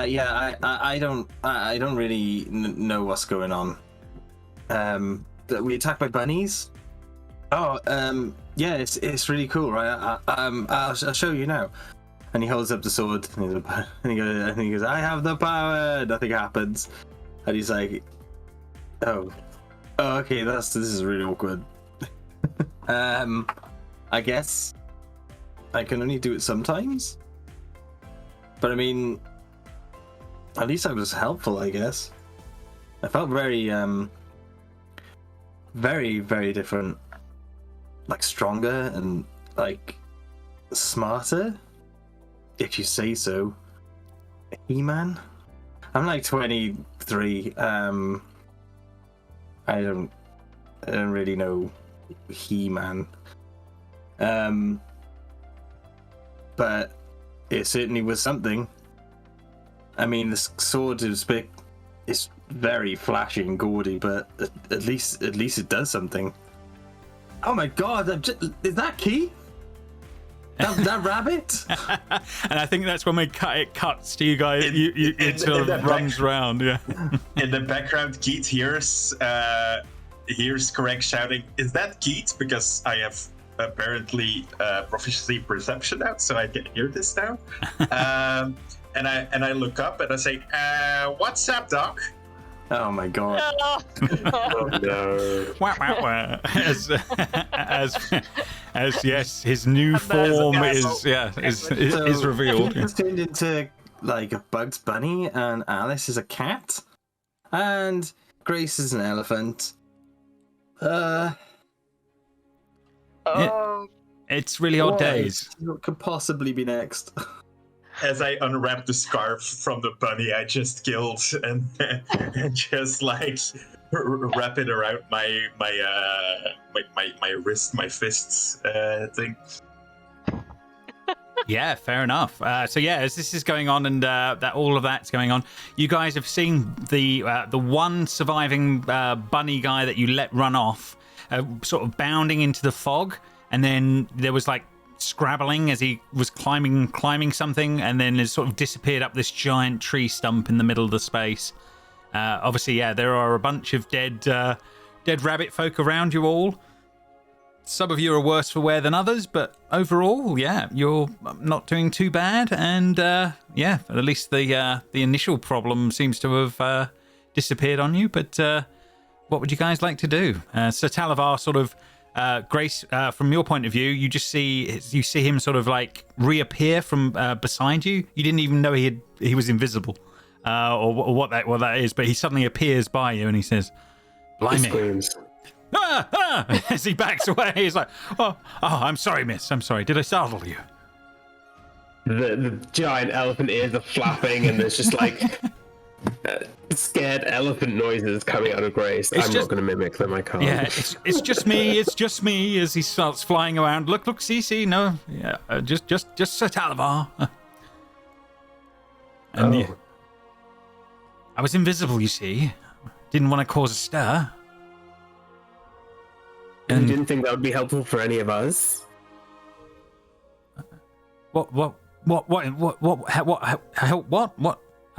I don't really know what's going on. We attacked by bunnies. Oh, yeah, it's really cool, right? I'll show you now. And he holds up the sword, and he goes, I have the power. Nothing happens, and he's like, oh, okay, this is really awkward. I guess I can only do it sometimes, but I mean, at least I was helpful, I guess. I felt very, very, very different, like stronger and like smarter, if you say so. He-Man? I'm like 23. I don't really know He-Man. But it certainly was something. I mean, the sword is big. It's very flashy and gaudy, but at least it does something. Oh my god! Is that Key? That rabbit? And I think that's when it cuts to you guys. It sort of runs round. Yeah. In the background, Keith hears Correct shouting, "Is that Keith?" Because I have apparently proficiency perception now, so I can hear this now. And I look up and I say, "What's up, Doc?" Oh my god! Oh no! Wah, wah, wah. As yes, his new form is revealed. He's turned into like a Bugs Bunny, and Alice is a cat, and Grace is an elephant. It's really odd days. What could possibly be next? As I unwrap the scarf from the bunny I just killed and just like wrap it around my wrist, my fists thing. Yeah, fair enough. So yeah, as this is going on and that all of that's going on, you guys have seen the one surviving bunny guy that you let run off, sort of bounding into the fog, and then there was like scrabbling as he was climbing something, and then has sort of disappeared up this giant tree stump in the middle of the space. Obviously, yeah, there are a bunch of dead rabbit folk around you all. Some of you are worse for wear than others, but overall, yeah, you're not doing too bad. And yeah, at least the initial problem seems to have disappeared on you. But what would you guys like to do? Sir Talavar sort of. Grace, from your point of view, you see him sort of like reappear from beside you. You didn't even know he was invisible, or what that is. But he suddenly appears by you and he says, "Blimey!" As he backs away, he's like, "Oh, I'm sorry, miss. I'm sorry. Did I startle you?" The giant elephant ears are flapping, and there's just like scared elephant noises coming out of Grace. I'm not going to mimic them. I can't. Yeah, it's just me. It's just me. As he starts flying around. Look, see, no, yeah, just Sir Talavar. And I was invisible, you see. Didn't want to cause a stir. And you didn't think that would be helpful for any of us? What?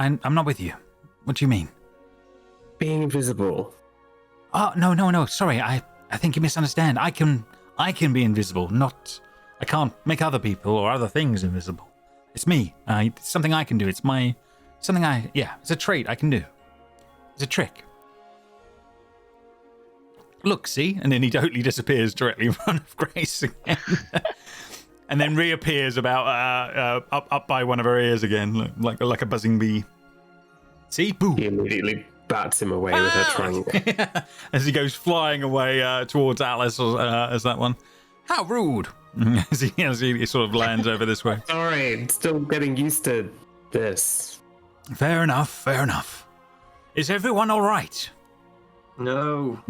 I'm not with you. What do you mean? Being invisible. Oh, no. Sorry, I think you misunderstand. I can be invisible. I can't make other people or other things invisible. It's me. It's something I can do. It's a trait I can do. It's a trick. Look, see? And then he totally disappears directly in front of Grace again. And then reappears about up by one of her ears again, like a buzzing bee. See? Boo! He immediately bats him away with her trunk. As he goes flying away towards Alice as that one. How rude! as he sort of lands over this way. Sorry, still getting used to this. Fair enough. Is everyone all right? No.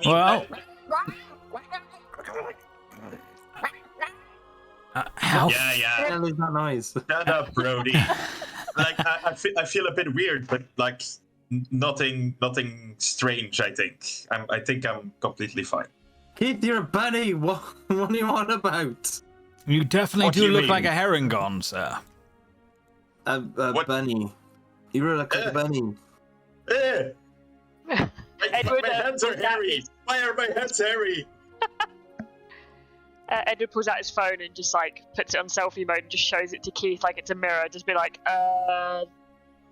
Well... how? Yeah. What is that noise? Shut up, Brody. Like I feel a bit weird, but like nothing strange. I think I'm completely fine. Keith, you're a bunny. What are you on about? You definitely do look like a herringon, sir. bunny. You really look like a bunny. My hands are hairy. Why are my hands hairy? Edward pulls out his phone and just like puts it on selfie mode and just shows it to Keith like it's a mirror. Just be like,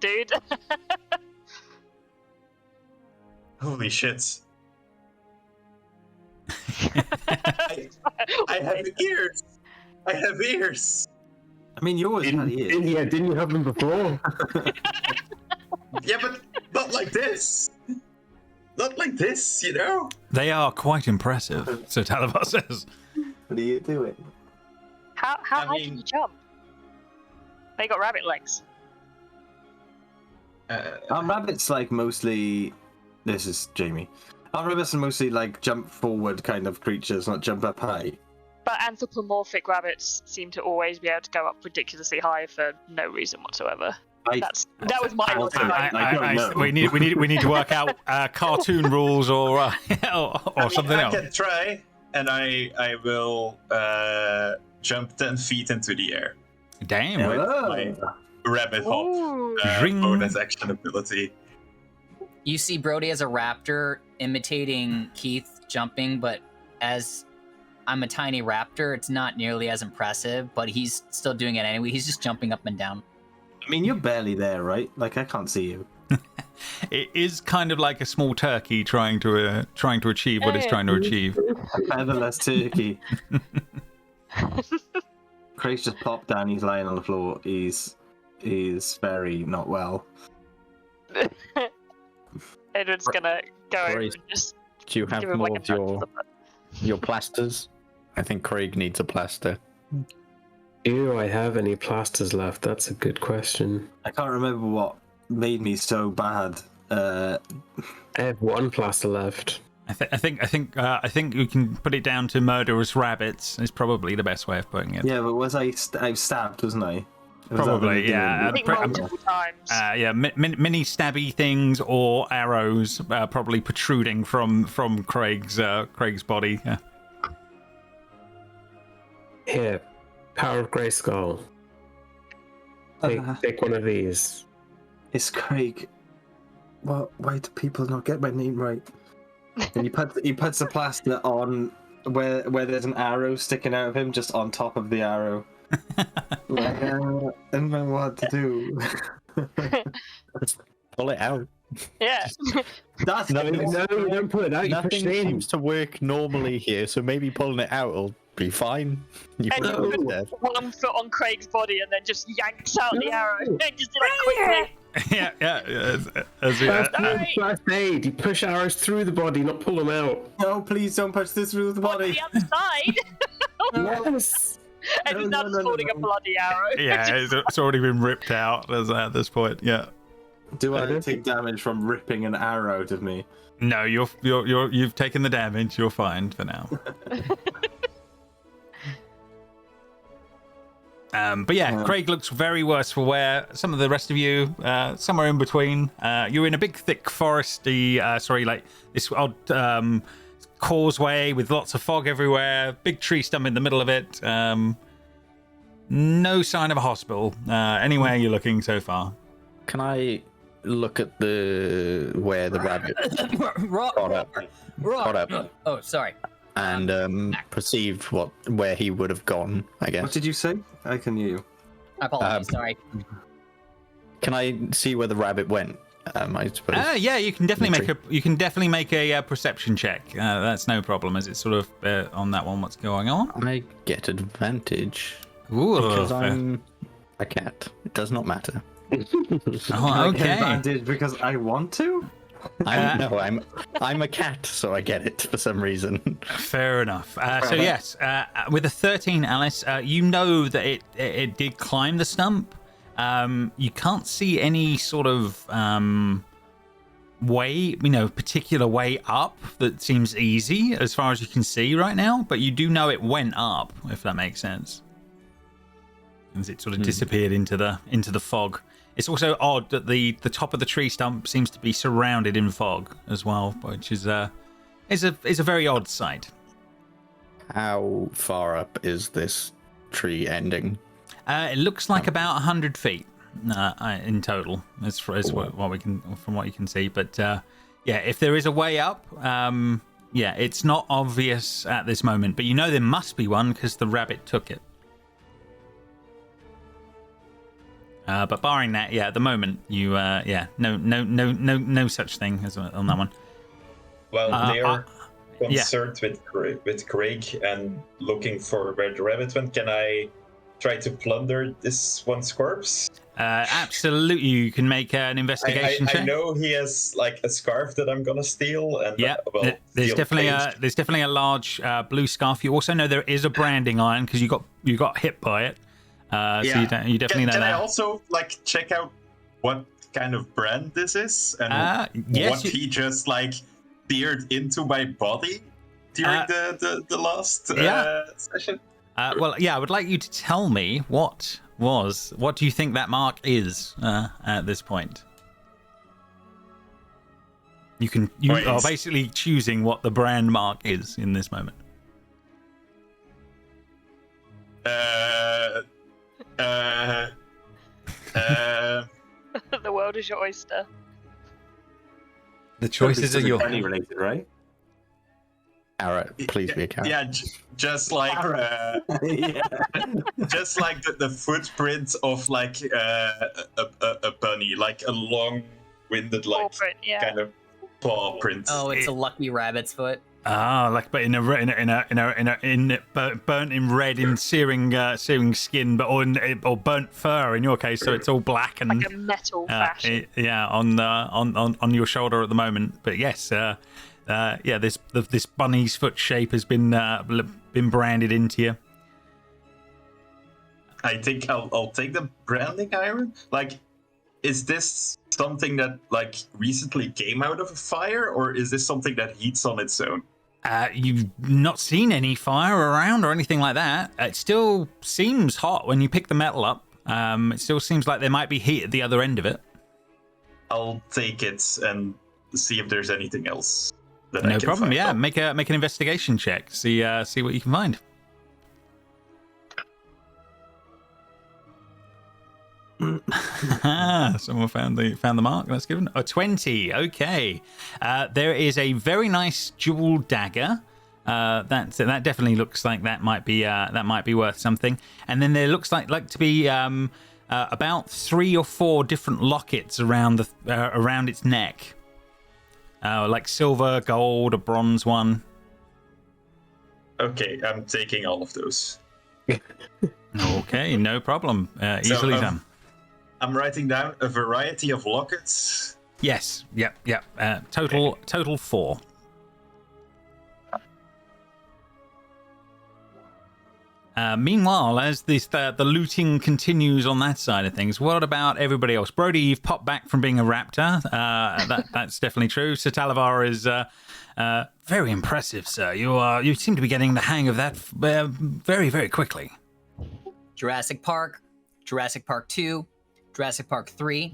dude. Holy shit. I have ears. I have ears. I mean, you always had ears. Didn't you have them before? Yeah, but not like this. Not like this, you know? They are quite impressive, so Talavar says. What are you doing? How high can you jump? They got rabbit legs. Rabbits like mostly. This is Jamie. Our rabbits are mostly like jump forward kind of creatures, not jump up high. But anthropomorphic rabbits seem to always be able to go up ridiculously high for no reason whatsoever. That was my logic. We need to work out cartoon rules or something else. I can try, and I will jump 10 feet into the air. Damn. With my rabbit hop bonus action ability. You see Brody as a raptor imitating Keith jumping, but as I'm a tiny raptor, it's not nearly as impressive, but he's still doing it anyway. He's just jumping up and down. I mean, you're barely there, right? Like, I can't see you. It is kind of like a small turkey trying to achieve what it's trying to achieve. A featherless turkey. Craig's just popped down. He's lying on the floor. He's very not well. Edward's gonna go over and just. Do you have give him more like of your plasters? I think Craig needs a plaster. Do I have any plasters left? That's a good question. I can't remember what made me so bad. I have one plaster left. I think we can put it down to murderous rabbits. Is probably the best way of putting it. Yeah, but was I was stabbed, wasn't I? Probably, yeah. I think multiple times. Yeah, mini stabby things or arrows, probably protruding from Craig's body. Yeah. Here, Power of Grayskull. Take one of these. It's Craig. Well, why do people not get my name right? And he puts the plaster on where there's an arrow sticking out of him, just on top of the arrow. Like, I don't know what to do. Just pull it out. Yeah. That's No, don't pull it out. You push Nothing it in. seems to work normally here, so maybe pulling it out will be fine. You And put you it in put there. one foot on Craig's body and then just yanks out the arrow. And just do that quickly. First aid. You push arrows through the body, not pull them out. No, please don't push this through the On body. the other side. Yes. And he's not holding a bloody arrow. Yeah, it's already been ripped out at this point. Yeah. Do I take damage from ripping an arrow out of me? No, you've taken the damage. You're fine for now. But yeah, Craig looks very worse for wear. Some of the rest of you, somewhere in between. You're in a big, thick foresty. This odd causeway with lots of fog everywhere. Big tree stump in the middle of it. No sign of a hospital anywhere you're looking so far. Can I look at where the rabbit caught up Oh, sorry. and perceive where he would have gone? I guess. What did you say? I can hear you. I apologize. Sorry. Can I see where the rabbit went? I suppose. Yeah, you can definitely make a perception check. That's no problem, as it's sort of on that one. What's going on? I get advantage Ooh, because I'm a cat. It does not matter. Oh, I get okay. advantage because I want to? I'm a cat, so I get it for some reason. Fair enough. So yes, with a 13, Alice, you know that it did climb the stump. You can't see any sort of way, particular way up that seems easy as far as you can see right now. But you do know it went up, if that makes sense, as it sort of disappeared into the fog. It's also odd that the top of the tree stump seems to be surrounded in fog as well, which is a very odd sight. How far up is this tree ending? It looks like about 100 feet. in total, as what we can from what you can see. But yeah, if there is a way up, yeah, it's not obvious at this moment, but you know there must be one because the rabbit took it. But barring that, yeah, at the moment, you yeah, no such thing as on that one. Well, they're concerned with Craig and looking for where the rabbit went. Can I try to plunder this one's corpse? Absolutely, you can make an investigation check. I know he has like a scarf that I'm gonna steal, and yeah, there's definitely a large blue scarf. You also know there is a branding iron because you got hit by it. So you definitely know that. Can I also like check out what kind of brand this is and yes, what he just like peered into my body during the last session? Well, yeah, I would like you to tell me what do you think that mark is at this point? You are basically choosing what the brand mark is in this moment. The world is your oyster. The choices are your money related, right? Carrot, please be a carrot. Yeah, just like just like the footprint of like a bunny, like a long-winded like print, kind of paw print. Oh, it's a lucky rabbit's foot. Ah, like but in burnt in red in searing skin, but or burnt fur in your case, so it's all black and like a metal fashion. Yeah, on your shoulder at the moment. But yes, yeah, this bunny's foot shape has been branded into you. I think I'll take the branding iron. Like, is this something that like recently came out of a fire, or is this something that heats on its own? You've not seen any fire around or anything like that. It still seems hot when you pick the metal up. It still seems like there might be heat at the other end of it. I'll take it and see if there's anything else. No problem. Yeah, make an investigation check. See what you can find. Someone found the mark. That's given. 20. Okay. There is a very nice jewel dagger. That definitely looks like that might be worth something. And then there looks like to be about 3 or 4 different lockets around its neck. Like silver, gold, a bronze one. Okay, I'm taking all of those. Okay, no problem. Easily done. I'm writing down a variety of lockets. Yes. Yep. Total 4. Meanwhile, as the looting continues on that side of things, what about everybody else? Brody, you've popped back from being a raptor. That's definitely true. Sir Talavar is very impressive, sir. You seem to be getting the hang of that very, very quickly. Jurassic Park 2, Jurassic Park 3,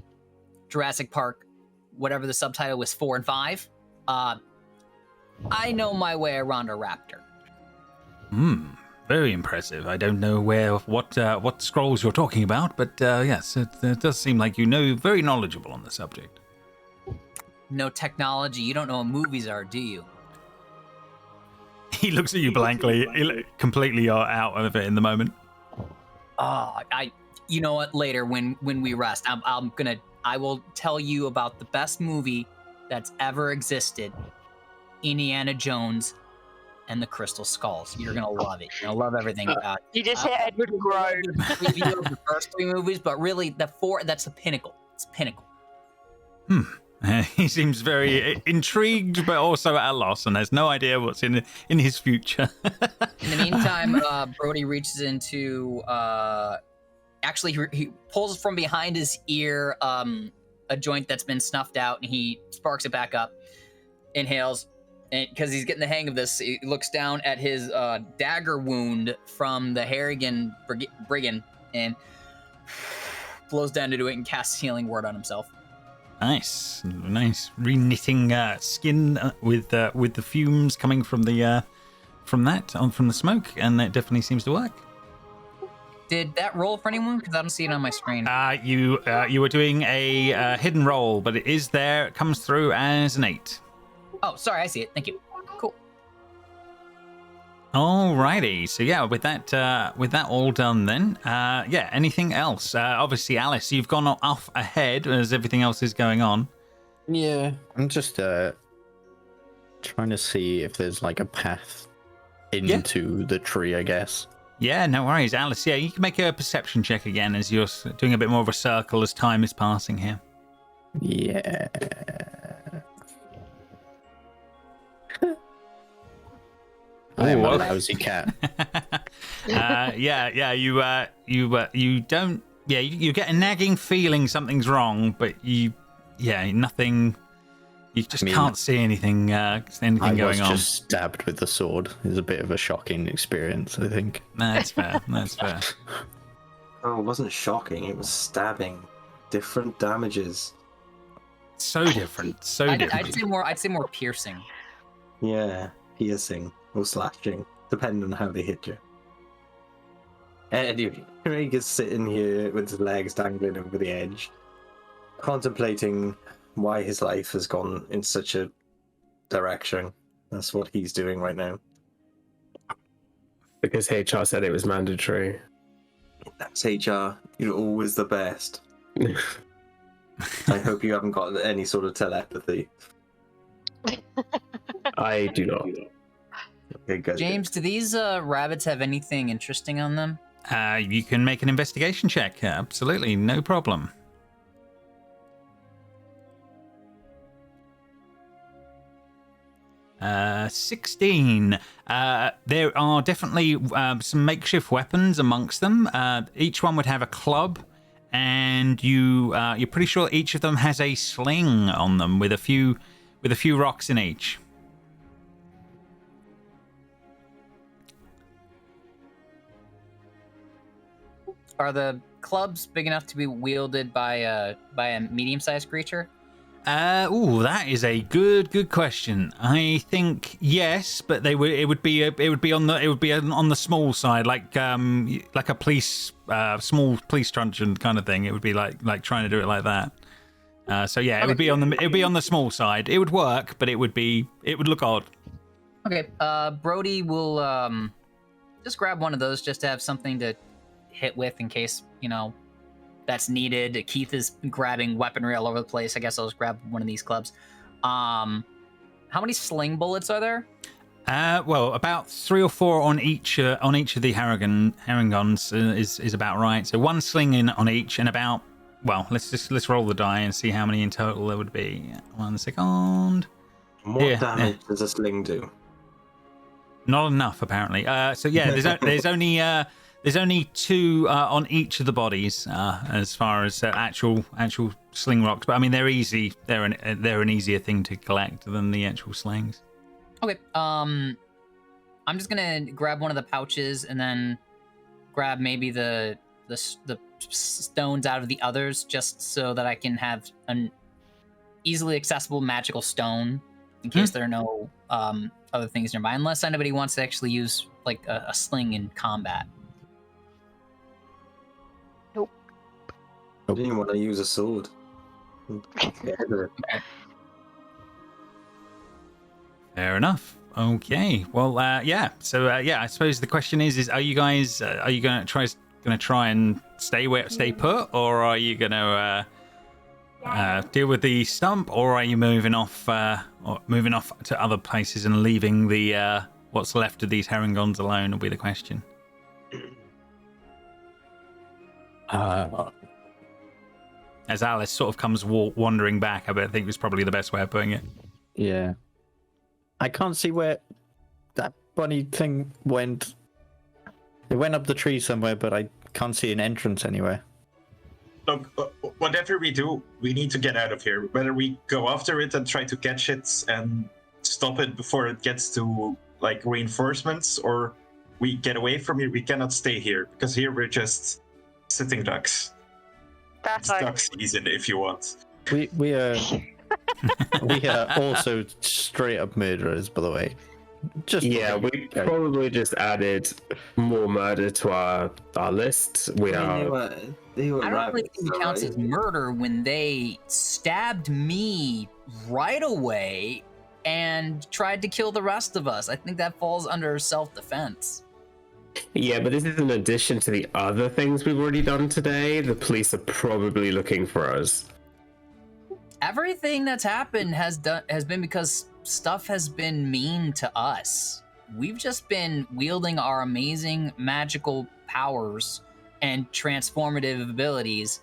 Jurassic Park, whatever the subtitle was, 4 and 5. I know my way around a raptor. Very impressive. I don't know what scrolls you're talking about, but yes, it does seem like you know very knowledgeable on the subject. No technology. You don't know what movies are, do you? He looks at you blankly, completely out of it in the moment. You know what? Later, when we rest, I will tell you about the best movie that's ever existed, Indiana Jones and the Crystal Skulls. You're gonna love it. You're gonna love everything about it. You just hear Edward groan. Review of the first 3 movies, but really the 4, that's the pinnacle. It's pinnacle. He seems very intrigued, but also at a loss, and has no idea what's in his future. In the meantime, Brody reaches into. Actually, he pulls from behind his ear a joint that's been snuffed out, and he sparks it back up. Inhales, and because he's getting the hang of this, he looks down at his dagger wound from the Harrigan brigand, and blows down into it and casts healing word on himself. Nice. Re-knitting skin with the fumes coming from the smoke, and it definitely seems to work. Did that roll for anyone? Because I don't see it on my screen. You were doing a hidden roll, but it is there. It comes through as an 8. Oh, sorry, I see it. Thank you. Cool. Alrighty. So yeah, with that all done, then anything else? Obviously, Alice, you've gone off ahead as everything else is going on. Yeah, I'm just trying to see if there's like a path into the tree, I guess. Yeah, no worries, Alice. Yeah, you can make a perception check again as you're doing a bit more of a circle as time is passing here. Yeah. I am a lousy cat. You don't. Yeah, you get a nagging feeling something's wrong, but nothing. You just can't see anything going on. I was just stabbed with the sword. It's a bit of a shocking experience, I think. That's fair. That's fair. Oh, it wasn't shocking. It was stabbing. Different damages. So different. So different. I'd say more piercing. Yeah, piercing or slashing, depending on how they hit you. Anyway, Craig is sitting here with his legs dangling over the edge, contemplating why his life has gone in such a direction. That's what he's doing right now. Because HR said it was mandatory. That's HR. You're always the best. I hope you haven't got any sort of telepathy. I do not. Okay, good. James, do these rabbits have anything interesting on them? You can make an investigation check. Absolutely, no problem. 16. There are definitely some makeshift weapons amongst them. Each one would have a club, and you're pretty sure each of them has a sling on them with a few rocks in each. Are the clubs big enough to be wielded by a medium-sized creature? That is a good question. I think yes, but it would be on the small side, like a police small police truncheon kind of thing. It would be like trying to do it like that. It would be on the small side. It would work, but it would look odd. Okay. Brody will just grab one of those just to have something to hit with in case that's needed. Keith is grabbing weaponry all over the place. I guess I'll just grab one of these clubs. How many sling bullets are there? Well, about 3 or 4 on each of the Haringons is about right. So one sling on each, and about let's roll the die and see how many in total there would be. 1 second. What damage does a sling do? Not enough, apparently. There's only 2 on each of the bodies as far as actual sling rocks. But I mean, they're easy. They're an easier thing to collect than the actual slings. Okay. I'm just gonna grab one of the pouches and then grab maybe the stones out of the others, just so that I can have an easily accessible magical stone in case there are no other things nearby. Unless anybody wants to actually use like a sling in combat. I didn't want to use a sword. Fair enough. Okay. Well, So, I suppose the question is are you guys going to try and stay put, or are you going to deal with the stump, or are you moving off to other places and leaving the what's left of these Haringons alone? Will be the question. As Alice sort of comes wandering back, I think was probably the best way of putting it. Yeah. I can't see where that bunny thing went. It went up the tree somewhere, but I can't see an entrance anywhere. Look, whatever we do, we need to get out of here. Whether we go after it and try to catch it and stop it before it gets to like reinforcements, or we get away from here, we cannot stay here, because here we're just sitting ducks. That's duck season, if you want. We are we are also straight up murderers, by the way. We probably just added more murder to our list. They were I don't really think it counts as murder when they stabbed me right away and tried to kill the rest of us. I think that falls under self-defense. Yeah, but this is in addition to the other things we've already done today. The police are probably looking for us. Everything that's happened has been because stuff has been mean to us. We've just been wielding our amazing magical powers and transformative abilities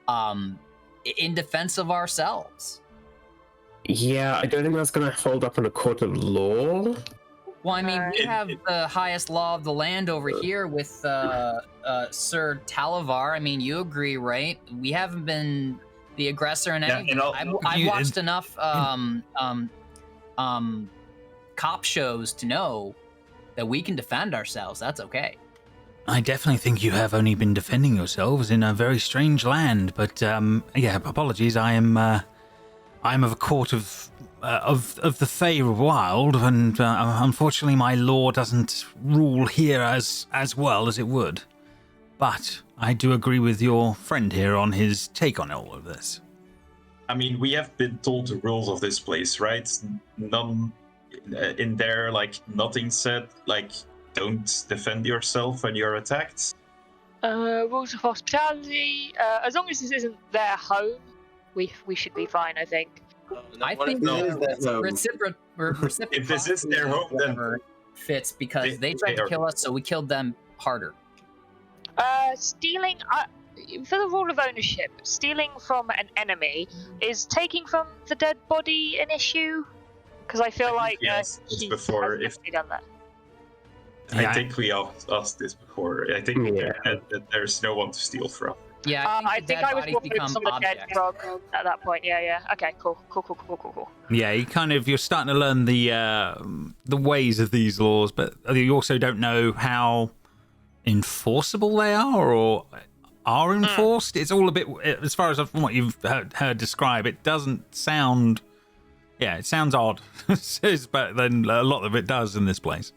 in defense of ourselves. Yeah, I don't think that's going to hold up in a court of law. Well, I mean, we have the highest law of the land over here with Sir Talavar. I mean, you agree, right? We haven't been the aggressor in anything. I've watched enough cop shows to know that we can defend ourselves. That's okay. I definitely think you have only been defending yourselves in a very strange land, but apologies. I am of a court of the Feywild, and unfortunately my law doesn't rule here as well as it would. But I do agree with your friend here on his take on all of this. I mean, we have been told the rules of this place, right? None in there, nothing said, don't defend yourself when you're attacked. Rules of hospitality. As long as this isn't their home, we should be fine, I think. I think if this is their home, then fits because they tried to kill us, so we killed them harder. Stealing, for the rule of ownership, stealing from an enemy, is taking from the dead body an issue? Because I feel like yes, it's before if done that. I think we asked this before. I think that there's no one to steal from. Yeah, I think I was worried on the dead frog at that point. Yeah. Okay, cool. Yeah, you're starting to learn the ways of these laws, but you also don't know how enforceable they are or are enforced. It's all a bit, as far as from what you've heard describe, it doesn't sound. Yeah, it sounds odd, but then a lot of it does in this place.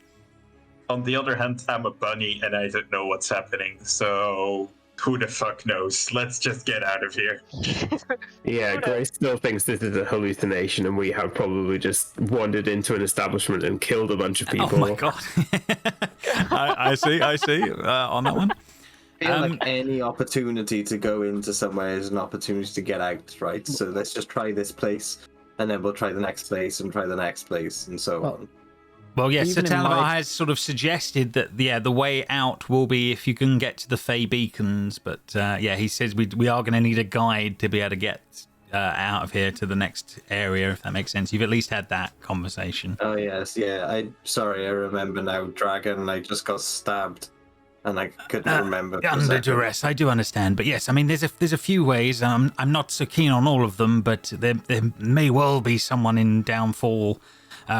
On the other hand, I'm a bunny and I don't know what's happening, so who the fuck knows? Let's just get out of here. Yeah, Grace still thinks this is a hallucination and we have probably just wandered into an establishment and killed a bunch of people. Oh my god. I see on that one. I feel like any opportunity to go into somewhere is an opportunity to get out, right? So let's just try this place, and then we'll try the next place, and try the next place, and so on. Well, yes, so Talavar has sort of suggested that the way out will be if you can get to the Fey Beacons, but he says we are going to need a guide to be able to get out of here to the next area, if that makes sense. You've at least had that conversation. Oh yes, yeah. I remember now, Dragon. I just got stabbed, and I couldn't remember. Under duress, I do understand, but yes, I mean, there's a few ways. I'm not so keen on all of them, but there may well be someone in Downfall.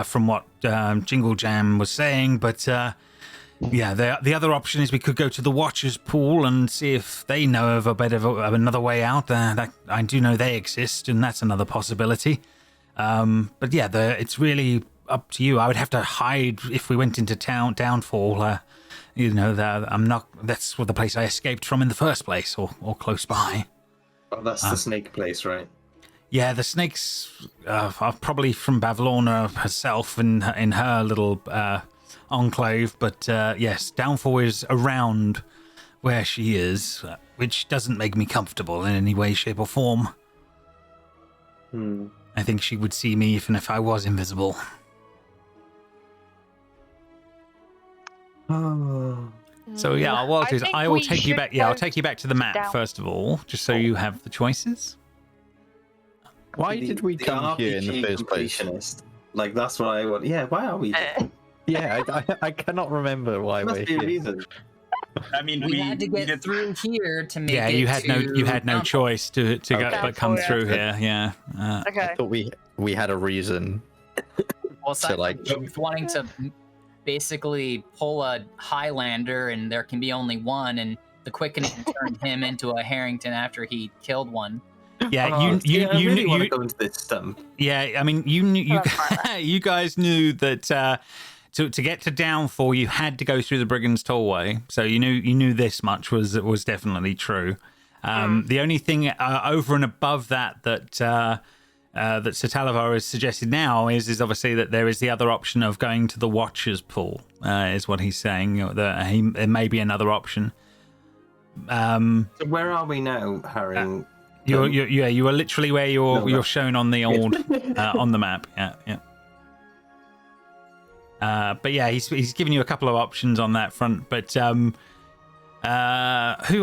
From what Jingle Jam was saying, but the other option is we could go to the Watchers Pool and see if they know of another way out. That I do know they exist, and that's another possibility. But yeah, it's really up to you. I would have to hide if we went into Downfall. I'm not. That's the place I escaped from in the first place, or close by. Oh, that's the snake place, right? Yeah, the snakes are probably from Bavlorna herself in her little enclave, but yes, Downfall is around where she is, which doesn't make me comfortable in any way, shape, or form. I think she would see me even if I was invisible. So yeah, what I'll do is I will take you back. Yeah, I'll take you back to the map first of all, just so you have the choices. Why did we come here in the first place? Like, that's what I want. Yeah, why are we here? Yeah, I cannot remember why we're here. Reason. I mean, we had to get through here to make you had no choice to go but come through here. Yeah. Okay. I thought we had a reason. Well, wanting to basically pull a Highlander, and there can be only one, and the quickening turned him into a Harrington after he killed one. Yeah, you really want to go into this stump. Yeah, I mean, you guys knew that to get to Downfall, you had to go through the Brigand's Tollway. So you knew this much was definitely true. The only thing over and above that Sir Talavar has suggested now is obviously that there is the other option of going to the Watcher's Pool, is what he's saying. There may be another option. So where are we now, Harry? You are literally where you're shown on the old on the map. Yeah. But yeah, he's given you a couple of options on that front. But who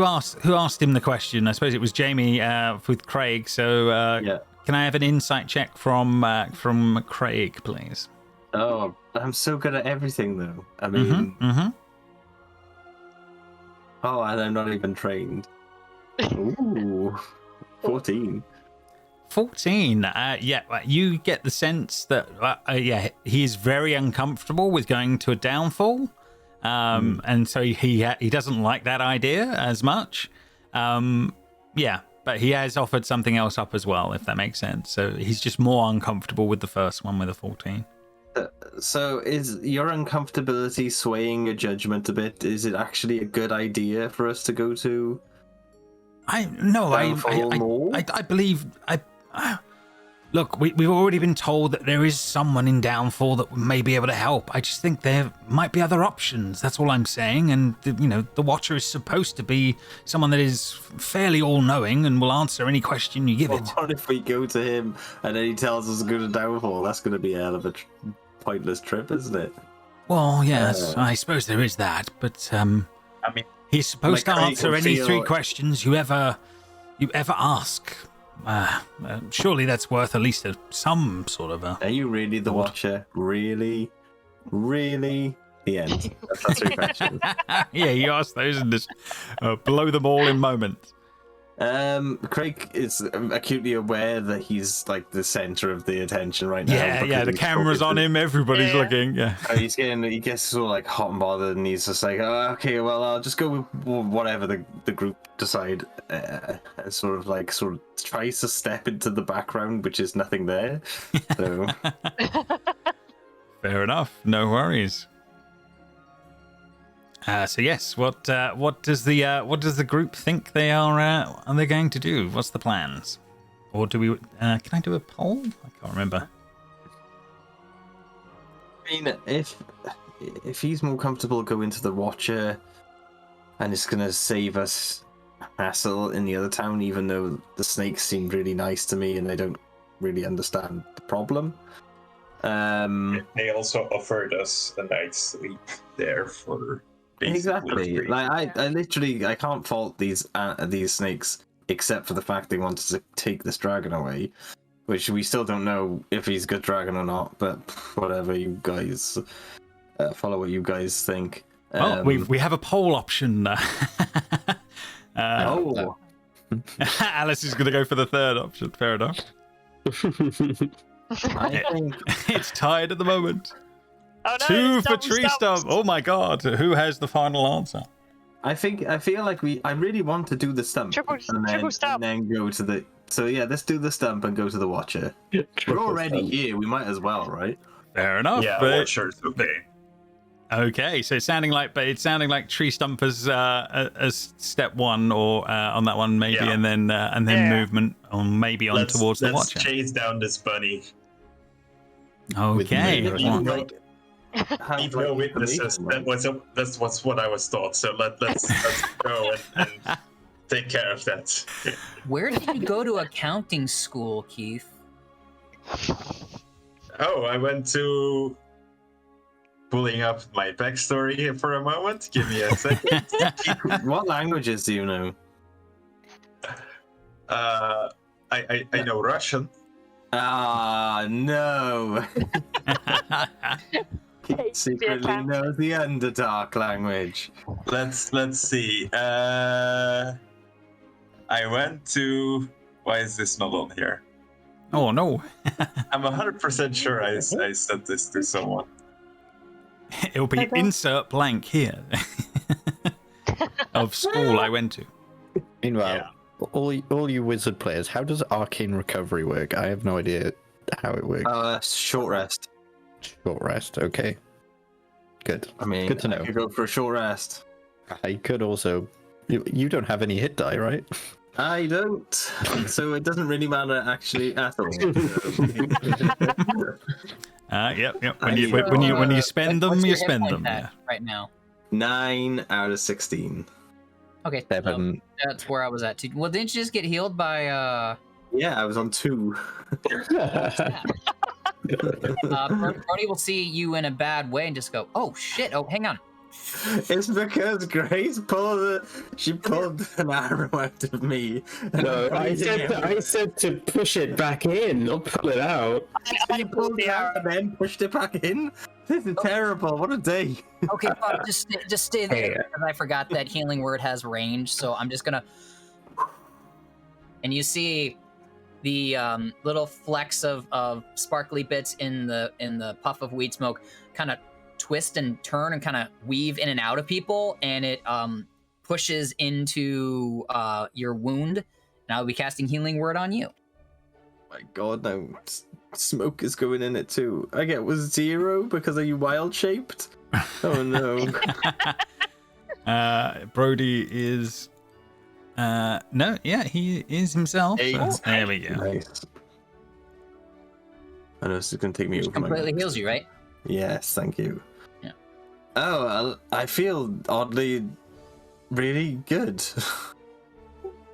asked him the question? I suppose it was Jamie with Craig. So can I have an insight check from Craig, please? Oh, I'm so good at everything, though. I mean, oh, and I'm not even trained. Ooh, 14. 14. You get the sense that he is very uncomfortable with going to a Downfall, and so he doesn't like that idea as much. But he has offered something else up as well, if that makes sense. So he's just more uncomfortable with the first one with a 14. So is your uncomfortability swaying your judgment a bit? Is it actually a good idea for us to go to? I believe. Look, we've already been told that there is someone in Downfall that may be able to help. I just think there might be other options. That's all I'm saying. And the Watcher is supposed to be someone that is fairly all-knowing and will answer any question you give it. What if we go to him and then he tells us to go to Downfall? That's going to be a hell of a pointless trip, isn't it? Well, yes, I suppose there is that. But I mean, he's supposed to answer any 3 questions you ever ask. Surely that's worth at least some sort of a... Are you really the Watcher? Really? The end. That's 3 questions. Yeah, you ask those and just blow them all in moments. Craig is acutely aware that he's like the center of the attention right now. Yeah, the camera's on him, everybody's looking. Yeah. He gets sort of like hot and bothered, and he's just like, oh, okay, well, I'll just go with whatever the group decide. Sort of tries to step into the background, which is nothing there. So fair enough, no worries. So yes, what does the group think they are they going to do? What's the plans? Or do we? Can I do a poll? I can't remember. I mean, if he's more comfortable going to the Watcher, and it's gonna save us hassle in the other town, even though the snakes seem really nice to me and they don't really understand the problem. They also offered us a night's sleep there for. Exactly. Like I can't fault these snakes except for the fact they wanted to take this dragon away, which we still don't know if he's a good dragon or not. But whatever, you guys follow what you guys think. Well, we have a poll option. Alice is going to go for the third option. Fair enough. I think it's tied at the moment. Oh, no, 2 for Tree Stump. Oh my God! Who has the final answer? I feel like I really want to do the stump. Triple stump. And then go to the. So yeah, let's do the stump and go to the Watcher. We're already here. We might as well, right? Fair enough. Yeah, but... Watcher's okay. Okay, so it's sounding like Tree Stump as step 1 or on that one maybe, and then movement on maybe on towards the Watcher. Let's chase down this bunny. Okay. Leave no witnesses. That's what I was taught. So let's go and take care of that. Where did you go to accounting school, Keith? Oh, I went to. Pulling up my backstory here for a moment. Give me a second. What languages do you know? I know Russian. Ah, no. Secretly knows the Underdark language. Let's see. I went to. Why is this not on here? Oh no! I'm 100% sure I said this to someone. It'll be insert blank here of school I went to. Meanwhile, all you wizard players, how does Arcane Recovery work? I have no idea how it works. Short rest. Short rest, okay. Good. I mean, Good to know. I could go for a short rest. I could also. You don't have any hit die, right? I don't, so it doesn't really matter actually at all. Yep. When you spend them, What's you your hit spend point them. at Yeah. right now? 9 out of 16. Okay, 7. that's where I was at too. Well, didn't you just get healed by Yeah, I was on 2. Brody will see you in a bad way and just go, "Oh shit! Oh, hang on." It's because Grace pulled an arrow out of me. No, I said to push it back in, not pull it out. You pulled the arrow and then pushed it back in. This is terrible. What a day. Okay, fine, just stay there. Because I forgot that healing word has range, so I'm just gonna. And you see the little flecks of sparkly bits in the puff of weed smoke kind of twist and turn and kind of weave in and out of people, and it pushes into your wound. And I'll be casting healing word on you. My God, no. Smoke is going in it too. I get was 0 because are you wild shaped? Oh no. Brody is. No, yeah, he is himself. 8. So there we go. Nice. I know this is going to take me Which over my completely notes. heals you, right? Yes, thank you. Yeah. Oh, I feel oddly really good.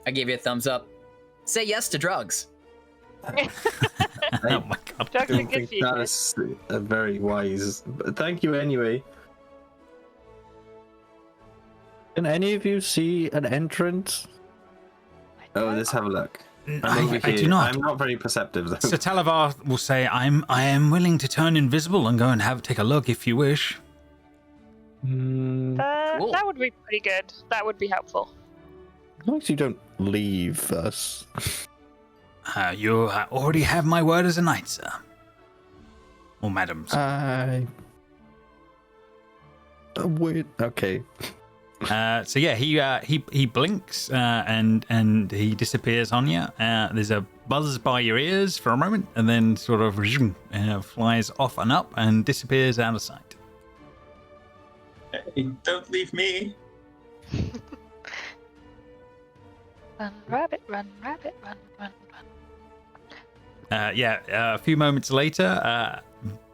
I gave you a thumbs up. Say yes to drugs. Oh my God. I Drugs are don't good think for you. that is a very wise. But thank you anyway. Can any of you see an entrance? Oh, let's have a look. I do not. I'm not very perceptive though. So Talavar will say, I am willing to turn invisible and go and take a look if you wish. Hmm, Cool. That would be pretty good. That would be helpful. as long as you don't leave us. You already have my word as a knight, sir. Or madam. Wait. Okay. So yeah, he blinks and he disappears on you. There's a buzz by your ears for a moment, and then sort of flies off and up and disappears out of sight. Hey, don't leave me. Run, rabbit, run, rabbit, run, run, run. A few moments later,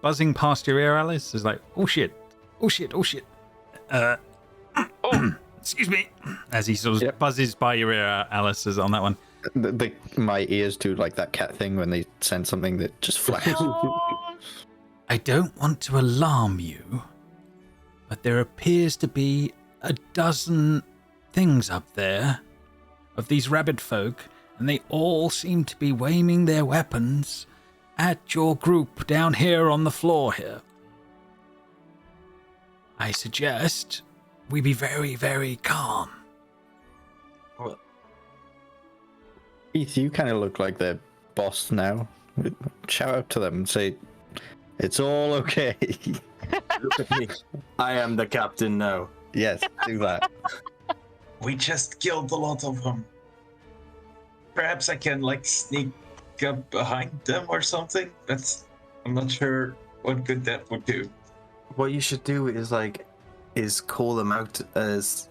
buzzing past your ear, Alice is like, oh shit. Excuse me. As he sort of buzzes by your ear, Alice is on that one. My ears do like that cat thing when they send something that just flashes. Oh, I don't want to alarm you, but there appears to be a dozen things up there of these rabbit folk, and they all seem to be aiming their weapons at your group down here on the floor here. I suggest we be very, very calm. Keith, you kind of look like their boss now. Shout out to them and say, it's all okay. Look at me. I am the captain now. Yes, do that. We just killed a lot of them. Perhaps I can sneak up behind them or something. I'm not sure what good that would do. What you should do is call them out as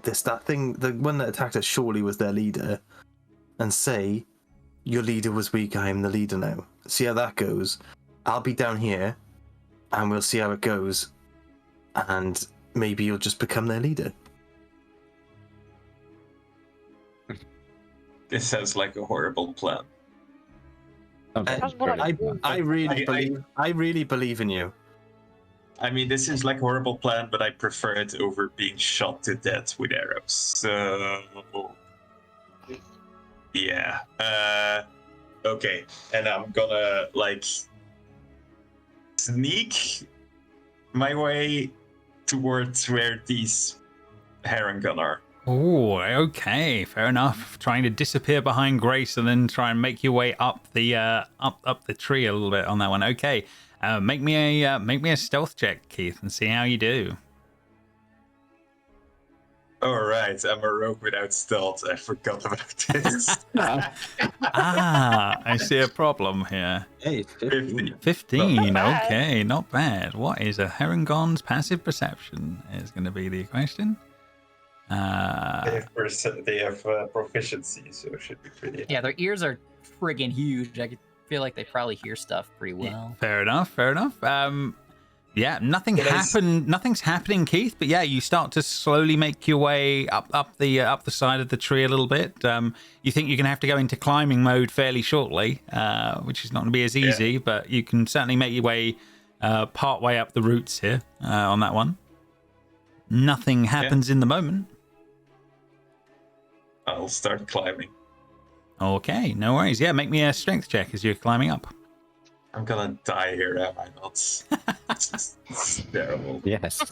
that thing. The one that attacked us surely was their leader, and say, "Your leader was weak. I am the leader now." See how that goes. I'll be down here, and we'll see how it goes, and maybe you'll just become their leader. This sounds like a horrible plan. Okay. Sounds more like I really believe in you. I mean, this is like a horrible plan, but I prefer it over being shot to death with arrows. So, yeah. Okay, and I'm gonna sneak my way towards where these Harangun are. Oh, okay, fair enough. Trying to disappear behind Grace and then try and make your way up the up the tree a little bit on that one. Okay, make me a stealth check, Keith, and see how you do. All right, I'm a rogue without stealth. I forgot about this. I see a problem here. Hey, 50. 15, Not bad. okay, not bad. What is a Herongon's passive perception is going to be the question. They have proficiency, so it should be pretty. Yeah, their ears are friggin' huge. I feel like they probably hear stuff pretty well. Fair enough. Yeah, nothing's happening, Keith. But yeah, you start to slowly make your way up the side of the tree a little bit. You think you're gonna have to go into climbing mode fairly shortly, which is not gonna be as easy. But you can certainly make your way part way up the roots here on that one. Nothing happens in the moment. I'll start climbing. Okay, no worries. Yeah, make me a strength check as you're climbing up. I'm gonna die here, am I not? It's terrible. Yes.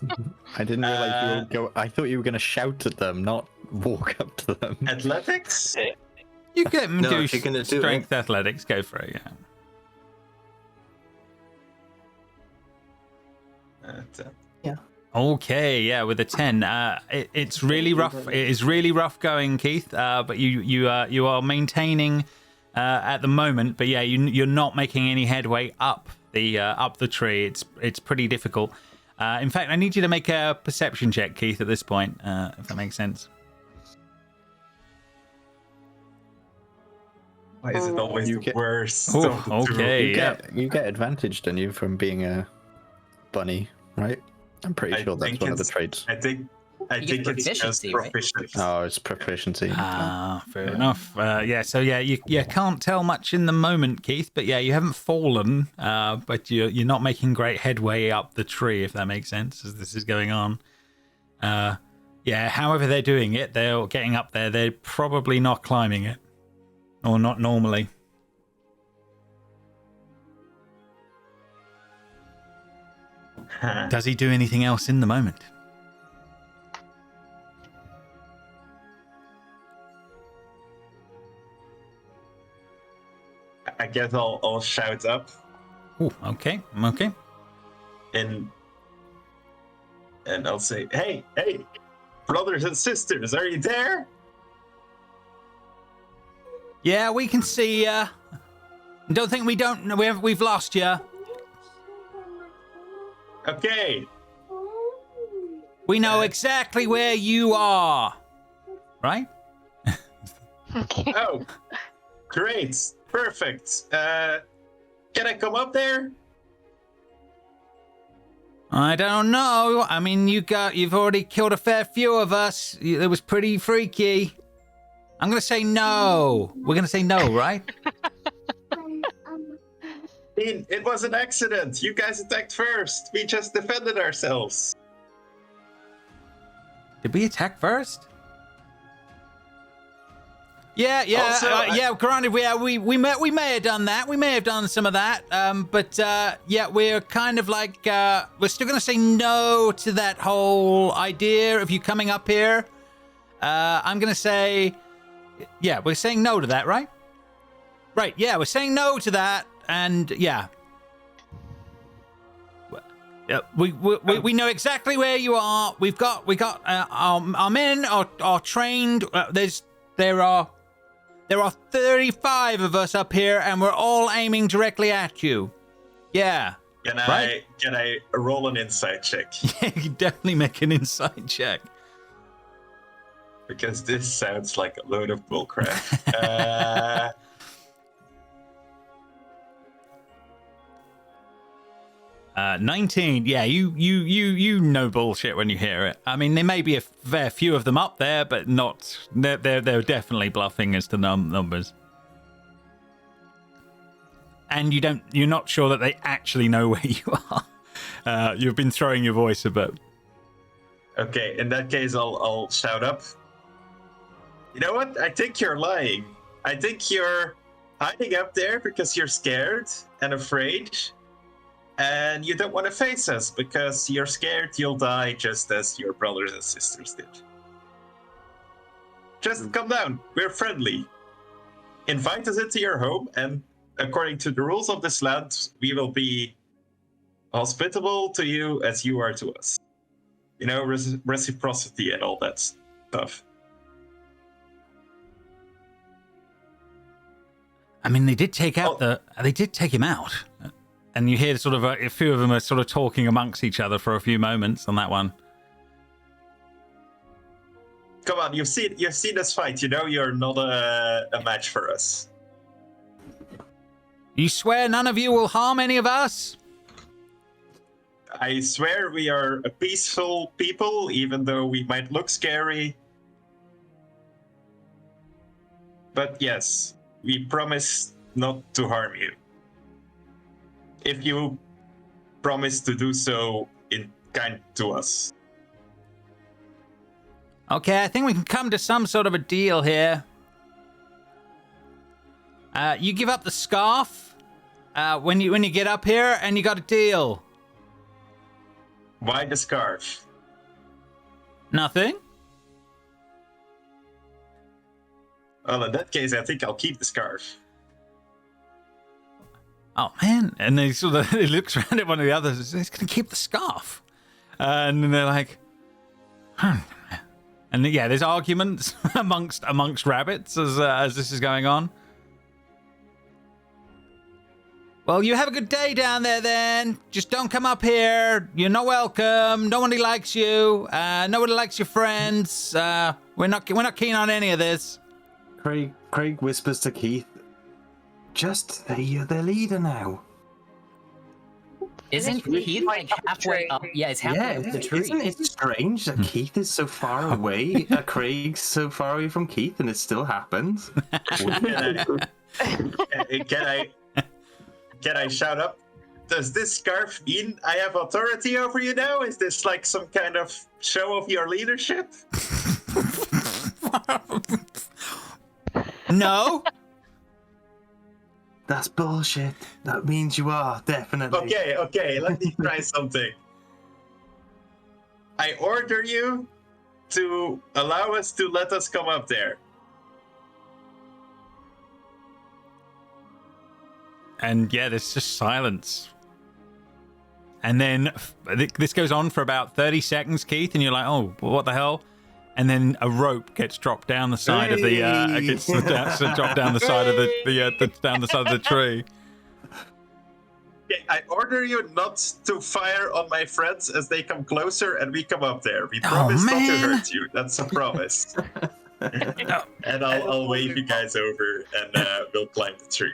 I didn't realize you were go. I thought you were going to shout at them, not walk up to them. Athletics? You can No, do if you're gonna do strength athletics. Go for it. Yeah. Okay, yeah, with a 10, it's really rough. It is really rough going, Keith. But you are maintaining at the moment. But yeah, you're not making any headway up the tree. It's pretty difficult. In fact, I need you to make a perception check, Keith, at this point, if that makes sense. Why is it always the worst? Oh, okay, You get advantage, don't you, from being a bunny, right? I'm pretty sure that's one of the traits. I think get it's just proficiency, right? proficiency. Oh, it's proficiency. Fair enough. You can't tell much in the moment, Keith, but yeah, you haven't fallen, but you're not making great headway up the tree, if that makes sense, as this is going on. However they're doing it, they're getting up there, they're probably not climbing it, or not normally. Does he do anything else in the moment? I guess I'll shout up. Oh, okay. And I'll say, hey, brothers and sisters, are you there? Yeah, we can see ya. Don't think we've lost ya. Okay. We know exactly where you are. Right? Oh, great. Perfect. Can I come up there? I don't know. I mean, you've already killed a fair few of us. It was pretty freaky. I'm going to say no. We're going to say no, right? It was an accident. You guys attacked first. We just defended ourselves. Did we attack first? Yeah. Granted, we may have done that. We may have done some of that. We're kind of like we're still gonna say no to that whole idea of you coming up here. I'm gonna say, yeah, we're saying no to that, right? Right. Yeah, we're saying no to that, and yeah. We know exactly where you are. We've got our men are trained. There are 35 of us up here, and we're all aiming directly at you. Yeah. Can I roll an insight check? Yeah, you definitely make an insight check. Because this sounds like a load of bullcrap. 19. Yeah, you know bullshit when you hear it. I mean, there may be a fair few of them up there, but not. They're definitely bluffing as to numbers. And you're not sure that they actually know where you are. You've been throwing your voice a bit. Okay, in that case, I'll shout up. You know what? I think you're lying. I think you're hiding up there because you're scared and afraid. And you don't want to face us because you're scared you'll die just as your brothers and sisters did. Just come down. We're friendly. Invite us into your home, and according to the rules of this land, we will be hospitable to you as you are to us. You know, reciprocity and all that. stuff. I mean, they did take out they did take him out, and you hear sort of a few of them are sort of talking amongst each other for a few moments on that one. Come on, you've seen us fight. You know you're not a match for us. You swear none of you will harm any of us? I swear we are a peaceful people, even though we might look scary. But yes, we promise not to harm you. If you promise to do so in kind to us. Okay, I think we can come to some sort of a deal here. You give up the scarf when you get up here, and you got a deal. Why the scarf? Nothing. Well, in that case, I think I'll keep the scarf. Oh man! And they sort of he looks around at one of the others. He's going to keep the scarf, and then they're like, And yeah, there's arguments amongst rabbits as this is going on. Well, you have a good day down there then. Just don't come up here. You're not welcome. Nobody likes you. Nobody likes your friends. We're not keen on any of this. Craig whispers to Keith, just say you're the leader now. Isn't Keith like halfway up? Yeah, it's halfway up the tree. Isn't it strange that Keith is so far away, Craig's so far away from Keith, and it still happens? Can I shout up? Does this scarf mean I have authority over you now? Is this like some kind of show of your leadership? No. That's bullshit. That means you are, definitely. Okay, let me try something. I order you to allow us to let us come up there. And yeah, there's just silence. And then this goes on for about 30 seconds, Keith, and you're like, oh, what the hell? And then a rope gets dropped down the side of the dropped down the side of down the side of the tree. Okay, I order you not to fire on my friends as they come closer and we come up there. We promise not to hurt you. That's a promise. And I'll wave you guys over and we'll climb the tree.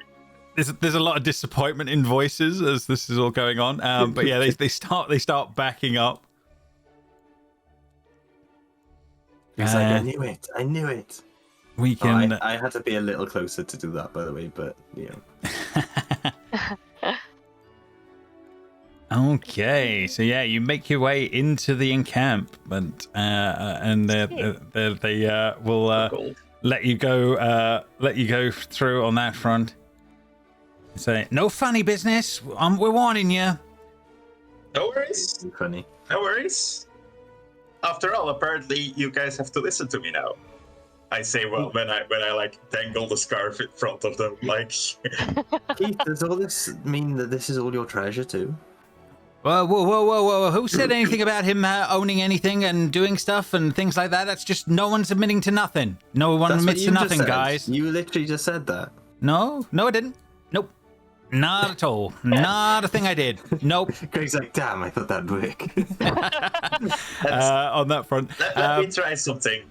There's a lot of disappointment in voices as this is all going on. But yeah, they start backing up. He's like, I knew it. We can. I had to be a little closer to do that, by the way, but you know. Okay, so yeah, you make your way into the encampment, and they will let you go through on that front. Say, no funny business. We're warning you. No worries. Funny. No worries. After all, apparently you guys have to listen to me now. I say, well, when I like dangle the scarf in front of them, like. Keith, does all this mean that this is all your treasure too? Whoa! Who said anything about him owning anything and doing stuff and things like that? That's just no one's admitting to nothing. No one admits to nothing, guys. You literally just said that. No, I didn't. Nope. Not at all. Not a thing I did. Nope. Greg's like, damn, I thought that'd work. On that front. Let me try something.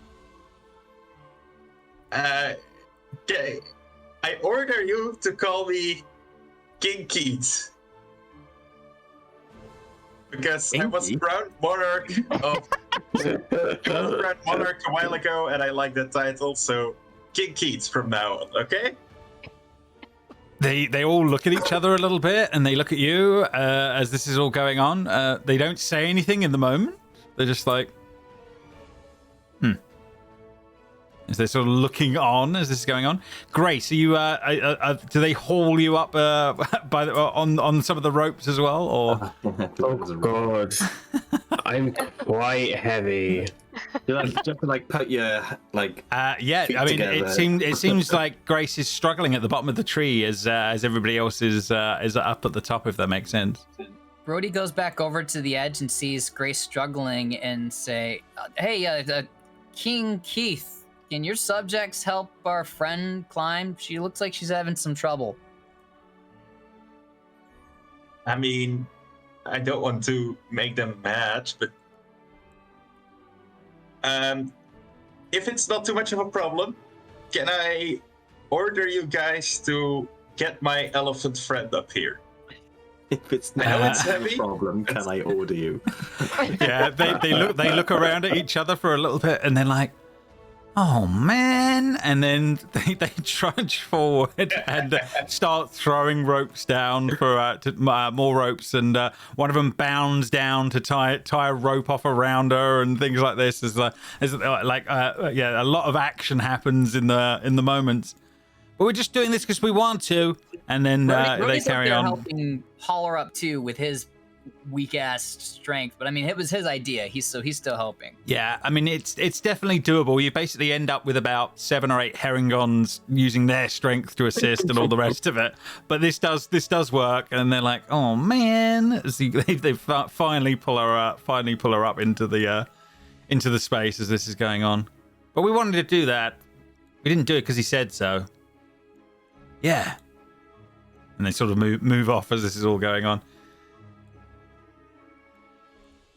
Okay. I order you to call me King Keith. Because I was Crown Monarch a while ago, and I like that title, so King Keith from now on, okay? They all look at each other a little bit, and they look at you as this is all going on. They don't say anything in the moment. They're just like, As they're sort of looking on as this is going on. Grace, are you? Do they haul you up on some of the ropes as well, or? Oh God, I'm quite heavy. You have to like put your like. Yeah, I mean, it seems like Grace is struggling at the bottom of the tree as everybody else is up at the top. If that makes sense. Brody goes back over to the edge and sees Grace struggling and say, "Hey, King Keith, can your subjects help our friend climb? She looks like she's having some trouble. I mean, I don't want to make them mad, but if it's not too much of a problem, can I order you guys to get my elephant friend up here? If it's I know not it's a heavy. problem, can I order you? Yeah, they look around at each other for a little bit, and they're like, "Oh man!" And then they trudge forward and start throwing ropes down for more ropes, and one of them bounds down to tie a rope off around her and things like this. A lot of action happens in the moments. But we're just doing this because we want to, and then they carry on. Helping haul her up too with his weak ass strength, but I mean it was his idea. He's still helping. Yeah, I mean it's definitely doable. You basically end up with about 7 or 8 herringons using their strength to assist and all the rest of it. But this does work, and they're like, oh man, they finally pull her up into the space as this is going on. But we wanted to do that. We didn't do it because he said so. Yeah. And they sort of move off as this is all going on.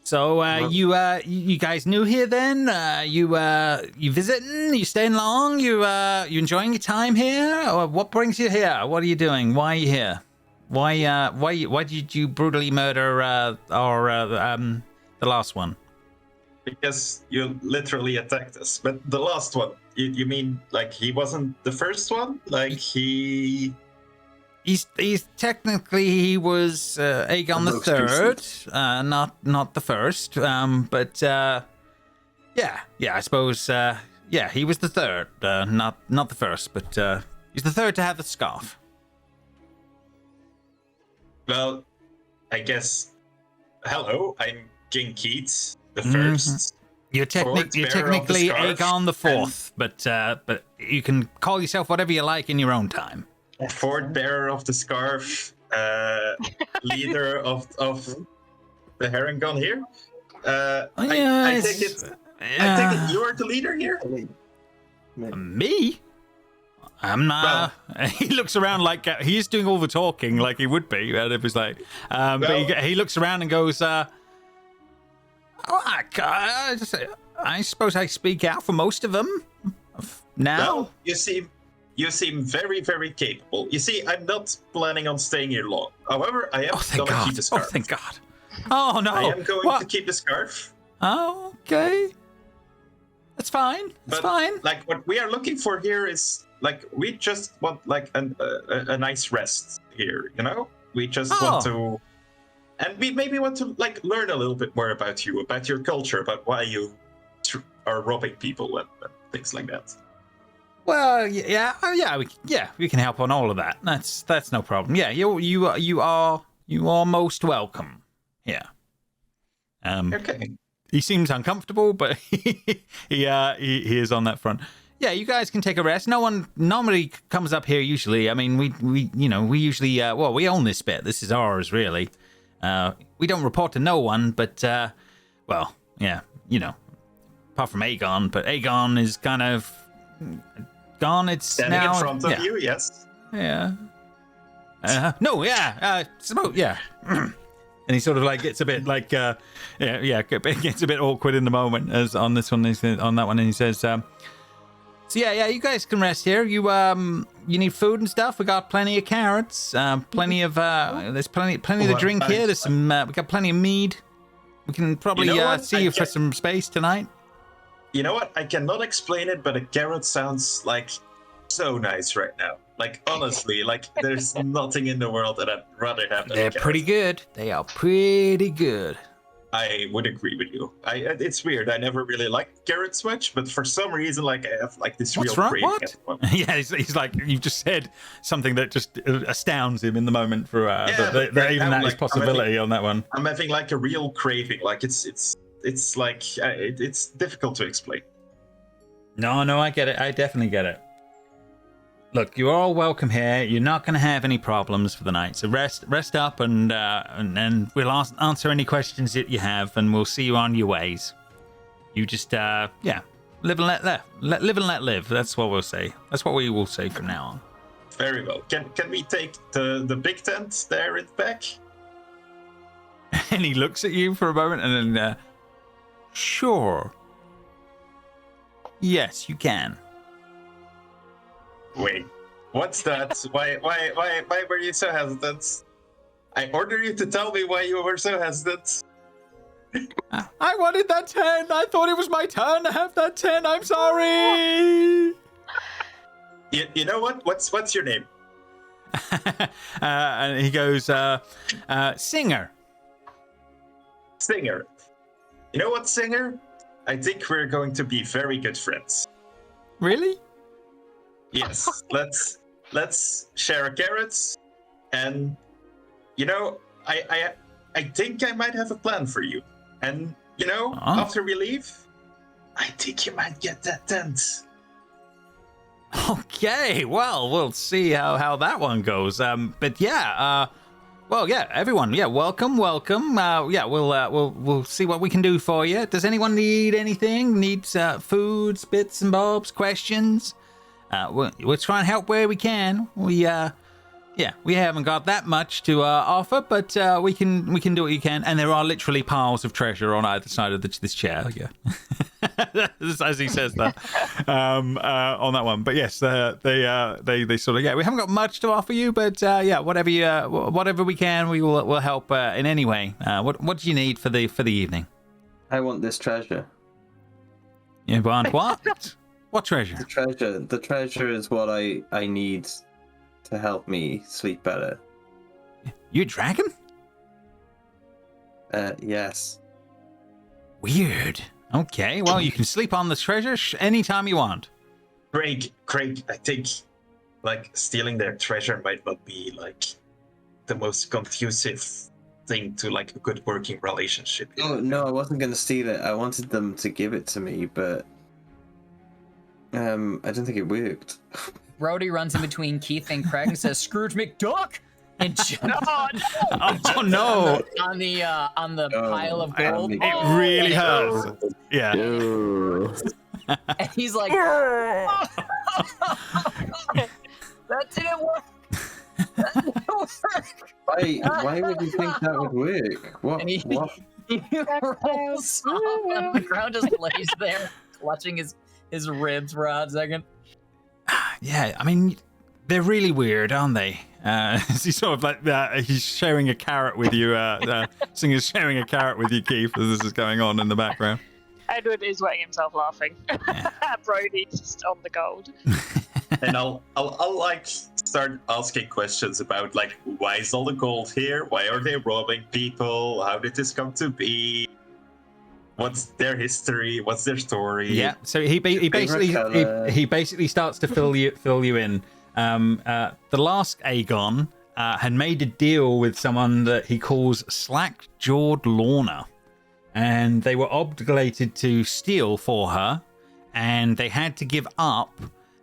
So you guys new here then? You visiting? You staying long? You enjoying your time here? Or what brings you here? What are you doing? Why are you here? Why did you brutally murder the last one? Because you literally attacked us. But the last one, you mean like he wasn't the first one? Like He's technically he was Aegon the Third, not the first. But I suppose he was the third, not the first, but he's the third to have the scarf. Well, I guess. Hello, I'm King Keats the First. You're technically Aegon the Fourth, but you can call yourself whatever you like in your own time. Fourth bearer of the scarf, leader of the Herringon here. I take it you're the leader here. Me? I'm not. Well, he looks around like he's doing all the talking, like he would be. And it was like, but he looks around and goes, I suppose I speak out for most of them. Now, well, you seem very, very capable. You see, I'm not planning on staying here long. However, I am going to keep the scarf. Oh, thank God. Oh, no. I am going to keep the scarf. Oh, okay. That's fine. That's fine. Like, what we are looking for here is, like, we just want, like, a nice rest here, you know? We just want to... And we maybe want to, like, learn a little bit more about you, about your culture, about why you are robbing people and things like that. Well, we can help on all of that. That's no problem. Yeah, you are most welcome. Yeah. Okay. He seems uncomfortable, but he is on that front. Yeah, you guys can take a rest. No one normally comes up here usually. I mean, we usually we own this bit. This is ours, really. We don't report to no one, but apart from Aegon, but Aegon is kind of gone. It's standing now in front of you, yes. Yeah. And he sort of like gets a bit like gets a bit awkward in the moment as on this one, on that one, and he says, you guys can rest here. You need food and stuff. We got plenty of carrots, plenty of there's plenty of the drink here. There's some we got plenty of mead. We can probably see you for some space tonight. You know what? I cannot explain it, but a carrot sounds like so nice right now. Like, honestly, like there's nothing in the world that I'd rather have than They're a carrot. pretty good. They are pretty good. I would agree with you. It's weird. I never really liked carrots much, but for some reason, like I have like this What's real wrong? craving. What? Yeah, he's like, you just said something that just astounds him in the moment for that is like, possibility on that one. I'm having like a real craving. Like it's like it's difficult to explain. No, I get it. I definitely get it. Look, you're all welcome here. You're not going to have any problems for the night. So rest up, and we'll answer any questions that you have, and we'll see you on your ways. You just, Live and let live. Live and let live. That's what we'll say. That's what we will say from now on. Very well. Can we take the big tent there in the back? And he looks at you for a moment and then, sure. Yes, you can. Wait, what's that? Why were you so hesitant? I ordered you to tell me why you were so hesitant. I wanted that 10. I thought it was my turn to have that 10. I'm sorry. You know what? What's your name? And he goes, Singer. Singer. You know what, Singer? I think we're going to be very good friends. Really? Yes. let's share a carrot, and you know, I think I might have a plan for you. And you know, after we leave, I think you might get that tent. Okay, well, we'll see how that one goes. But yeah, well, yeah, everyone, yeah, welcome. Yeah, we'll see what we can do for you. Does anyone need anything? Needs foods, bits and bobs, questions? We'll try and help where we can. We haven't got that much to offer, but we can do what you can. And there are literally piles of treasure on either side of this chair. Yeah, as he says that on that one. But yes, they sort of we haven't got much to offer you, but whatever we can, we'll help in any way. What do you need for the evening? I want this treasure. You want what? What treasure? The treasure is what I need to help me sleep better. You a dragon? Yes. Weird. Okay, well, you can sleep on the treasure anytime you want. Craig, I think like stealing their treasure might not be like the most conducive thing to like a good working relationship. Oh no, I wasn't going to steal it. I wanted them to give it to me, but I don't think it worked. Brody runs in between Keith and Craig and says, "Scrooge McDuck!" and jumps Oh no! on the pile of gold. It really hurts. Yeah. And he's like, "That didn't work. That didn't work." Why would you think that would work? What? And he rolls off on the ground, just lays there, clutching his ribs for a hot second. Yeah, I mean, they're really weird, aren't they? He's sort of like he's sharing a carrot with you. Singer's sharing a carrot with you, Keith, as this is going on in the background. Edward is wetting himself laughing. Yeah. Brody just on the gold. And I'll like start asking questions about like, why is all the gold here? Why are they robbing people? How did this come to be? What's their history? What's their story? Yeah. So he basically starts to fill you in. The last Aegon had made a deal with someone that he calls Slack-Jawed Lorna, and they were obligated to steal for her, and they had to give up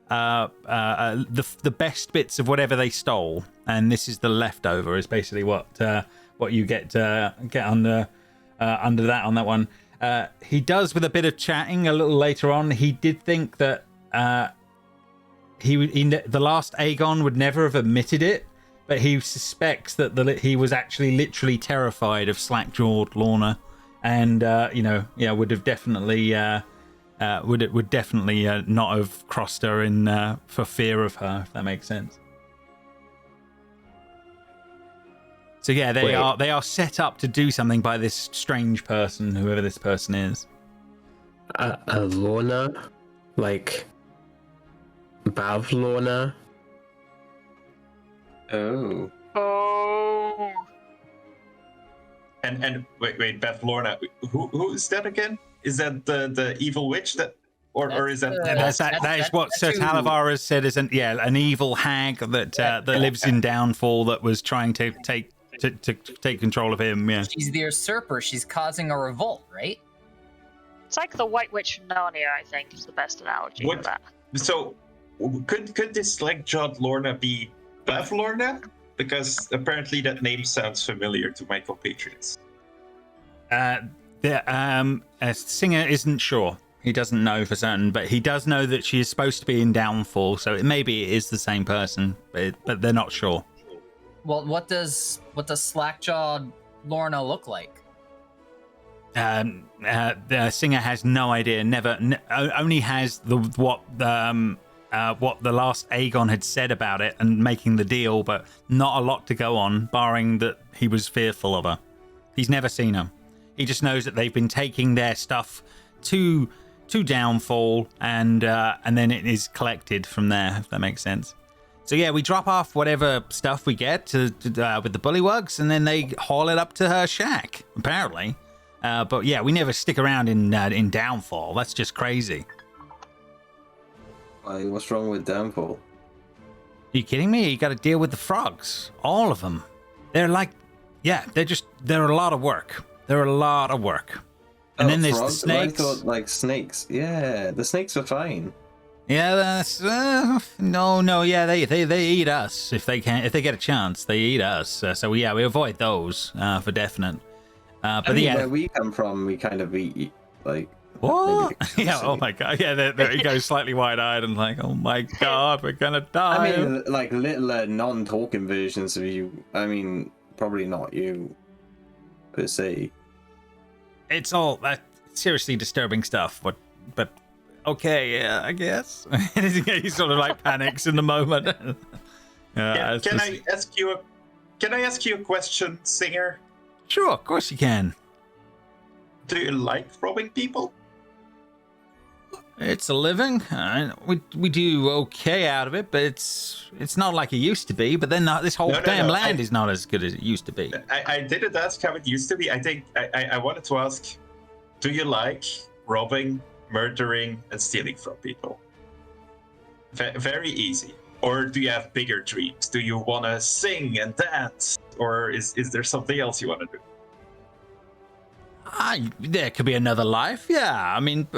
the best bits of whatever they stole, and this is the leftover. Is basically what you get under that on that one. He does, with a bit of chatting a little later on, he did think that the last Aegon would never have admitted it, but he suspects that he was actually literally terrified of Slack-Jawed Lorna, and would have definitely would definitely not have crossed her in for fear of her, if that makes sense. So yeah, they are set up to do something by this strange person, whoever this person is. Lorna, like Bav Lorna. Oh. Oh. And wait, Beth Lorna, who is that again? Is that the evil witch that, or is that? That is what Sir Talavar has said is an evil hag that lives in Downfall that was trying to take control of him. Yeah. She's the usurper. She's causing a revolt, right? It's like the White Witch from Narnia, I think, is the best analogy for that. So, could this Slack-Jawed Lorna be Bev Lorna? Because apparently that name sounds familiar to my compatriots. Singer isn't sure. He doesn't know for certain, but he does know that she is supposed to be in Downfall, so maybe it is the same person, but they're not sure. Well, what does slack-jawed Lorna look like? The singer has no idea. Only has what the last Aegon had said about it and making the deal, but not a lot to go on, barring that he was fearful of her. He's never seen her. He just knows that they've been taking their stuff to Downfall, and then it is collected from there, if that makes sense. So yeah, we drop off whatever stuff we get to with the bullywugs, and then they haul it up to her shack, apparently. But yeah, we never stick around in Downfall. That's just crazy. Why, what's wrong with Downfall? Are you kidding me? You got to deal with the frogs, all of them. They're like, yeah, they're a lot of work. They're a lot of work. And then there's frogs? the snakes. I thought like snakes. Yeah, the snakes are fine. Yeah, that's no. Yeah, they eat us if they get a chance. They eat us. So we avoid those for definite. But I mean, yeah, where we come from, we kind of eat like. what? Yeah. Oh my god. Yeah. There he goes, slightly wide-eyed and like, oh my god, we're gonna die. I mean, like little non-talking versions of you. I mean, probably not you per se. It's all seriously disturbing stuff. But okay, yeah, I guess. He sort of like panics in the moment. Can I ask you a question, Singer? Sure, of course you can. Do you like robbing people? It's a living. We do okay out of it, but it's not like it used to be. But then this whole land is not as good as it used to be. I didn't ask how it used to be. I think I wanted to ask, do you like robbing, murdering, and stealing from people? Very easy. Or do you have bigger dreams? Do you want to sing and dance? Or is there something else you want to do? There could be another life. Yeah, I mean,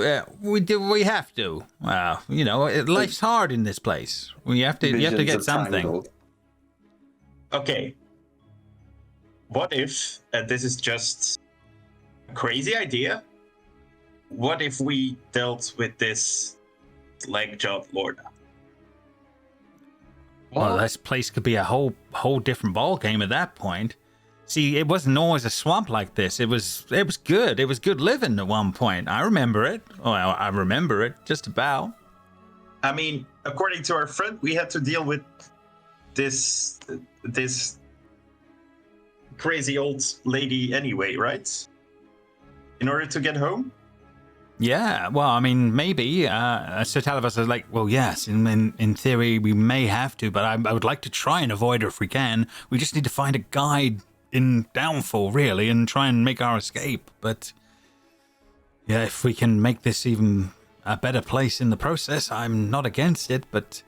we have to. Life's hard in this place. You have to get something. Okay. What if, and this is just a crazy idea, what if we dealt with this leg-jawed Lorna? Well, this place could be a whole different ball game at that point. See, it wasn't always a swamp like this. It was good. It was good living at one point. I remember it. Oh, I remember it just about. I mean, according to our friend, we had to deal with this crazy old lady anyway, right? In order to get home? Yeah, well, I mean, maybe. Sir Talivus is like, well, yes, in theory, we may have to, but I would like to try and avoid her if we can. We just need to find a guide in Downfall, really, and try and make our escape. But, yeah, if we can make this even a better place in the process, I'm not against it, but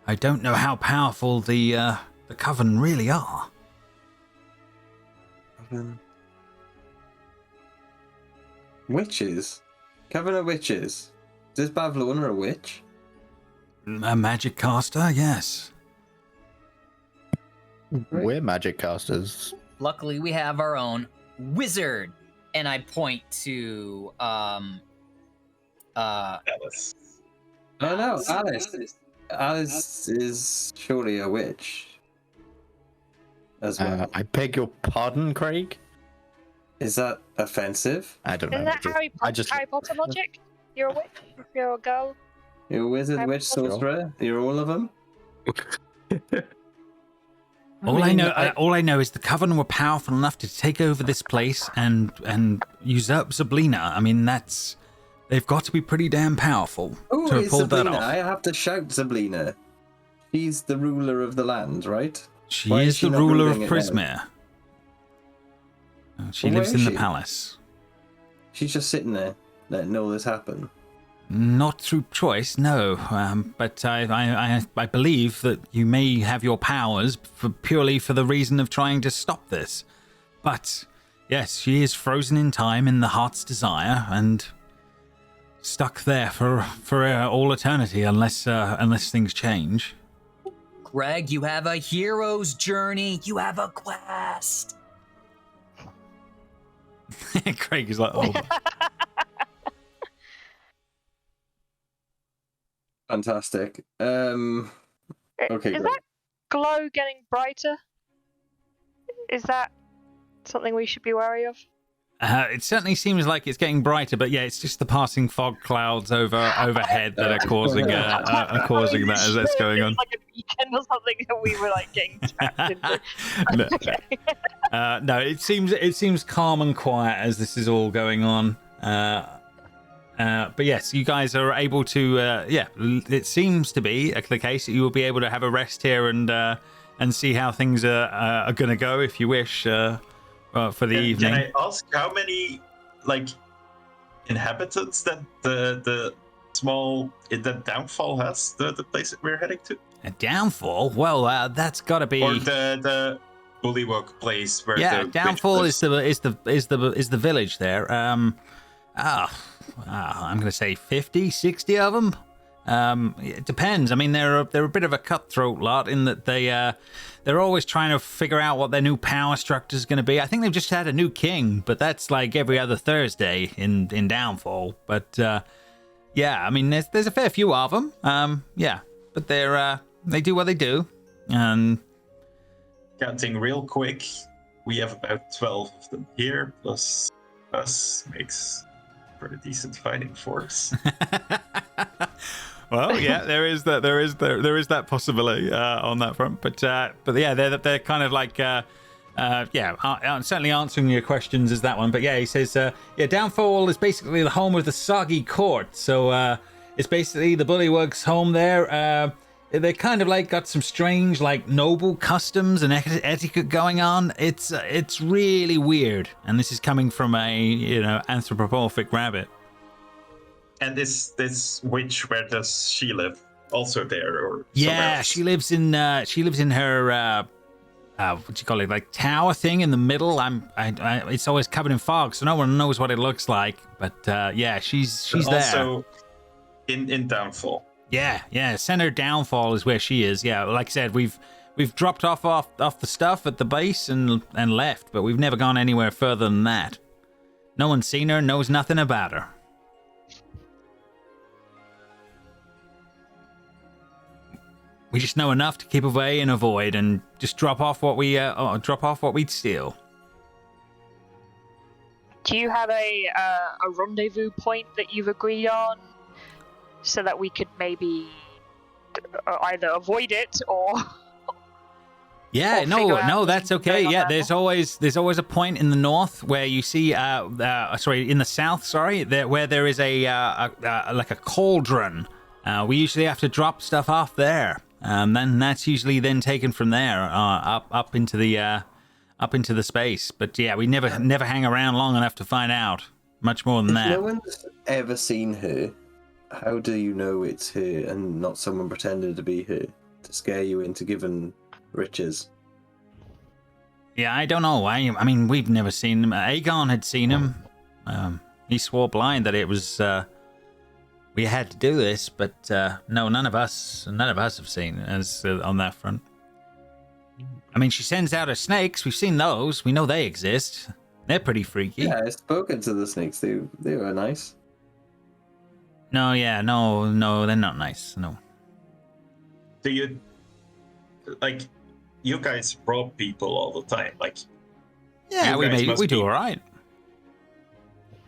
I don't know how powerful the Coven really are. Witches? Coven of witches? Is Bavlorna a witch? A magic caster, yes. We're magic casters. Luckily, we have our own wizard, and I point to Alice. Oh no, Alice. Alice is surely a witch. As well. I beg your pardon, Craig? Is that offensive? I don't know. Isn't that Harry Potter logic? You're a witch. You're a girl. You're a wizard, witch, sorcerer. You're all of them. All I know is the Coven were powerful enough to take over this place and usurp Zablina. I mean, they've got to be pretty damn powerful to have pulled that off. I have to shout Zablina. She's the ruler of the land, right? She is the ruler of Prismere. She lives in the palace. She's just sitting there, letting all this happen. Not through choice, no. But I believe that you may have your powers purely for the reason of trying to stop this. But yes, she is frozen in time in the Heart's Desire and stuck there for all eternity, unless things change. Greg, you have a hero's journey. You have a quest. Craig is like, oh. Fantastic. Okay. Is that glow getting brighter? Is that something we should be wary of? It certainly seems like it's getting brighter, but yeah, it's just the passing fog clouds overhead that are causing that as that's going on. Like a beacon or something that we were like getting trapped into. No. Okay. No, it seems calm and quiet as this is all going on. But yes, you guys are able to. It seems to be the case that you will be able to have a rest here and see how things are going to go if you wish. For the evening. Can I ask how many inhabitants that the small that Downfall has? The place that we're heading to. A Downfall? Well, that's got to be. Or the Bullywug place where the Downfall is the village there. I'm going to say 50, 60 of them. It depends. I mean, they're a bit of a cutthroat lot in that they're always trying to figure out what their new power structure is going to be. I think they've just had a new king, but that's like every other Thursday in Downfall. But I mean, there's a fair few of them. But they do what they do. And counting real quick, we have about 12 of them here, plus us makes a pretty decent fighting force. Well, yeah, there is that possibility on that front, but yeah, they're kind of like certainly answering your questions is that one, but yeah, he says Downfall is basically the home of the Soggy Court, so it's basically the Bullywug's home there. They kind of like got some strange like noble customs and etiquette going on. It's really weird, and this is coming from a anthropomorphic rabbit. And this witch, where does she live? Also there, or yeah, else? she lives in her what do you call it, like tower thing in the middle. It's always covered in fog, so no one knows what it looks like. But yeah, she's there. Also in Downfall. Yeah, center Downfall is where she is. Yeah, like I said, we've dropped off the stuff at the base and left, but we've never gone anywhere further than that. No one's seen her, knows nothing about her. We just know enough to keep away and avoid, and just drop off what we'd steal. Do you have a rendezvous point that you've agreed on, so that we could maybe either avoid it or? Yeah, no, that's okay. Yeah, there's always a point in the north where you see, in the south, where there is like a cauldron. We usually have to drop stuff off there. Then that's usually then taken from there up into the space. But yeah, we never hang around long enough to find out much more than that. No one's ever seen her. How do you know it's her and not someone pretending to be her to scare you into giving riches? Yeah, I don't know. I mean, we've never seen him. Aegon had seen him. He swore blind that it was. We had to do this, but no, none of us have seen us on that front. I mean, she sends out her snakes. We've seen those. We know they exist. They're pretty freaky. Yeah, I've spoken to the snakes. They were nice. No, they're not nice. No. Do you like? You guys rob people all the time, like. Yeah, we do all right.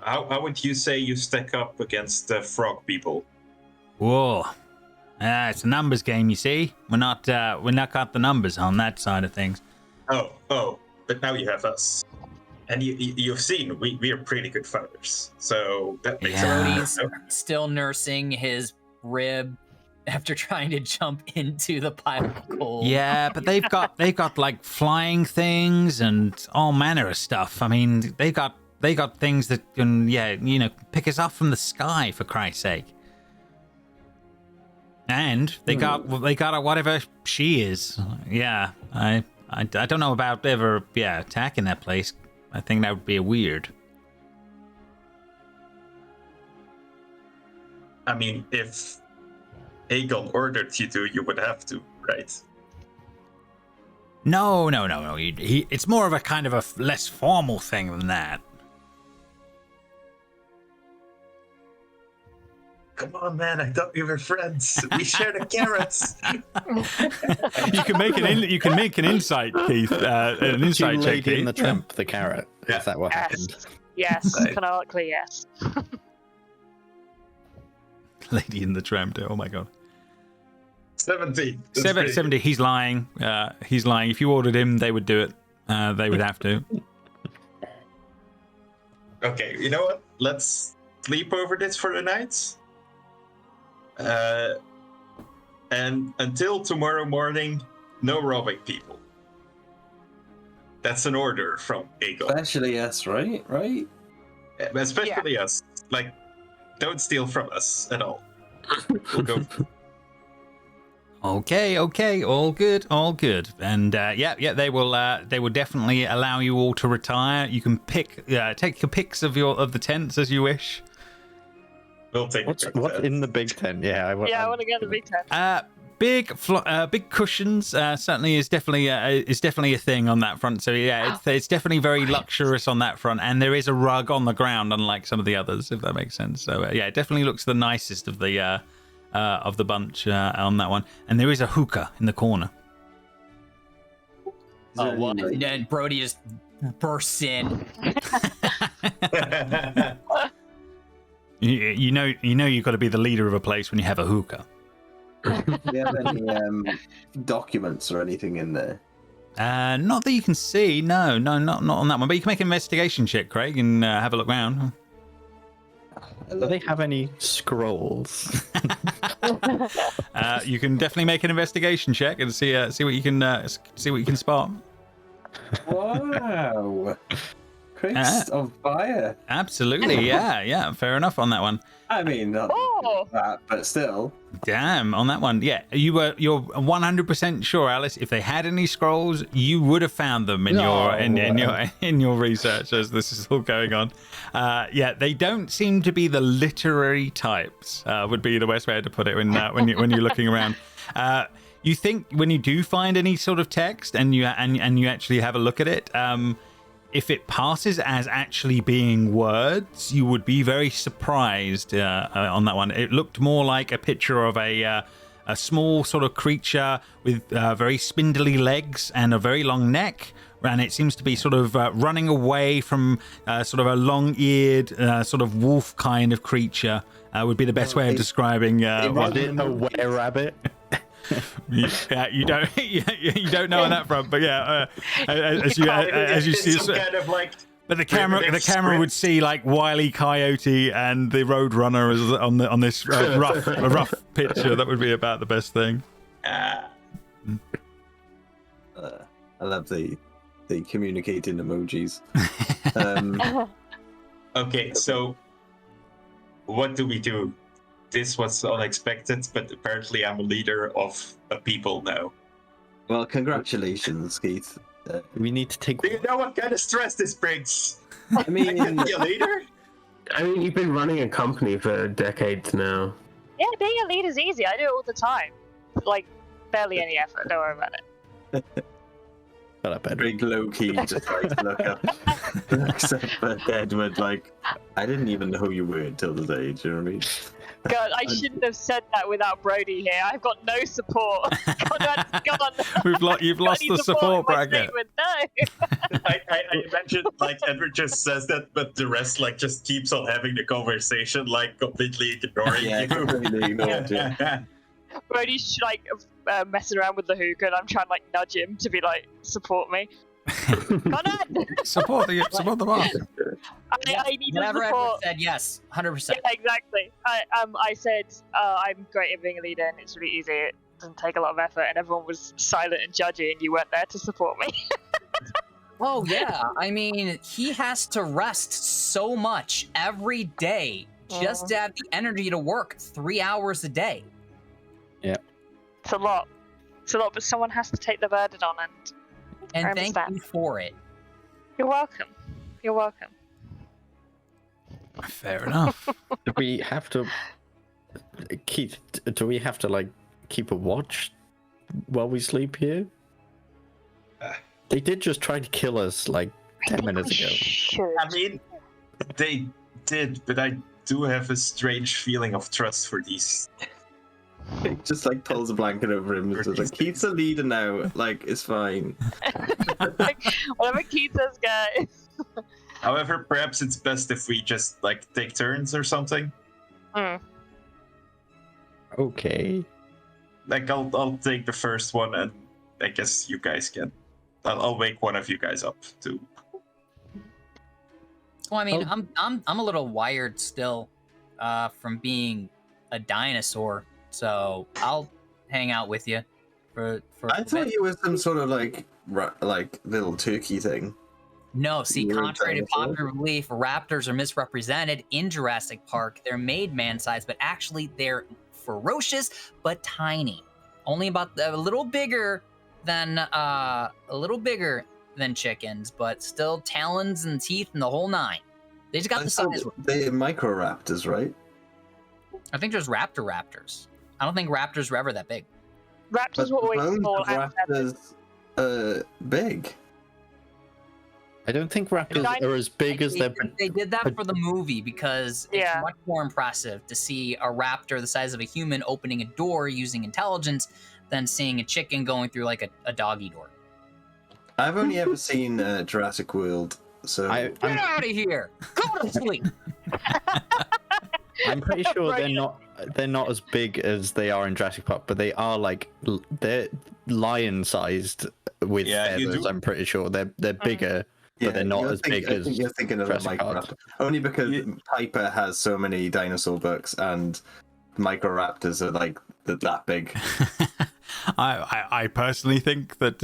How would you say you stack up against the frog people? Whoa, it's a numbers game. You see, we're not got the numbers on that side of things. Oh, but now you have us, and you've seen we are pretty good fighters, so that makes Brody's still nursing his rib after trying to jump into the pile of coal. Yeah, but they've got like flying things and all manner of stuff. I mean, they got things that can, pick us up from the sky, for Christ's sake. And they got whatever she is. Yeah, I don't know about ever attacking that place. I think that would be weird. I mean, if Aegon ordered you to, you would have to, right? No. It's more of a kind of a less formal thing than that. Come on, man! I thought we were friends. We share the carrots. You can make an insight, Keith. An insight check. Lady in the Keith. Tramp, the carrot. Yeah. Is that what happened? Yes, Right. canonically, yes. Lady in the Tramp. Oh my god. 17. That's 70. pretty He's lying. He's lying. If you ordered him, they would do it. They would have to. good. Okay, you know what? Let's sleep over this for the night. And until tomorrow morning, no robbing people. That's an order from Aegon. Especially us, right? Right? Especially us. Like, don't steal from us at all. We'll go. Okay, all good. And they will definitely allow you all to retire. You can take your pics of the tents as you wish. We'll take What's in the big tent? Yeah, I want to get the big tent. Big cushions certainly is definitely a thing on that front. So yeah, it's definitely very luxurious on that front, and there is a rug on the ground, unlike some of the others, if that makes sense. So yeah, it definitely looks the nicest of the bunch on that one, and there is a hookah in the corner. Oh, well, and then Brody just bursts in. You know you've got to be the leader of a place when you have a hookah. Do you have any documents or anything in there? Not that you can see. No, not on that one. But you can make an investigation check, Craig, and have a look around. Do they have any scrolls? You can definitely make an investigation check and see what you can spot. Wow. Chris of fire. Absolutely, yeah, fair enough on that one. I mean, not that, but still. Damn, on that one, yeah. You're 100% sure, Alice. If they had any scrolls, you would have found them in your research as this is all going on. Yeah, they don't seem to be the literary types. Would be the best way to put it when you're looking around. You think when you do find any sort of text and you actually have a look at it, if it passes as actually being words, you would be very surprised on that one. It looked more like a picture of a small sort of creature with very spindly legs and a very long neck. And it seems to be sort of running away from sort of a long-eared sort of wolf kind of creature would be the best way of describing what Is it a were-rabbit? you don't know on that front, but yeah, as you see, some kind of like. But the camera would see like Wile E. Coyote and the Roadrunner as on this rough picture. That would be about the best thing. I love the communicating emojis. Okay, so what do we do? This was unexpected, but apparently I'm a leader of a people now. Well, congratulations, Keith. We need to take. Do you know what kind of stress this brings? I mean, I can be a leader? I mean, you've been running a company for decades now. Yeah, being a leader is easy. I do it all the time. Like, barely any effort. Don't worry about it. Shut up, Edward. big low key, just like look up. Except for Edward, like, I didn't even know who you were until the day. Do you know what I mean? God, I shouldn't have said that without Brody here. I've got no support. Conrad's gone. You've lost the support bracket. No. I imagine like Edward just says that, but the rest like just keeps on having the conversation, like completely ignoring Yeah, you. completely ignored you. Brody's like messing around with the hookah, and I'm trying to like nudge him to be like, support me. Conrad! Support the boss. I need Whenever the Edward support. said yes, 100%. Yeah, exactly. I said I'm great at being a leader, and it's really easy. It doesn't take a lot of effort, and everyone was silent and judgy, and you weren't there to support me. Oh yeah, I mean, he has to rest so much every day just to have the energy to work 3 hours a day. It's a lot. It's a lot, but someone has to take the burden on, And I thank understand. you for it. You're welcome. You're welcome. Fair enough. Do we have to, Keith? Do we have to like keep a watch while we sleep here? They did just try to kill us like 10 minutes ago. Should. I mean, they did, but I do have a strange feeling of trust for these. He just like pulls a blanket over him. It's just like, Keith's the leader now. Like, it's fine. Whatever Keith says, guys. However, perhaps it's best if we just like take turns or something. Okay. Like I'll take the first one, and I guess you guys can. I'll wake one of you guys up too. Well, I mean, I'm a little wired still from being a dinosaur, so I'll hang out with you for I thought you were some sort of like little turkey thing. No, see, You were a contrary to dinosaur? popular belief, raptors are misrepresented in Jurassic Park. They're made man-sized, but actually they're ferocious but tiny. Only about a little bigger than chickens, but still talons and teeth and the whole nine. They just got the size. They're microraptors, right? I think there's raptors. I don't think raptors were ever that big. Raptors were always bones small of and raptors big. I don't think raptors are as big as they're. They did that for the movie because Yeah. it's much more impressive to see a raptor the size of a human opening a door using intelligence than seeing a chicken going through like a doggy door. I've only ever seen Jurassic World, so Get out of here! Go to sleep! I'm pretty sure they're not as big as they are in Jurassic Park, but they are like they're lion-sized with feathers. I'm pretty sure they're bigger, but they're not as big as. I think you're thinking of a Jurassic Park. microraptor. Only because Piper has so many dinosaur books, and microraptors are like that big. I personally think that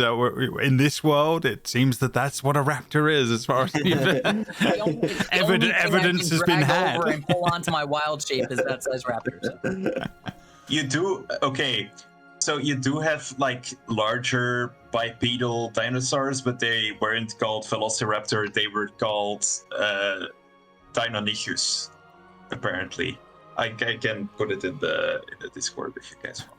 in this world, it seems that that's what a raptor is, as far as evidence has been had. Over and pull onto my wild shape is that size raptors. You do okay. So you do have like larger bipedal dinosaurs, but they weren't called Velociraptor. They were called Deinonychus, apparently. I can put it in the Discord if you guys want.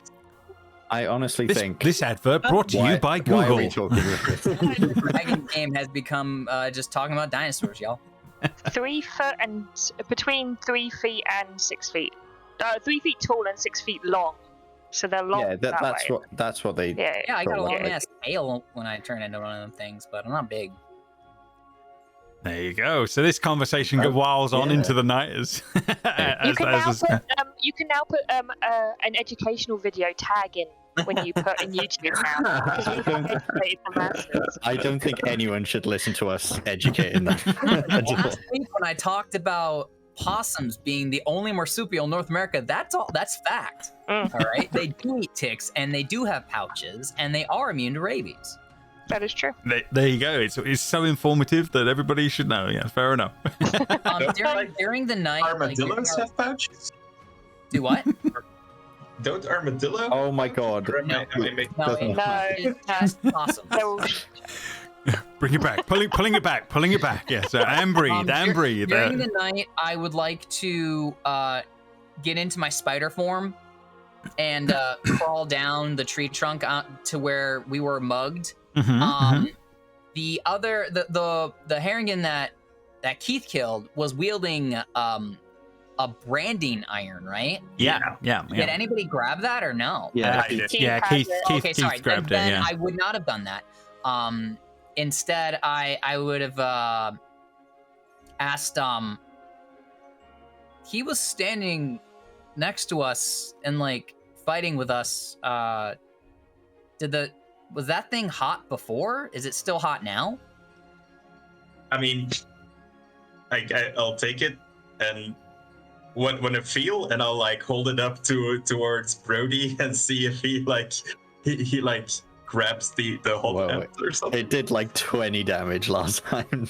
I honestly think this advert brought to you by Why are we Google. talking about this? The dragon game has become just talking about dinosaurs, y'all. 3 foot and between 3 feet and 6 feet. 3 feet tall and 6 feet long. So they're long. Yeah, that way. that's what they. Yeah. Yeah, I got a long Probably. ass tail when I turn into one of them things, but I'm not big. There you go. So this conversation whiles on into the night as You can now put an educational video tag in when you put in YouTube now because we've educated the masses. I don't think anyone should listen to us educating them. Last week when I talked about possums being the only marsupial in North America, that's fact. All right, they do eat ticks and they do have pouches and they are immune to rabies. That is true. There you go. It's so informative that everybody should know. Yeah, fair enough. During the night, Armadillos have pouches? Do what? Don't armadillo? Oh my god. No, Doesn't- that's awesome. Bring it back. Pulling it back. Pulling it back. Yes. And breathe. And breathe. During the night, I would like to get into my spider form and crawl down the tree trunk to where we were mugged. The other, the Harrigan that Keith killed was wielding a branding iron, right? Yeah. Did anybody grab that or no? Yeah. Keith Okay, sorry. grabbed Then it. Yeah. I would not have done that. Instead, I would have asked. He was standing next to us and like fighting with us. Was that thing hot before? Is it still hot now? I mean, I'll take it, and when I feel, and I'll like hold it up towards Brody and see if he grabs the whole end or something. It did like 20 damage last time.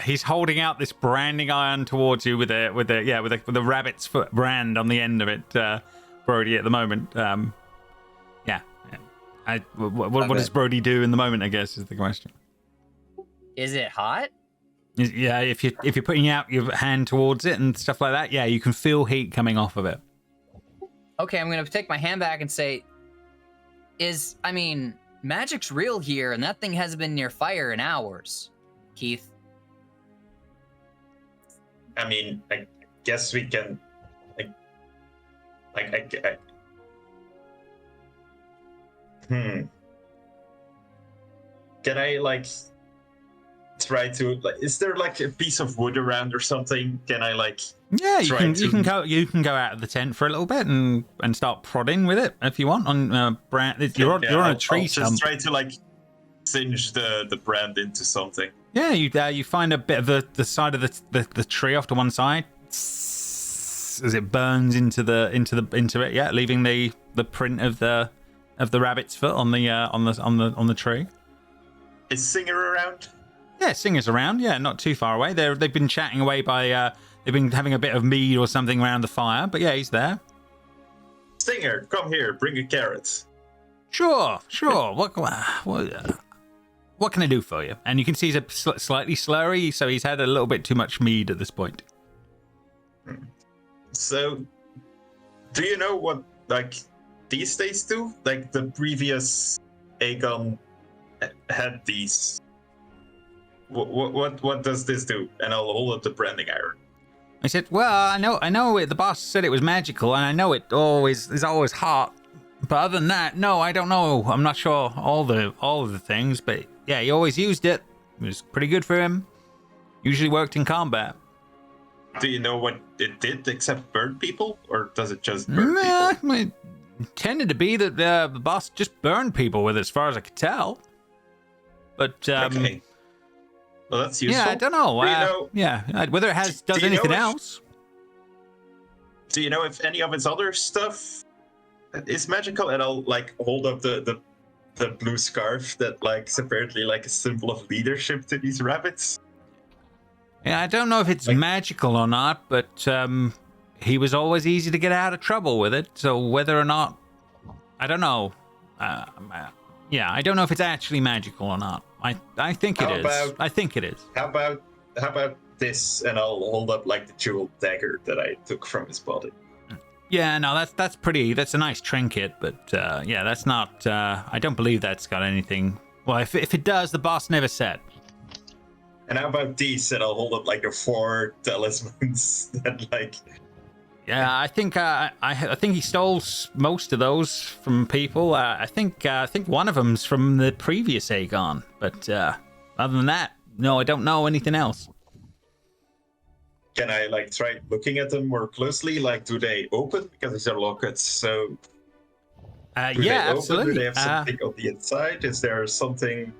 He's holding out this branding iron towards you with the rabbit's foot brand on the end of it, Brody. At the moment, what does Brody do in the moment? I guess is the question. Is it hot? Yeah, if you're putting out your hand towards it and stuff like that, yeah, you can feel heat coming off of it. Okay, I'm gonna take my hand back and say, magic's real here, and that thing hasn't been near fire in hours, Keith. I mean, I guess we can. Can I like try to like? Is there like a piece of wood around or something? Can I like? Yeah, you can go out of the tent for a little bit and start prodding with it if you want on brand. You're on a tree stump. Just try to like singe the brand into something. Yeah, you find a bit of the side of the tree off to one side as it burns into it. Yeah, leaving the print of the rabbit's foot on the tree. Is Singer around? Yeah, Singer's around. Yeah, not too far away. They've been chatting away by. They've been having a bit of mead or something around the fire. But yeah, he's there. Singer, come here. Bring a carrot. Sure. What can I do for you? And you can see he's slightly slurry, so he's had a little bit too much mead at this point. So, do you know what like these days do? Like the previous Aegon had these. What does this do? And I'll hold up the branding iron. I said, well, I know it, the boss said it was magical, and I know it is always hot. But other than that, no, I don't know. I'm not sure all of the things, but yeah, he always used it. It was pretty good for him. Usually worked in combat. Do you know what it did except burn people, or does it just burn people? It tended to be that the boss just burned people with it, as far as I could tell. But okay. Well, that's useful. Yeah, I don't know. Whether it does anything else. Do you know if any of its other stuff is magical? And I'll like hold up the blue scarf that like is apparently like a symbol of leadership to these rabbits. Yeah, I don't know if it's magical or not, but he was always easy to get out of trouble with it. So whether or not, I don't know. Yeah, I don't know if it's actually magical or not. I think it is. I think it is. How about this? And I'll hold up like the jeweled dagger that I took from his body. Yeah, no, that's pretty. That's a nice trinket, but yeah, that's not. I don't believe that's got anything. Well, if it does, the boss never said. And how about these? And I'll hold up like the 4 talismans that like. Yeah, I think he stole most of those from people. I think one of them's from the previous Aegon, but other than that, no, I don't know anything else. Can I like try looking at them more closely? Like, do they open because these are lockets? So, yeah, absolutely. Do they have something on the inside? Is there something?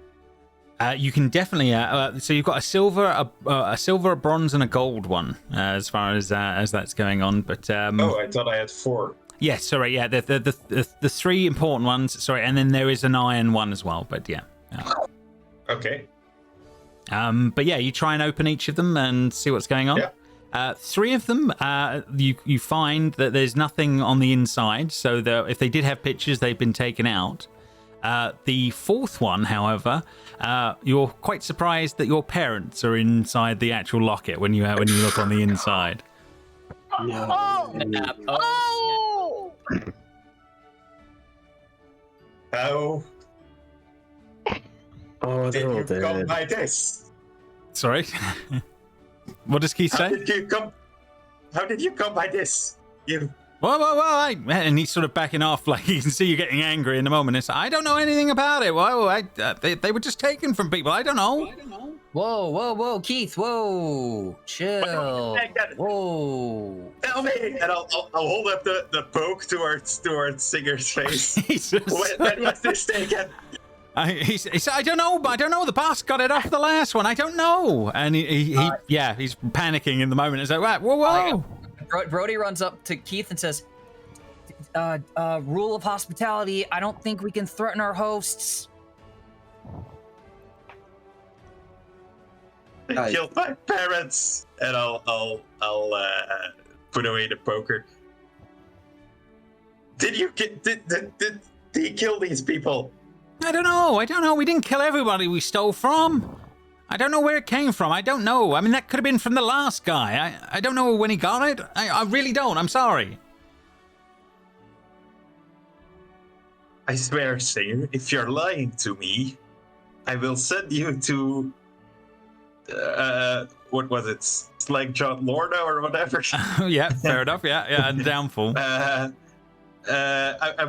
You can definitely. So you've got a silver, a bronze, and a gold one as far as that's going on. But oh, I thought I had 4. Yeah, sorry. Yeah, the 3 important ones. Sorry, and then there is an iron one as well. But yeah. Okay. But yeah, you try and open each of them and see what's going on. Yeah. 3 of them, you find that there's nothing on the inside. So if they did have pictures, they've been taken out. The 4th one, however, you're quite surprised that your parents are inside the actual locket when you look on the inside. Oh! How? Oh, did you come by this? Sorry? What does Keith say? How did you come by this? You... Whoa, and he's sort of backing off, like you can see you getting angry in a moment. It's, I don't know anything about it. Whoa, they were just taken from people. I don't know. Whoa, Keith, whoa, chill. Whoa. Tell me, and I'll hold up the poke towards Singer's face. When was this taken? He said, I don't know. The boss got it off the last one. I don't know. And he's panicking in the moment. It's like, whoa. Brody runs up to Keith and says, rule of hospitality, I don't think we can threaten our hosts. I killed my parents, and I'll put away the poker. Did he kill these people? I don't know. We didn't kill everybody we stole from. I don't know where it came from. I don't know. I mean, that could have been from the last guy. I don't know when he got it. I really don't. I'm sorry. I swear, Singer, if you're lying to me, I will send you to what was it? It's like John Lorna or whatever. Yeah, fair enough. Yeah, and downfall. I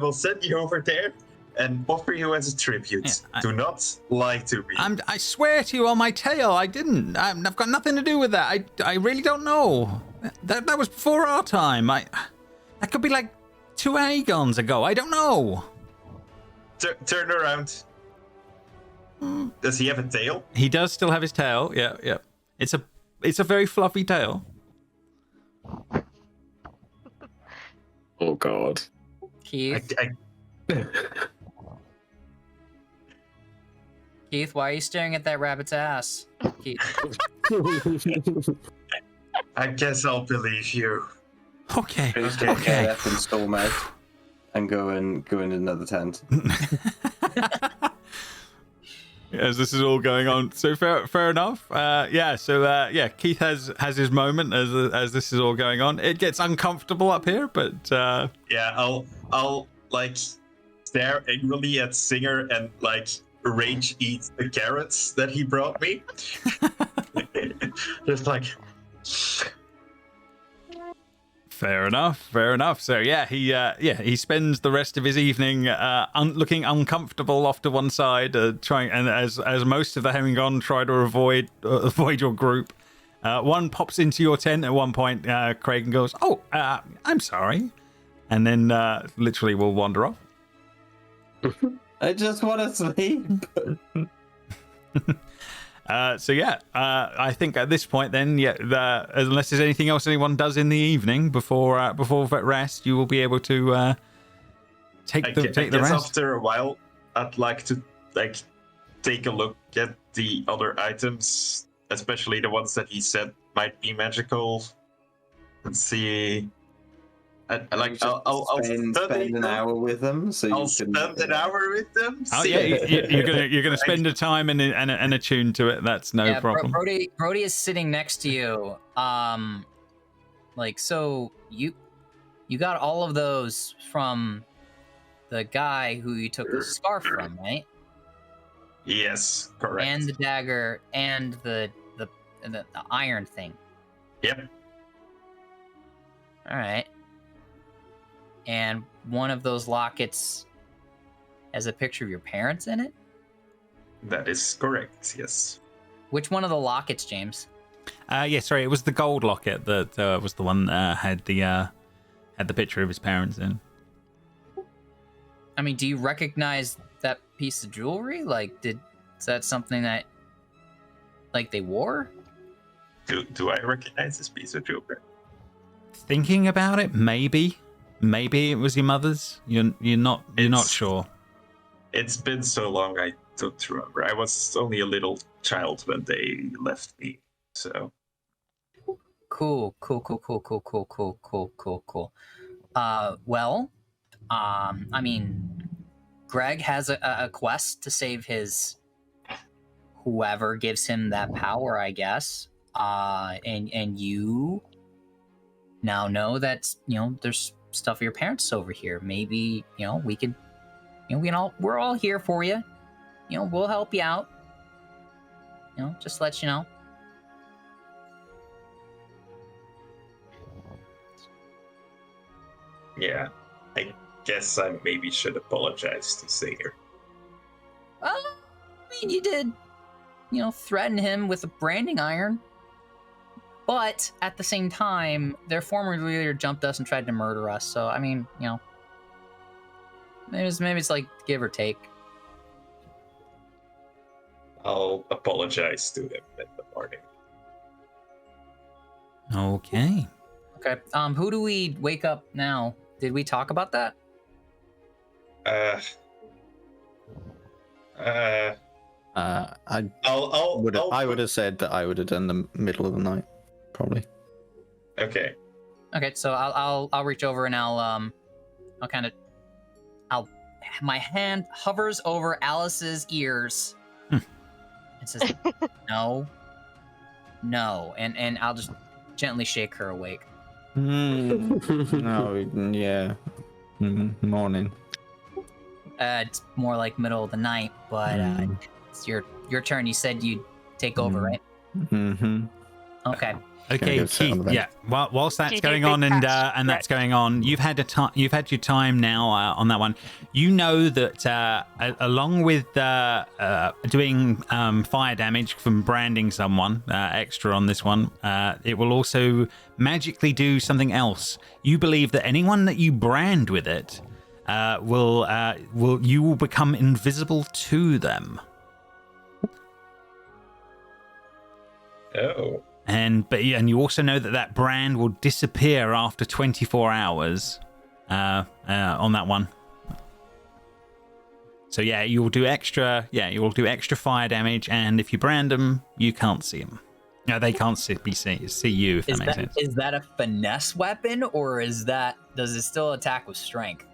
will send you over there and offer you as a tribute. Do not lie to me. I swear to you on my tail, I didn't. I've got nothing to do with that. I really don't know. That was before our time. That could be like 2 Aegons ago. I don't know. Turn around. Does he have a tail? He does still have his tail. Yeah. It's a very fluffy tail. Oh God. Keith. Keith, why are you staring at that rabbit's ass? Keith. I guess I'll believe you. Okay. Get up and storm out and go in another tent. As this is all going on, so fair enough. Keith has his moment as this is all going on. It gets uncomfortable up here, but I'll like stare angrily at Singer and like rage eat the carrots that he brought me. Just like. Fair enough. So he spends the rest of his evening looking uncomfortable off to one side, trying, and as most of the Hemingway try to avoid your group. One pops into your tent at one point, Craig, and goes, "Oh, I'm sorry," and then literally will wander off. I just want to sleep. I think at this point then, unless there's anything else anyone does in the evening before rest, you will be able to take the rest. After a while, I'd like to take a look at the other items, especially the ones that he said might be magical, and see. I'll spend an hour with them. I'll spend an hour with them. Oh yeah, you're gonna spend a time and attune to it. That's no problem. Brody is sitting next to you. So you got all of those from the guy who you took the scarf from, right? Yes, correct. And the dagger and the iron thing. Yep. All right. And one of those lockets has a picture of your parents in it? That is correct, yes. Which one of the lockets, James? It was the gold locket that was the one that had the picture of his parents in. I mean, do you recognize that piece of jewelry? Is that something that, they wore? Do I recognize this piece of jewelry? Thinking about it, maybe it was your mother's. You're not sure. It's been so long, I don't remember. I was only a little child when they left me, so. Cool. Greg has a quest to save his whoever gives him that power, I guess. And you now know that there's stuff of your parents over here. Maybe we could, we're all here for you. We'll help you out. Just let you know. Yeah, I guess I maybe should apologize to Singer. You did, threaten him with a branding iron. But at the same time, their former leader jumped us and tried to murder us. So, maybe it's like give or take. I'll apologize to him in the morning. Okay. Who do we wake up now? Did we talk about that? I would have said that I would have done the middle of the night, probably. Okay. So I'll reach over and my hand hovers over Alice's ears. It says no, and I'll just gently shake her awake. Oh yeah. Morning. It's more like middle of the night, but it's your turn. You said you'd take over, right? Mm-hmm. Okay. Okay, Keith. Yeah. Whilst that's going on and that's going on, you've had your time now on that one. You know that along with doing fire damage from branding someone extra on this one, it will also magically do something else. You believe that anyone that you brand with it will become invisible to them. Oh. And you also know that brand will disappear after 24 hours on that one. So yeah, you'll do extra fire damage, and if you brand them, you can't see them. No, they can't see you. If that makes sense. Is that a finesse weapon, or does it still attack with strength?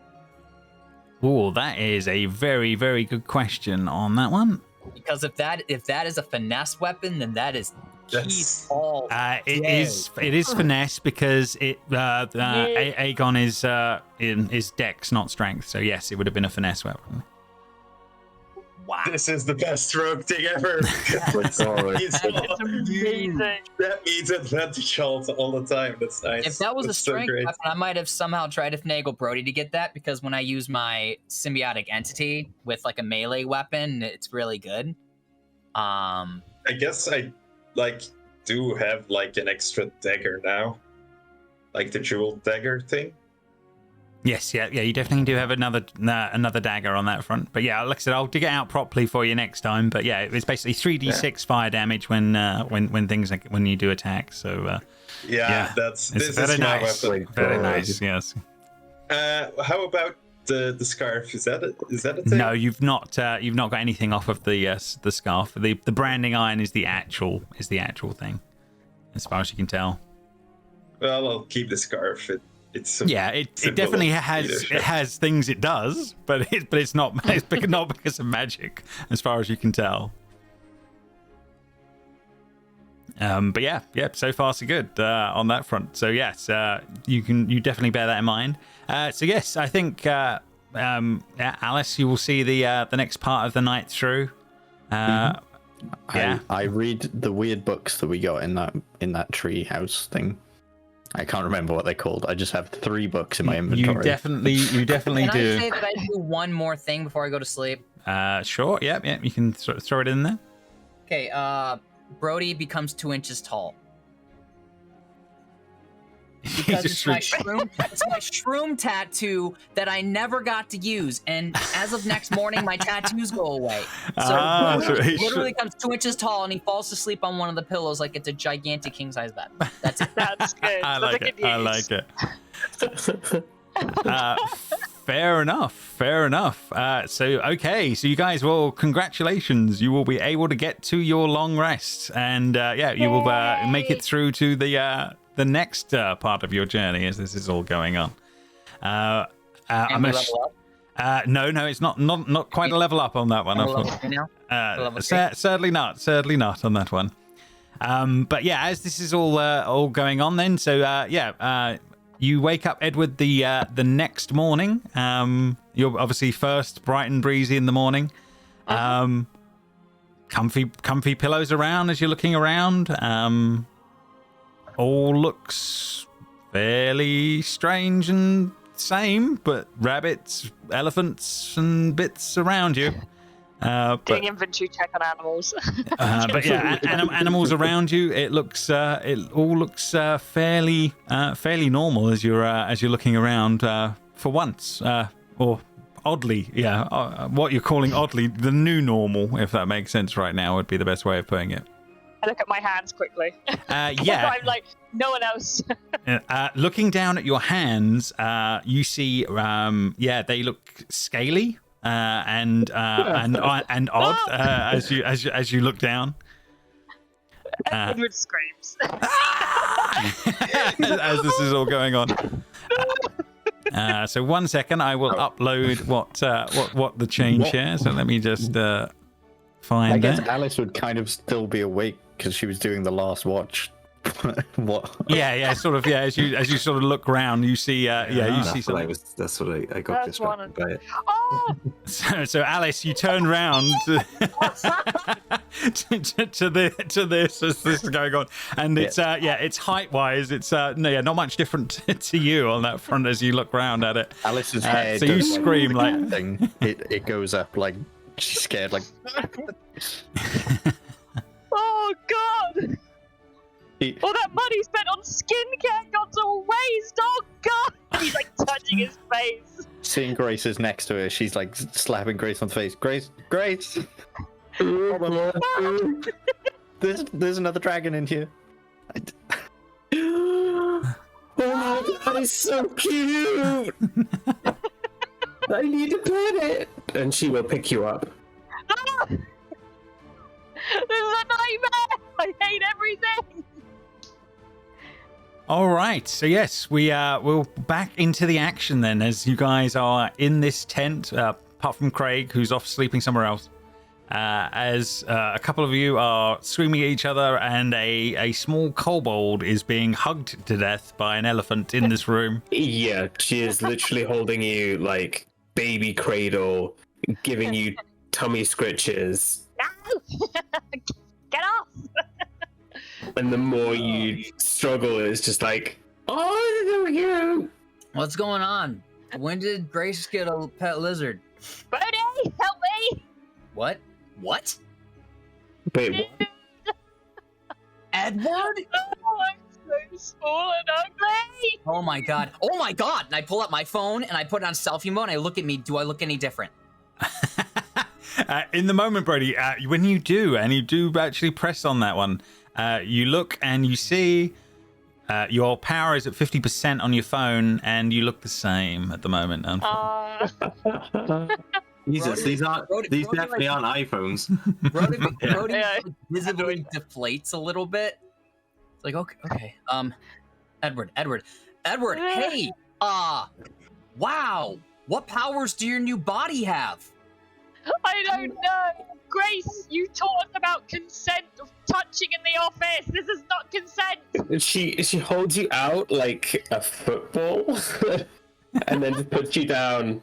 Oh, that is a very, very good question on that one. Because if that is a finesse weapon, then that is Keith all it is finesse because Aegon is dex, not strength. So yes, it would have been a finesse weapon. Wow. This is the best rogue thing ever. That's amazing. That means advantage all the time. That's nice. If that was a strength weapon, I might have somehow tried to finagle Brody to get that, because when I use my symbiotic entity with like a melee weapon, it's really good. I guess I do have like an extra dagger now, like the jeweled dagger thing. Yes, yeah, you definitely do have another dagger on that front. But yeah, like I said, I'll dig it out properly for you next time. But yeah, it's basically 3d6 fire damage when you do attack. So this is very nice. Very nice. Yes. How about the scarf? Is that a thing? No, you've not got anything off of the scarf. The branding iron is the actual thing, as far as you can tell. Well, I'll keep the scarf. It definitely has things it does, but it's not because of magic, as far as you can tell. But yeah, so far so good on that front. So yes, you definitely bear that in mind. So yes, I think Alice, you will see the next part of the night through. I read the weird books that we got in that tree house thing. I can't remember what they're called. I just have 3 books in my inventory. You definitely do. Can I say that I do one more thing before I go to sleep? Sure. Yeah. You can throw it in there. Okay. Brody becomes 2 inches tall. Because it's my shroom tattoo that I never got to use, and as of next morning, my tattoos go away. So he literally becomes 2 inches tall, and he falls asleep on one of the pillows like it's a gigantic king size bed. That's it. That's good. I like it. Fair enough. So you guys, well, congratulations. You will be able to get to your long rest, and you will make it through to the next part of your journey as this is all going on. Level up? No, it's not quite a level up on that one. Certainly not on that one. But yeah, as this is all going on, then you wake up, Edward, the next morning. You're obviously first bright and breezy in the morning. Comfy pillows around as you're looking around. All looks fairly strange and same, but rabbits, elephants, and bits around you. Doing inventory check on animals. But yeah, animals around you. It all looks fairly normal as you're looking around for once, or oddly, what you're calling oddly the new normal, if that makes sense. Right now would be the best way of putting it. I look at my hands quickly. Yeah. I'm like, no one else. Looking down at your hands, you see, they look scaly and odd as you look down. Edward screams. As this is all going on. So 1 second, I will upload what the change here. So let me just find. I guess Alice would kind of still be awake because she was doing the last watch What? Yeah, sort of. Yeah, as you sort of look round, you see. You see something. That's what I got distracted by it. Oh! So Alice, you turn round to this as this is going on, and it's it's height wise, it's not much different to you on that front as you look round at it. Alice's hair. So you scream like thing. It goes up like she's scared. Like. Oh God! All that money spent on skincare got to waste. Oh God! And he's like touching his face. Seeing Grace is next to her, she's like slapping Grace on the face. Grace. There's another dragon in here. Oh my God, it's so cute. I need to pet it. And she will pick you up. Ah! This is a nightmare. I hate everything. All right, so yes, we'll back into the action then, as you guys are in this tent, apart from Craig, who's off sleeping somewhere else, as a couple of you are screaming at each other, and a small kobold is being hugged to death by an elephant in this room. Yeah, she is literally holding you like baby cradle, giving you tummy scritches. No! Get off! And the more you struggle, it's just like, oh, it's so cute. What's going on? When did Grace get a pet lizard? Brody, help me! What? What? Wait, what? Edward? Oh, I'm so small and ugly! Oh my god. Oh my god! And I pull up my phone and I put it on selfie mode and I look at me. Do I look any different? In the moment, Brody, when you do actually press on that one, you look and you see your power is at 50% on your phone, and you look the same at the moment. Jesus, these definitely aren't iPhones. Brody visibly deflates a little bit. It's like, okay. Edward, hey! Wow! What powers do your new body have? I don't know. Grace, you taught us about consent of touching in the office. This is not consent. She holds you out like a football, and then just puts you down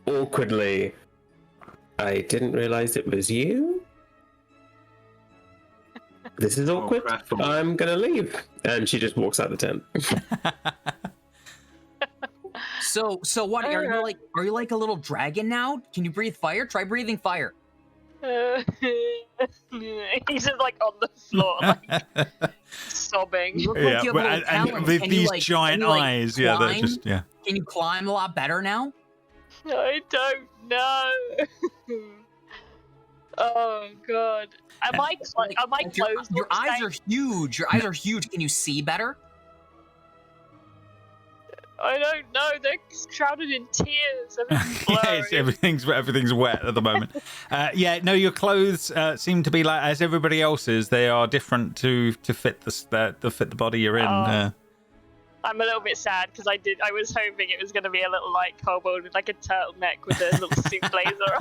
awkwardly. I didn't realize it was you. This is awkward. I'm gonna leave. And she just walks out the tent. So what? Are you like a little dragon now? Can you breathe fire? Try breathing fire. He's just like on the floor, like sobbing. You look like you have little talons. With these giant eyes, they're just Can you climb a lot better now? I don't know. Oh God. Am I closed? Your eyes are huge. Your eyes are huge. Can you see better? I don't know. They're shrouded in tears. Everything's blurry. Everything's wet at the moment. Your clothes seem to be like as everybody else's. They are different to fit the body you're in. I'm a little bit sad because I was hoping it was going to be a little like kobold with like a turtleneck with a little suit blazer.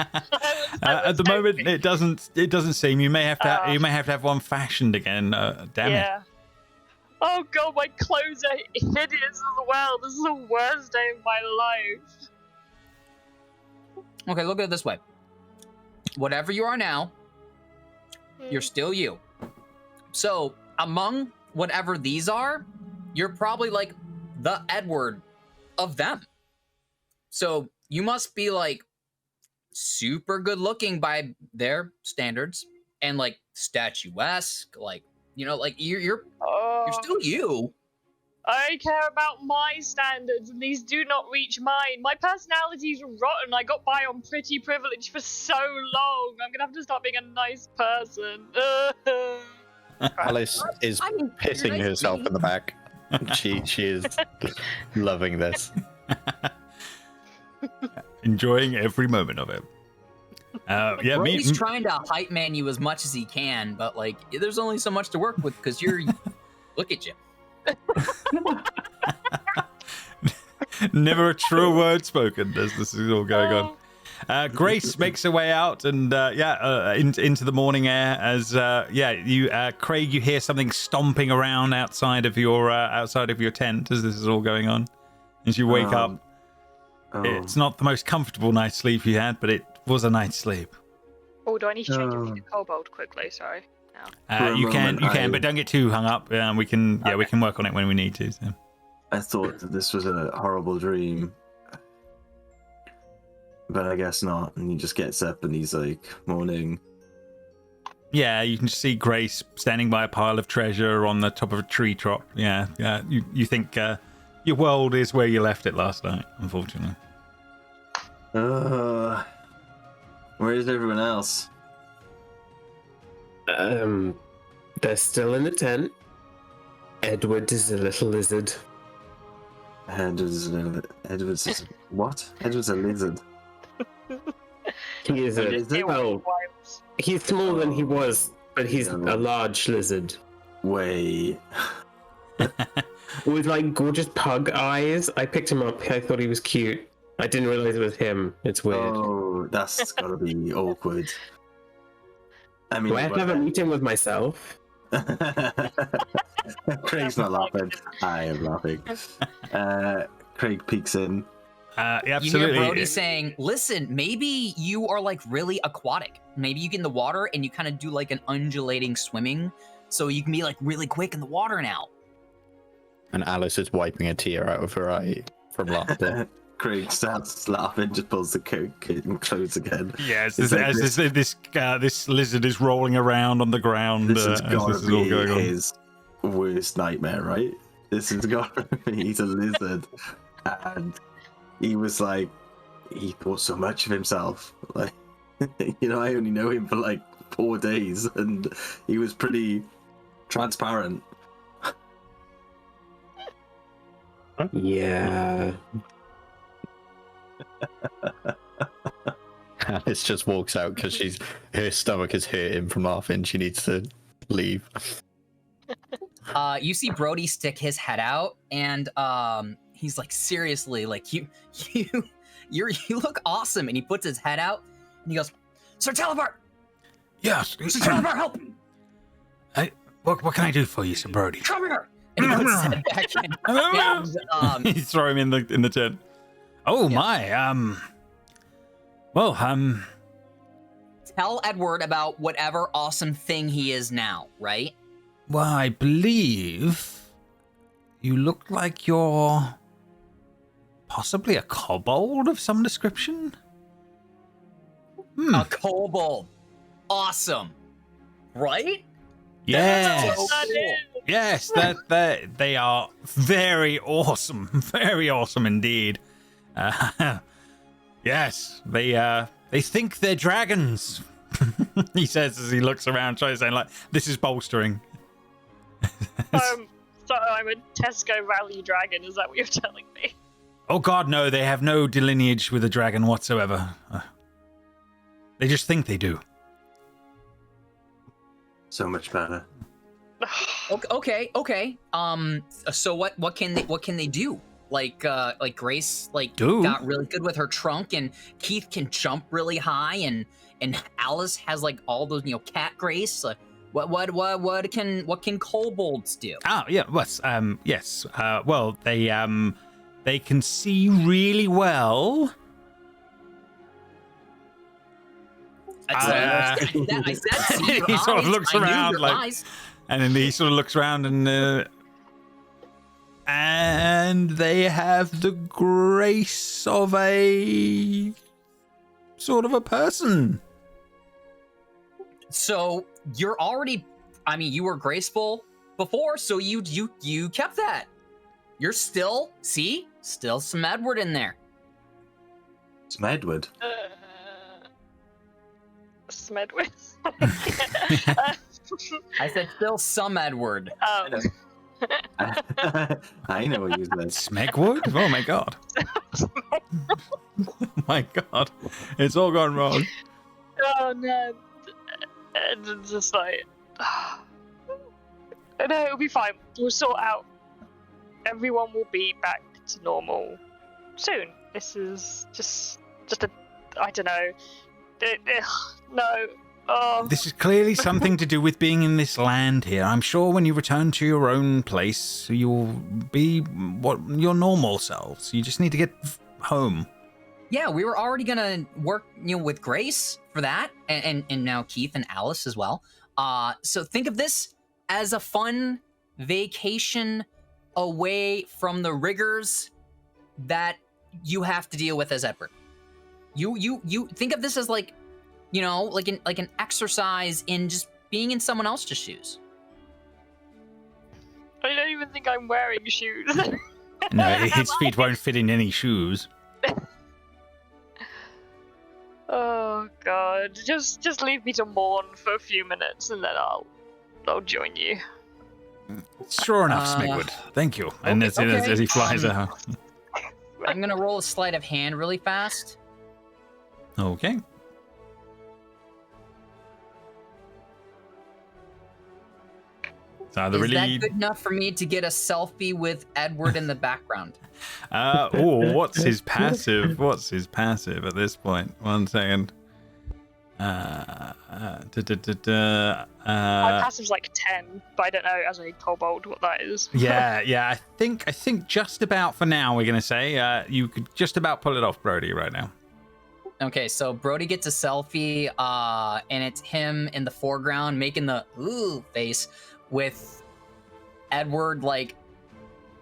At the moment, it doesn't seem. You may have to have one fashioned again. Damn it. Oh God, my clothes are hideous as well. This is the worst day of my life. Okay, look at it this way. Whatever you are now, you're still you. So, among whatever these are, you're probably like the Edward of them. So, you must be like super good looking by their standards and like statuesque, like, you know, like you're still you. I care about my standards, and these do not reach mine. My personality's rotten. I got by on pretty privilege for so long. I'm gonna have to start being a nice person. Alice is pissing herself in the back. She is loving this. Enjoying every moment of it. He's trying to hype man you as much as he can, but like, there's only so much to work with because you're. Look at you. Never a true word spoken as this is all going on. Grace makes her way out and into the morning air as Craig, you hear something stomping around outside of your tent as this is all going on. As you wake up, it's not the most comfortable night's sleep you had, but it was a night's sleep. Oh, do I need to change it to kobold quickly? Sorry. No. You can, but don't get too hung up. We can work on it when we need to. So. I thought that this was a horrible dream, but I guess not. And he just gets up and he's like, "Morning." Yeah, you can see Grace standing by a pile of treasure on the top of a tree top. Yeah. You think your world is where you left it last night, unfortunately. Where is everyone else? They're still in the tent. Edward is a little lizard. Edward's what? Edward's a lizard. He is a lizard. Well, he's smaller than he was, but he's a large lizard. Way. With like gorgeous pug eyes. I picked him up. I thought he was cute. I didn't realize it was him. It's weird. Oh, that's gotta be awkward. I mean, do I have to have a meeting with myself? Craig's not laughing. I am laughing. Craig peeks in. Absolutely. You hear Brody saying, "Listen, maybe you are like really aquatic. Maybe you get in the water and you kind of do like an undulating swimming, so you can be like really quick in the water now." And Alice is wiping a tear out of her eye from laughter. Craig starts laughing, just pulls the coat and clothes again. Yes, this lizard is rolling around on the ground. This has got to be going on. his worst nightmare, right? This has got to be. He's a lizard, and he was like, he thought so much of himself. Like, I only know him for like 4 days, and he was pretty transparent. Yeah. Alice just walks out because her stomach is hurting from laughing. She needs to leave. You see Brody stick his head out, and he's like, "Seriously, like you look awesome." And he puts his head out, and he goes, "Sir Talibart!" Yes. "Sir Talibart, help!" What can I do for you, Sir Brody? "Come here!" And he puts his head back in. And, you throw him in the tent. Oh my. Tell Edward about whatever awesome thing he is now, right? Well, I believe you look like you're possibly a kobold of some description. A kobold. Awesome. Right? Yes. So cool. Yes, that they are very awesome. Very awesome indeed. Yes, they think they're dragons. He says as he looks around, trying to say like, "This is bolstering." So I'm a Tesco Rally Dragon. Is that what you're telling me? Oh God, no! They have no lineage with a dragon whatsoever. They just think they do. So much better. Okay. So what can they do? Like Grace got really good with her trunk, and Keith can jump really high, and Alice has like all those cat Grace. What can kobolds do? Oh yeah, yes. Well, they can see really well. I said see your he sort of eyes. looks I knew around your like, eyes. and then he sort of looks around and they have the grace of a sort of a person. So you're already, you were graceful before, so you kept that. You're still some Edward in there. Some Edward. Smedward. I said still some Edward. I know what you said. Smegwood? Oh my God. Oh my God. It's all gone wrong. Oh no. And it's just like, no, it'll be fine. We'll sort out. Everyone will be back to normal soon. This is just a I don't know. No. Oh. This is clearly something to do with being in this land here. I'm sure when you return to your own place, you'll be your normal selves. You just need to get home. Yeah, we were already gonna work, with Grace for that, and now Keith and Alice as well. So think of this as a fun vacation away from the rigors that you have to deal with as Edward. You think of this as like an exercise in just being in someone else's shoes. I don't even think I'm wearing shoes. No, his feet won't fit in any shoes. Oh God! Just leave me to mourn for a few minutes, and then I'll join you. Sure enough, Smigwood. Thank you. And as he flies out. I'm gonna roll a sleight of hand really fast. Okay. Is that good enough for me to get a selfie with Edward in the background? What's his passive? What's his passive at this point? 1 second. My passive's like 10, but I don't know as a kobold what that is. Yeah. I think just about for now we're gonna say you could just about pull it off, Brody, right now. Okay, so Brody gets a selfie, and it's him in the foreground making the ooh face with Edward like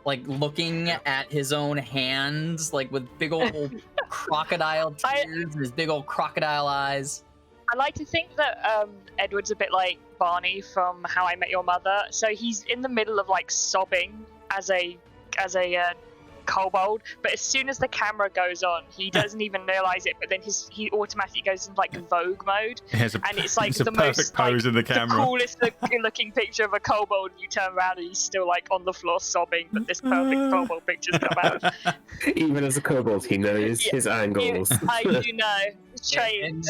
looking at his own hands, like with big old crocodile tears and his big old crocodile eyes. I like to think that Edward's a bit like Barney from How I Met Your Mother. So he's in the middle of like sobbing as a kobold, but as soon as the camera goes on, he doesn't even realize it. But then he automatically goes into like Vogue mode, and it's like the perfect most pose in the camera, the coolest looking picture of a kobold. You turn around and he's still like on the floor sobbing, but this perfect kobold picture's come out. Even as a kobold, he knows his angles. I do know. It's trained.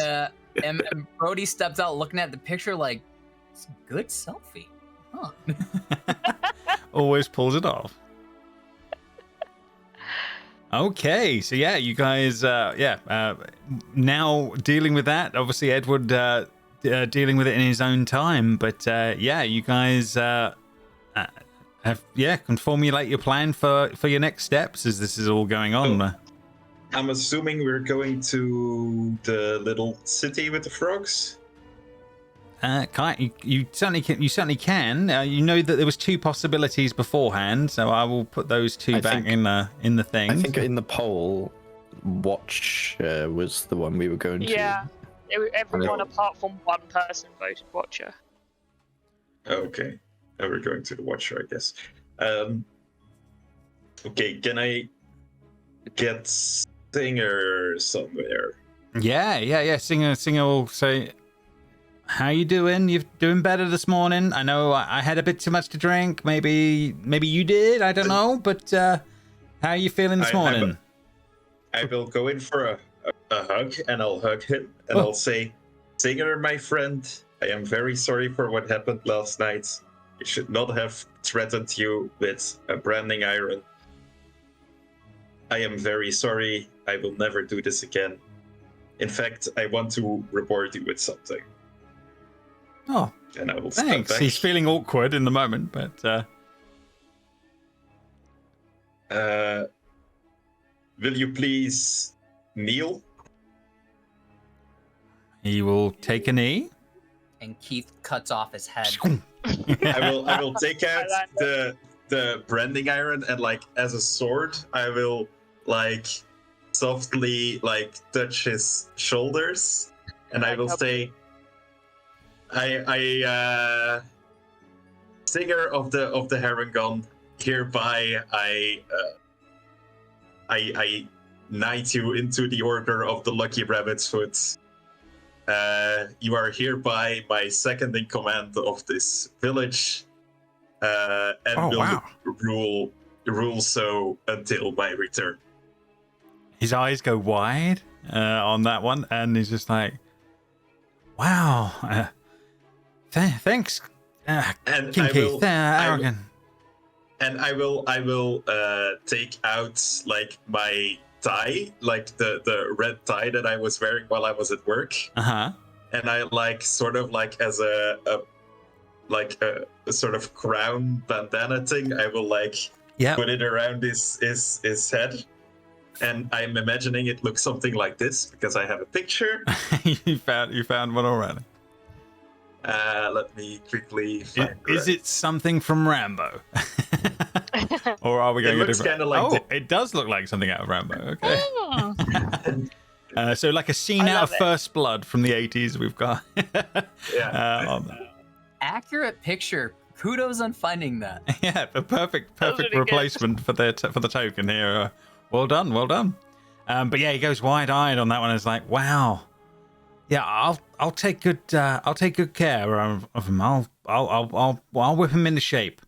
And Brody steps out looking at the picture like, it's a good selfie. Huh. Always pulls it off. Okay, so yeah, you guys, now dealing with that. Obviously, Edward dealing with it in his own time, but you guys can formulate your plan for your next steps as this is all going on. I'm assuming we're going to the little city with the frogs. You certainly can. You know that there was 2 possibilities beforehand, so I will put those 2 back in the thing. I think in the poll, Watch was the one we were going to. Yeah, everyone apart from one person voted Watcher. Okay, we're going to the Watcher, I guess. Okay, can I get Singer somewhere? Yeah. Singer will say, how you doing? You're doing better this morning. I know I had a bit too much to drink. Maybe you did. I don't know. But how are you feeling this morning? I will go in for a hug, and I'll hug him, and I'll say, Singer, my friend, I am very sorry for what happened last night. I should not have threatened you with a branding iron. I am very sorry. I will never do this again. In fact, I want to reward you with something. Oh, and I will thanks. Back. He's feeling awkward in the moment, but will you please kneel? He will take a knee. And Keith cuts off his head. I will take out the branding iron, and like as a sword, I will like softly like touch his shoulders, and I will say, I Singer of the Harangon, hereby I knight you into the order of the Lucky Rabbit's Foot. You are hereby my second in command of this village, and will rule so until my return. His eyes go wide on that one, and he's just like, wow. Thanks, and King Keith. Arrogant. And I will take out like my tie, like the red tie that I was wearing while I was at work. And I like sort of like as a sort of crown bandana thing, I will like put it around his head. And I'm imagining it looks something like this because I have a picture. you found one already. Let me quickly find Is it something from Rambo? Or are we going to different? Like it does look like something out of Rambo. Okay. So like a scene out of First Blood from the 80s we've got. Accurate picture. Kudos on finding that. Yeah, the perfect replacement for the token here. Well done. But yeah, he goes wide-eyed on that one. It's like, wow. Yeah, I'll take good care of him. I'll whip him into shape.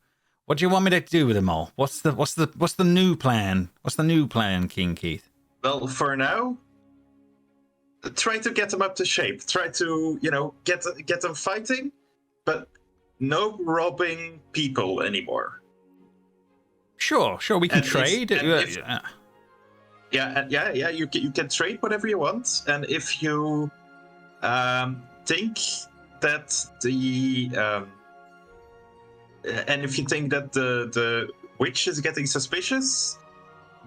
What do you want me to do with him all? What's the new plan? What's the new plan, King Keith? Well, for now, try to get him up to shape. Try to, get him fighting, but no robbing people anymore. Sure, we can trade. You can trade whatever you want, and if you think that the witch is getting suspicious,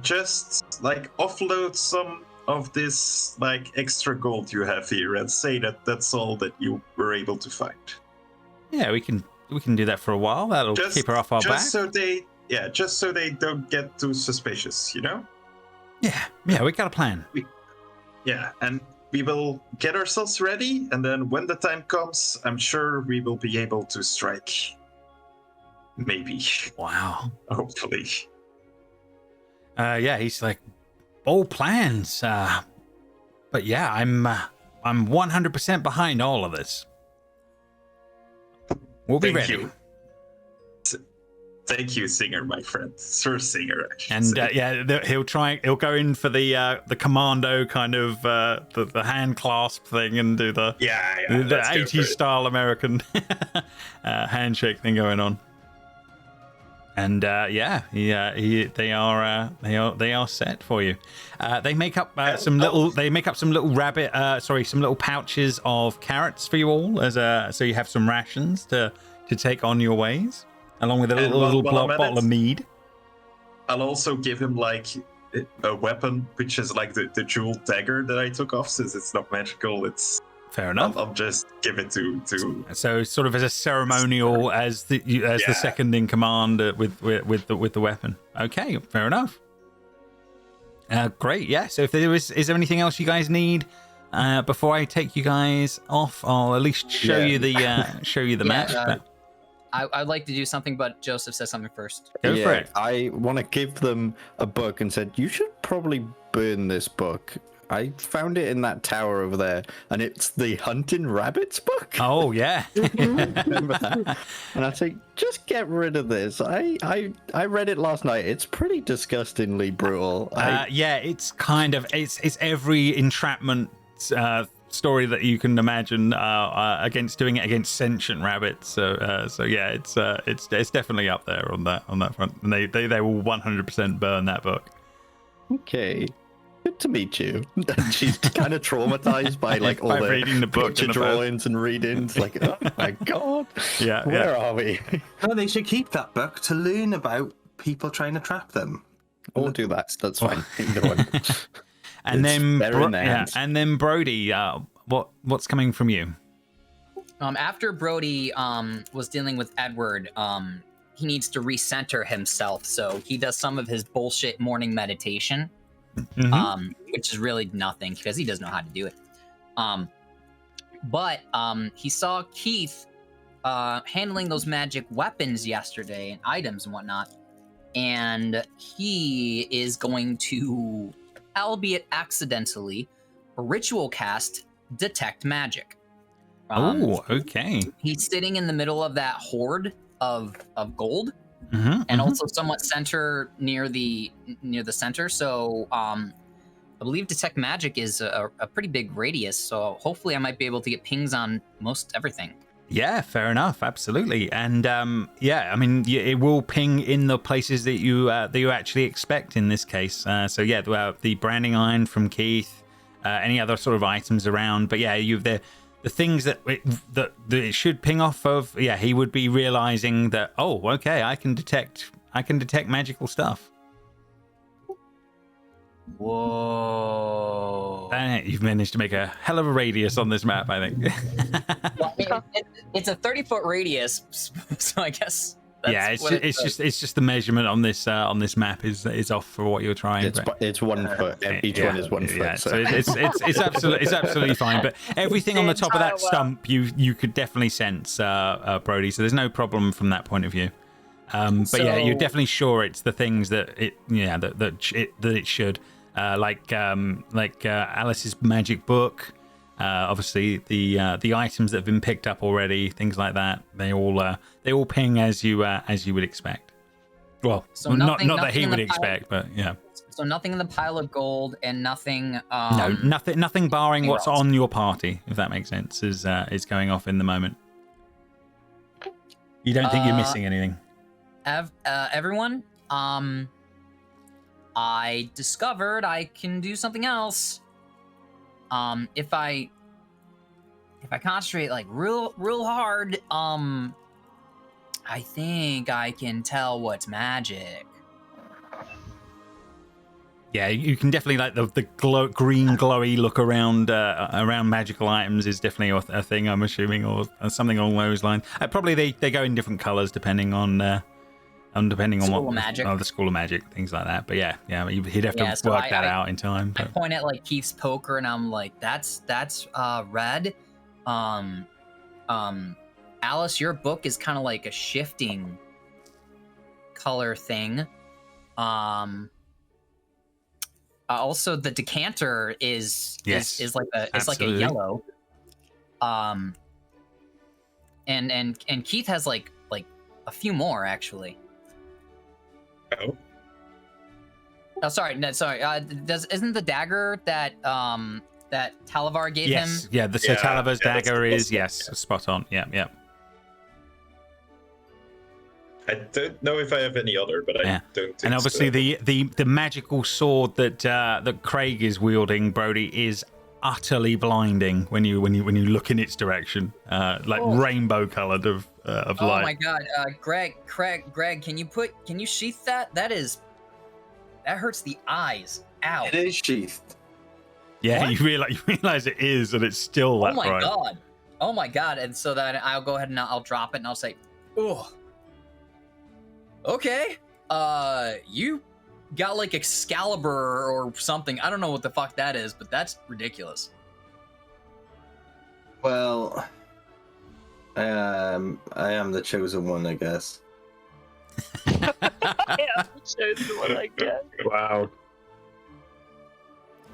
just like offload some of this like extra gold you have here and say that that's all that you were able to find. Yeah, we can do that for a while. That'll keep her off our back. Just so they don't get too suspicious, Yeah, we got a plan. And we will get ourselves ready, and then when the time comes, I'm sure we will be able to strike. Maybe. Wow. Hopefully. He's like, bold plans. But yeah, I'm 100% behind all of this. We'll be ready. You. Thank you, Singer, my friend. Sir Singer, and he'll go in for the commando kind of the hand clasp thing and do the 80s style American handshake thing going on. And they are set for you. They make up some little pouches of carrots for you all so you have some rations to take on your ways, along with a little bottle of mead. I'll also give him like a weapon, which is like the jewel dagger that I took off, since it's not magical. It's fair enough. I'll just give it to. So sort of as a ceremonial, as the second in command with the weapon. Okay, fair enough. Great. Yeah. So if is there anything else you guys need before I take you guys off? I'll at least show you the map. I'd like to do something, but Joseph says something first. Go for it. I want to give them a book and said, you should probably burn this book. I found it in that tower over there, and it's the Hunting Rabbits book. Oh, yeah. Remember that? And I say, just get rid of this. I read it last night. It's pretty disgustingly brutal. It's kind of, it's every entrapment story that you can imagine against sentient rabbits. So yeah, it's definitely up there on that front. And they will 100% burn that book. Okay. Good to meet you. She's kind of traumatized by like all the reading the book picture drawings and readings. Like, oh my god, where are we? No, they should keep that book to learn about people trying to trap them. Or do that. That's fine. Either one. And then Brody, what's coming from you? After Brody was dealing with Edward, he needs to recenter himself, so he does some of his bullshit morning meditation. Which is really nothing because he doesn't know how to do it. But he saw Keith handling those magic weapons yesterday and items and whatnot, and he is going to, albeit accidentally, ritual cast Detect Magic. Okay. He's sitting in the middle of that hoard of gold. And also somewhat center near the center. So I believe Detect Magic is a pretty big radius. So hopefully I might be able to get pings on most everything. Yeah, fair enough. Absolutely. And yeah, I mean, it will ping in the places that you actually expect in this case. So yeah, the branding iron from Keith, any other sort of items around. But yeah, you've the things that it should ping off of. Yeah, he would be realizing that, oh, okay, I can detect magical stuff. Whoa. You've managed to make a hell of a radius on this map, I think. Well, I mean, it's a 30-foot radius, so I guess. That's it's just the measurement on this map is off for what you're trying. It's 1 foot. Each one is 1 foot. Yeah, so it's absolutely fine. But everything on the top of that stump, you could definitely sense, Brody. So there's no problem from that point of view. But yeah, you're definitely sure it's the things that it should. Like Alice's magic book, obviously the items that have been picked up already, things like that. They all ping as you would expect. Well, so not that he would expect, but yeah. So nothing in the pile of gold and nothing. No, nothing barring what's on your party, if that makes sense, is going off in the moment. You don't think you're missing anything? Everyone, I discovered I can do something else. If I concentrate like real hard, I think I can tell what's magic. Yeah, you can definitely like the green glowy look around magical items is definitely a thing, I'm assuming, or something along those lines. Probably they go in different colors depending on School what the school of magic, things like that. But yeah, he'd have to work that out in time. I point at like Keith's poker and I'm like, that's red. Alice, your book is kind of like a shifting color thing. Also the decanter is like like a yellow. And Keith has like a few more actually. Oh, sorry. No, sorry. Isn't the dagger that Talavar gave him? Yeah. So Talavar's dagger is spot on. Yeah. I don't know if I have any other, but I don't think. And obviously the magical sword that Craig is wielding, Brody, is utterly blinding when you look in its direction, rainbow colored of light. Oh my god, Greg, can you sheath that? That hurts the eyes. Ow. It is sheathed. Yeah, what? you realize it is, and it's still that bright. Oh my god! And so then I'll go ahead and I'll drop it and I'll say, "Oh, okay. You got like Excalibur or something. I don't know what the fuck that is, but that's ridiculous." Well, I am the chosen one, I guess. I am the chosen one, I guess. Wow.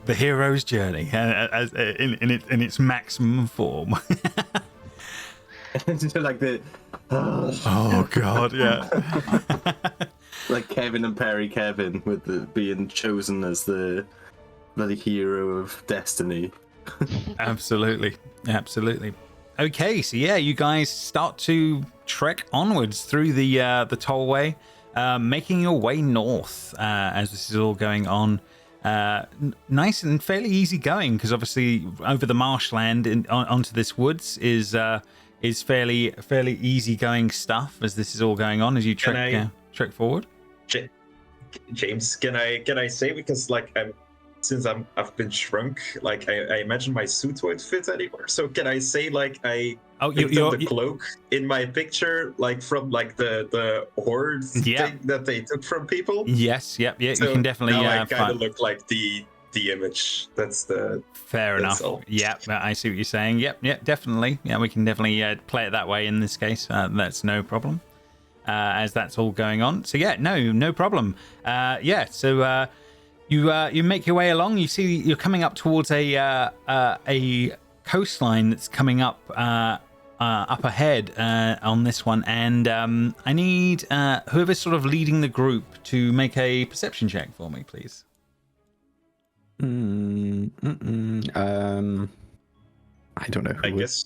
The hero's journey, in its maximum form. Like the. Oh god, yeah. Like Kevin and Perry Kevin with being chosen as the bloody hero of destiny. Absolutely. Okay, so yeah, you guys start to trek onwards through the tollway, making your way north as this is all going on. Nice and fairly easy going, because obviously over the marshland onto this woods is fairly easy going stuff as this is all going on as you trek forward. James, can I say, because like I've been shrunk, like I imagine my suit won't fit anymore. So can I say like I picked up the cloak in my picture, like from like the horde thing that they took from people? Yes, yep. So you can definitely. Now I kind of look like the image. That's the fair enough. Yeah, I see what you're saying. Yep, definitely. Yeah, we can definitely play it that way in this case. That's no problem. As that's all going on. So yeah, no problem. So you make your way along. You see you're coming up towards a coastline that's coming up ahead on this one, and I need whoever's sort of leading the group to make a perception check for me, please. I don't know who. I guess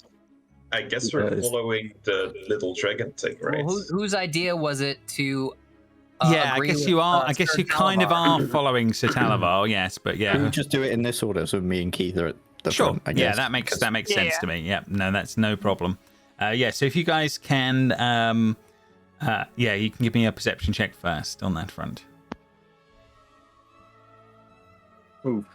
I guess we're following the little dragon thing, right? Well, whose idea was it to? I guess you are. I guess you kind of are following Sir Talavar, yes, but yeah. We'll just do it in this order, so me and Keith are at the sure. front, I guess. Yeah, that makes sense to me. Yeah, no, that's no problem. So if you guys can, you can give me a perception check first on that front. Ooh.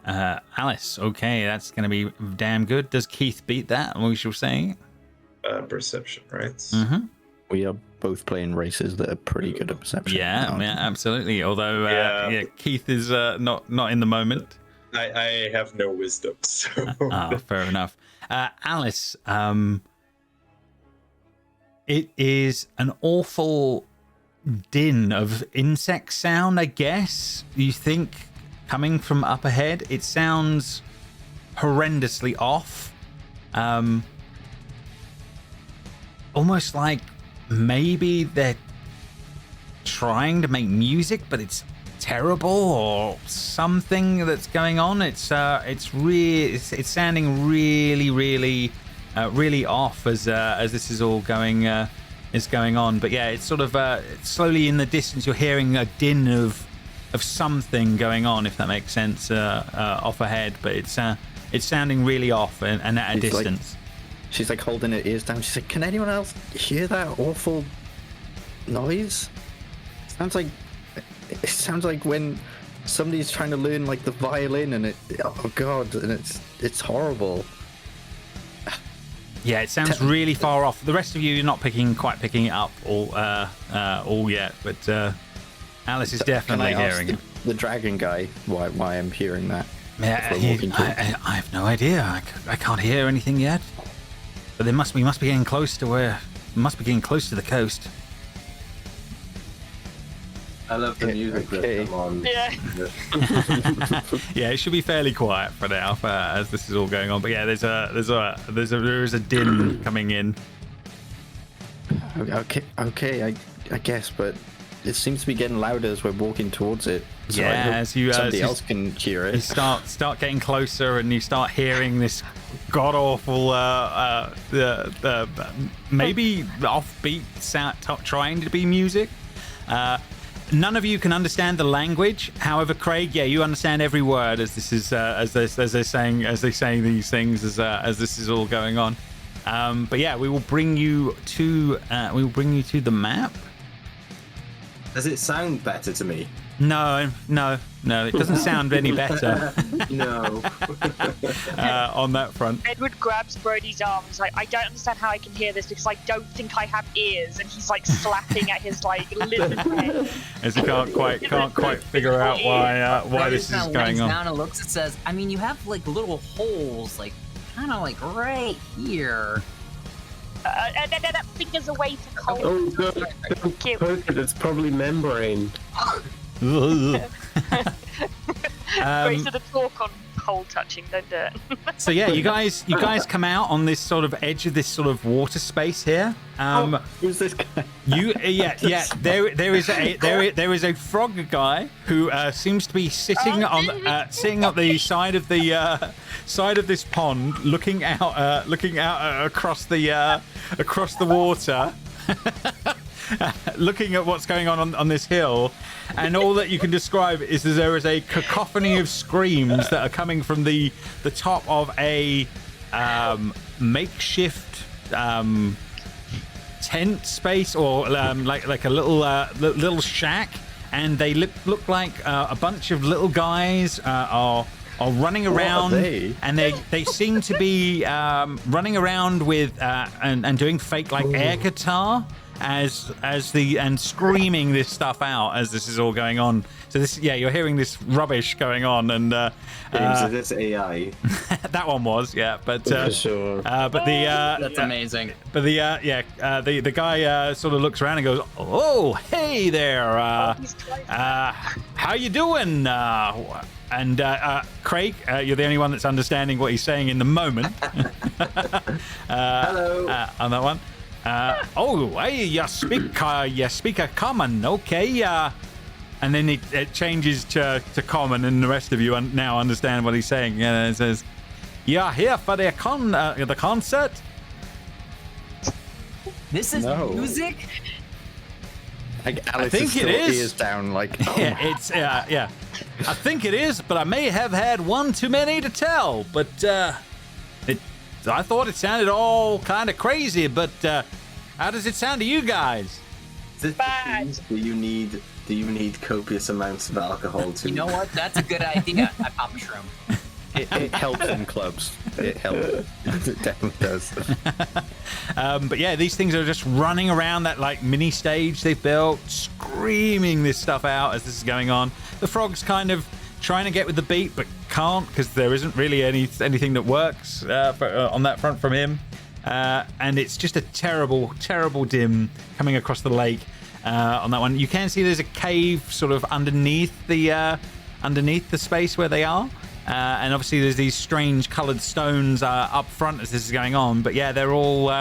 Alice, okay, that's going to be damn good. Does Keith beat that? We shall say. Perception, right? Mm-hmm. We are both playing races that are pretty good at perception. Yeah, absolutely. Although Keith is not in the moment. I have no wisdom, so. Fair enough. Alice, it is an awful din of insect sound, I guess. You think coming from up ahead, it sounds horrendously off. Almost like maybe they're trying to make music, but it's terrible or something that's going on. It's sounding really off as this is all going on. But yeah, it's sort of slowly in the distance you're hearing a din of something going on, if that makes sense, off ahead. But it's sounding really off and at a distance. She's like holding her ears down. She's like, "Can anyone else hear that awful noise? It sounds like when somebody's trying to learn like the violin, and oh god, and it's horrible." Yeah, it sounds really far off. The rest of you are not quite picking it up all yet, but Alice is definitely hearing it. The dragon guy, why I'm hearing that? Yeah, I have no idea. I can't hear anything yet. But we must be getting close to the coast. I love the music that's come on. Yeah. Yeah, it should be fairly quiet for now as this is all going on. But yeah, there is a din coming in. Okay, I guess, but it seems to be getting louder as we're walking towards it. So yeah, somebody else can hear it. You start getting closer, and you start hearing this god awful, maybe offbeat sound, trying to be music. None of you can understand the language. However, Craig, you understand every word as this is as they're saying these things as this is all going on. But yeah, we will bring you to the map. Does it sound better to me? No, it doesn't sound any better. No. On that front. Edward grabs Brody's arms, like, I don't understand how I can hear this because I don't think I have ears, and he's like slapping at his like lizard head. As he can't quite figure out why this is going on. Down and looks, it says, I mean, you have like little holes, like kind of like right here. That fingers away from cold. Oh, don't poke it. It's probably membrane. Great to the talk on hole touching, don't do it. So yeah, you guys come out on this sort of edge of this sort of water space here. Who's this guy? There is a frog guy who seems to be sitting on the side of this pond, looking out across the water. Looking at what's going on this hill, and all that you can describe is that there is a cacophony of screams that are coming from the top of a makeshift tent space, or like a little shack, and they look like a bunch of little guys are running around, and they seem to be running around with and doing fake like air guitar and screaming this stuff out as this is all going on. So you're hearing this rubbish going on, and so that's AI. That one was, but for sure. But that's amazing. But the guy sort of looks around and goes, "Oh, hey there, how you doing?" And Craig, you're the only one that's understanding what he's saying in the moment. Hello. On that one. Hey, you speak a common, okay? And then it changes to common, and the rest of you now understand what he's saying. It says, "You're here for the concert? This is music? Like Alex think is it still is. ears down, like, oh. Yeah, it's yeah. I think it is, but I may have had one too many to tell. But I thought it sounded all kind of crazy. But how does it sound to you guys? Bad. Do you need copious amounts of alcohol to? You know what? That's a good idea. I pop a shroom. It helps in clubs. It helps. It definitely does. But yeah, these things are just running around that like mini stage they've built, screaming this stuff out as this is going on. The frog's kind of trying to get with the beat, but can't because there isn't really anything that works on that front from him. And it's just a terrible, terrible dim coming across the lake on that one. You can see there's a cave sort of underneath the space where they are. And obviously there's these strange coloured stones up front as this is going on. But yeah, they're all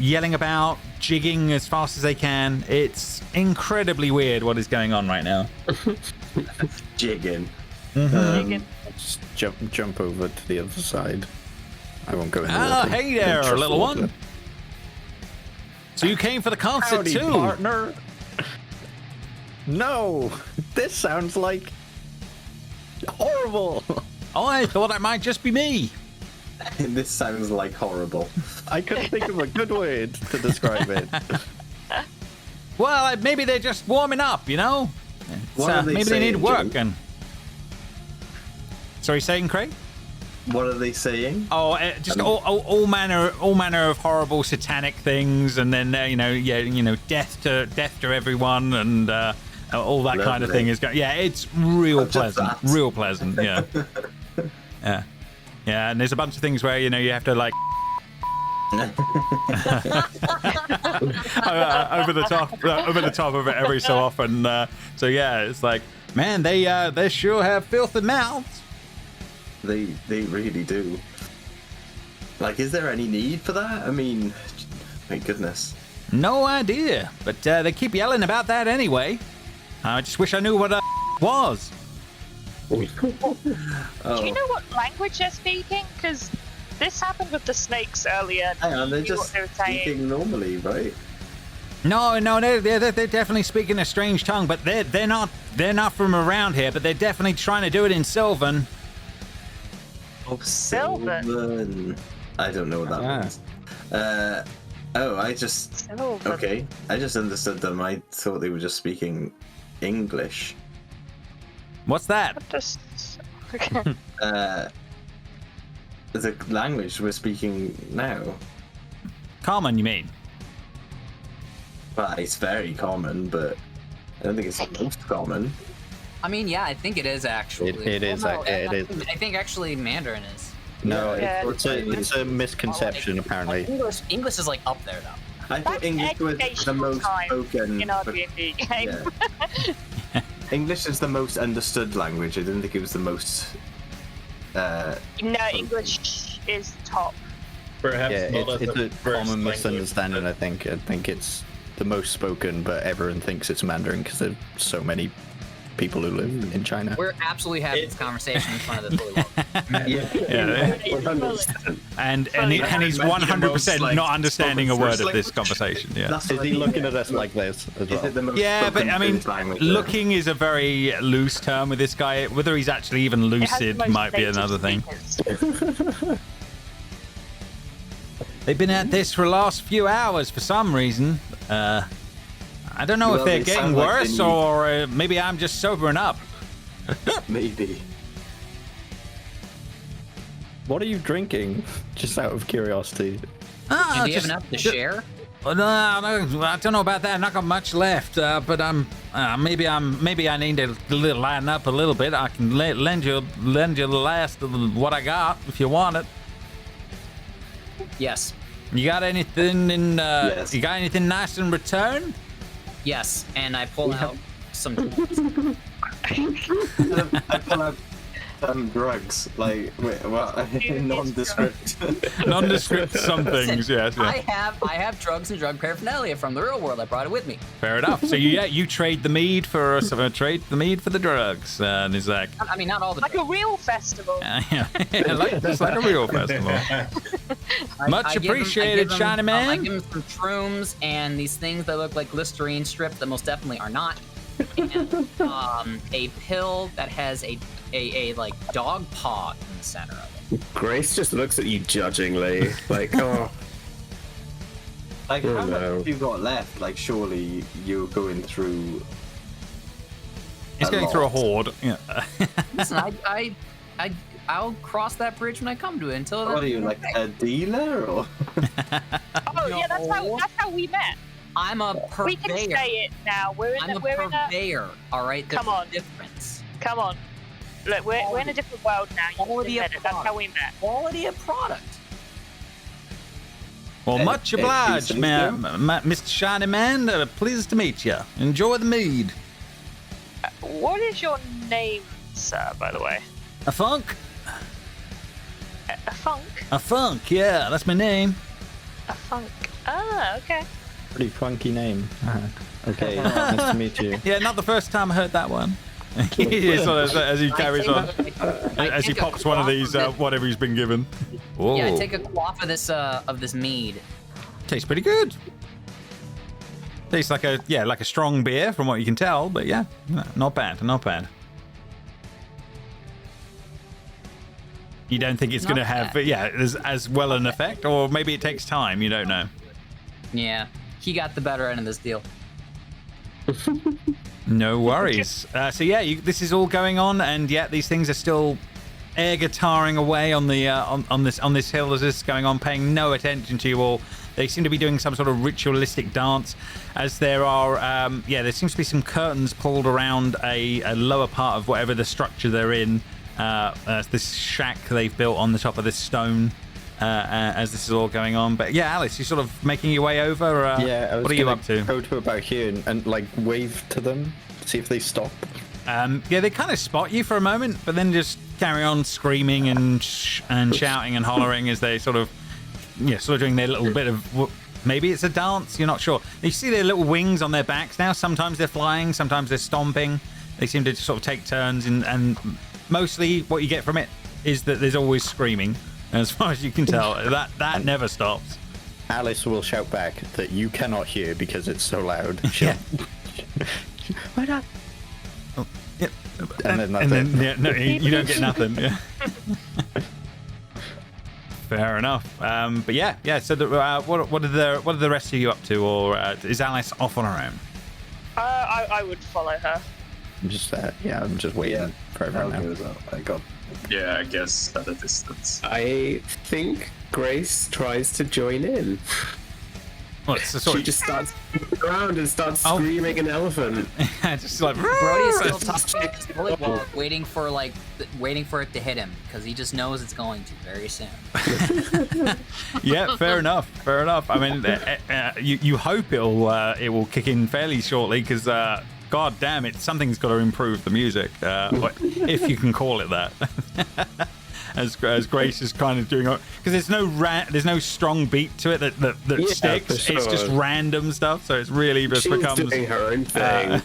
yelling about, jigging as fast as they can. It's incredibly weird what is going on right now. Jigging. Jigging. Just jump over to the other side. I won't go in the Ah, water. hey there, Just little water. one. So you came for the concert Howdy, too? partner. No, this sounds like horrible. Oh, I thought it might just be me. This sounds like horrible. I couldn't think of a good word to describe it. Well, maybe they're just warming up, you know? What are they maybe they need saying, work. Jim? And sorry, saying Craig? What are they saying? Oh, just all manner of horrible satanic things, and then death to everyone, and all that kind of Lovely. thing is going. Yeah, it's real Just pleasant, that. real pleasant. Yeah, yeah. And there's a bunch of things where you have to like over the top of it every so often. So yeah, it's like, man, they sure have filthy mouths. They really do. Like, is there any need for that? I mean, my goodness. No idea, but they keep yelling about that anyway. I just wish I knew what was. Oh. Do you know what language they're speaking? Because this happened with the snakes earlier. Hang on, they're You knew just what they were saying. speaking normally, right? No, they're definitely speaking a strange tongue, but they're not from around here. But they're definitely trying to do it in Sylvan. Oh, Sylvan. Sylvan. I don't know what that means. I just Sylvan. okay. I just understood them. I thought they were just speaking English. What's that? Just okay. The language we're speaking now. Common, you mean? Well, it's very common, but I don't think it's the most common. I mean, yeah, I think it is actually. It is, it is. I think actually Mandarin is. No, Yeah. it's a misconception, apparently. English is like up there though. I thought That's English was the educational most time spoken. in our but- D&D game. yeah. English is the most understood language. I didn't think it was the most. No, English is top. Perhaps Yeah, not as it's the a first common language, misunderstanding, but- I think. I think it's the most spoken, but everyone thinks it's Mandarin because there's so many people who live in China. We're absolutely having this conversation in front of the toilet. Yeah. And he's 100% not understanding a word of this conversation. Yeah. That's Is what he I mean. looking at us like this as Is well? it the most Yeah, but spoken I mean, Finnish language? looking is a very loose term with this guy. Whether he's actually even It has the lucid most might be native another thing. speakers. They've been at this for the last few hours for some reason. I don't know Well, if they're they getting sound like they worse need- or maybe I'm just sobering up. Maybe. What are you drinking? Just out of curiosity. Ah, And do you have enough to share? No, I don't know about that. Not got much left, but maybe I need to lighten up a little bit. I can lend you the last of what I got if you want it. Yes. You got anything in? Yes. You got anything nice in return? Yes. And I pull out some. I pull out drugs, like nondescript. Nondescript some things, yes. I have drugs and drug paraphernalia from the real world. I brought it with me. Fair enough. So you trade the mead for the drugs, and is that? I mean, not all the like drugs. a real festival. Just like a real festival. Much appreciated, shiny man. I give him some shrooms and these things that look like Listerine strips that most definitely are not. And a pill that has a like dog paw in the center of it. Grace just looks at you judgingly, like, oh. Like, how much have you got left? Like, surely you're going through. He's going through a horde. Yeah. Listen, I'll cross that bridge when I come to it. Until then, what are you, like a dealer or? Oh yeah, that's how we met. I'm a purveyor. We can say it now. I'm a purveyor. All right. There's Come on. a difference. Come on. Look, we're in a different world now. You Quality of admit it. That's how we met. Quality of product. Well, much obliged, Mr. Shiny Man. Pleased to meet you. Enjoy the mead. What is your name, sir, by the way? A funk? A funk? A funk, yeah, that's my name. A funk. Ah, okay. Pretty funky name. Okay, nice to meet you. Yeah, not the first time I heard that one. As he carries on, as he pops one of these, whatever he's been given. Whoa. Yeah, take a quaff of this mead. Tastes pretty good. Tastes like a strong beer from what you can tell, but yeah, not bad, not bad. You don't think it's going to have, as well an effect, or maybe it takes time. You don't know. Yeah, he got the better end of this deal. No worries. This is all going on, and these things are still air guitaring away on the on this hill as this is going on, paying no attention to you all. They seem to be doing some sort of ritualistic dance, as there are there seems to be some curtains pulled around a lower part of whatever the structure they're in. This shack they've built on the top of this stone. As this is all going on, but Alice, you're sort of making your way over. What are you up to? Go to about here and like wave to them, see if they stop. They kind of spot you for a moment, but then just carry on screaming and shouting and hollering as they sort of doing their little bit of. Maybe it's a dance. You're not sure. You see their little wings on their backs now. Sometimes they're flying, sometimes they're stomping. They seem to sort of take turns, and mostly what you get from it is that there's always screaming. As far as you can tell, that never stops. Alice will shout back that you cannot hear because it's so loud. Why not? Oh, yeah. And then nothing. You don't get nothing. Yeah. Fair enough. So what are the rest of you up to, or is Alice off on her own? I would follow her. I'm just waiting for everyone now. Yeah, I guess at a distance. I think Grace tries to join in. She just starts around and starts screaming an elephant. Just like Brody is still talking his volleyball, waiting for it to hit him because he just knows it's going to very soon. Yeah, fair enough. I mean, you hope it will kick in fairly shortly because. God damn it! Something's got to improve the music, if you can call it that. as Grace is kind of doing, because there's no strong beat to it that sticks. Sure. It's just random stuff, so it's really just becomes doing her own thing.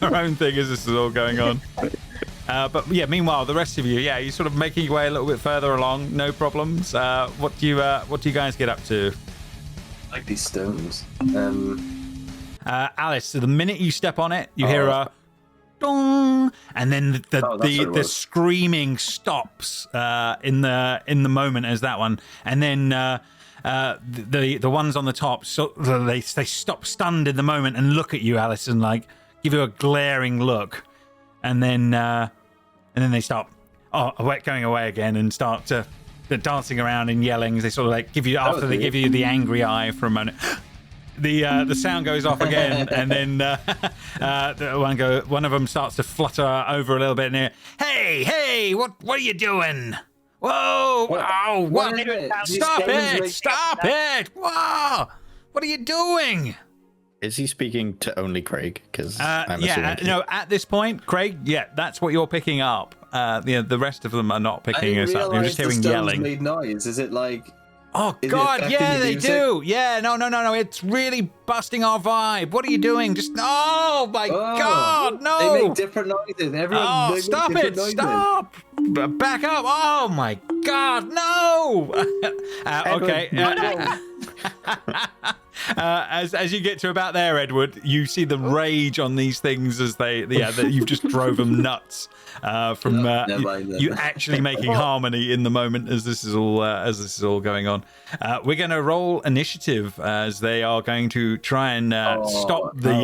Her own thing as this is all going on. Meanwhile, the rest of you, you're sort of making your way a little bit further along, no problems. What do you guys get up to? I like these stones. Alice, so the minute you step on it, you hear a dong, and then the screaming stops in the moment as that one, and then the ones on the top, so they stop stunned in the moment and look at you, Alice, and like give you a glaring look, and then they stop going away again and start to dancing around and yelling as they sort of like give you they give you the angry eye for a moment. The sound goes off again, and then one of them starts to flutter over a little bit near. Hey, what are you doing? Whoa! Wow! What? Stop it! Whoa! What are you doing? Is he speaking to only Craig? Because I'm assuming no. At this point, Craig, that's what you're picking up. The rest of them are not picking us up. You're just hearing yelling. Made noise. Is it like? Oh God, yeah, they do. Yeah, no. It's really busting our vibe. What are you doing? Just oh my God, no! They make different noises. Everyone. Stop it! Noises. Stop! Back up! Oh my God, no! Okay. As you get to about there, Edward, you see the rage on these things as you've just drove them nuts from you actually making harmony in the moment as this is all going on. We're going to roll initiative as they are going to try and stop the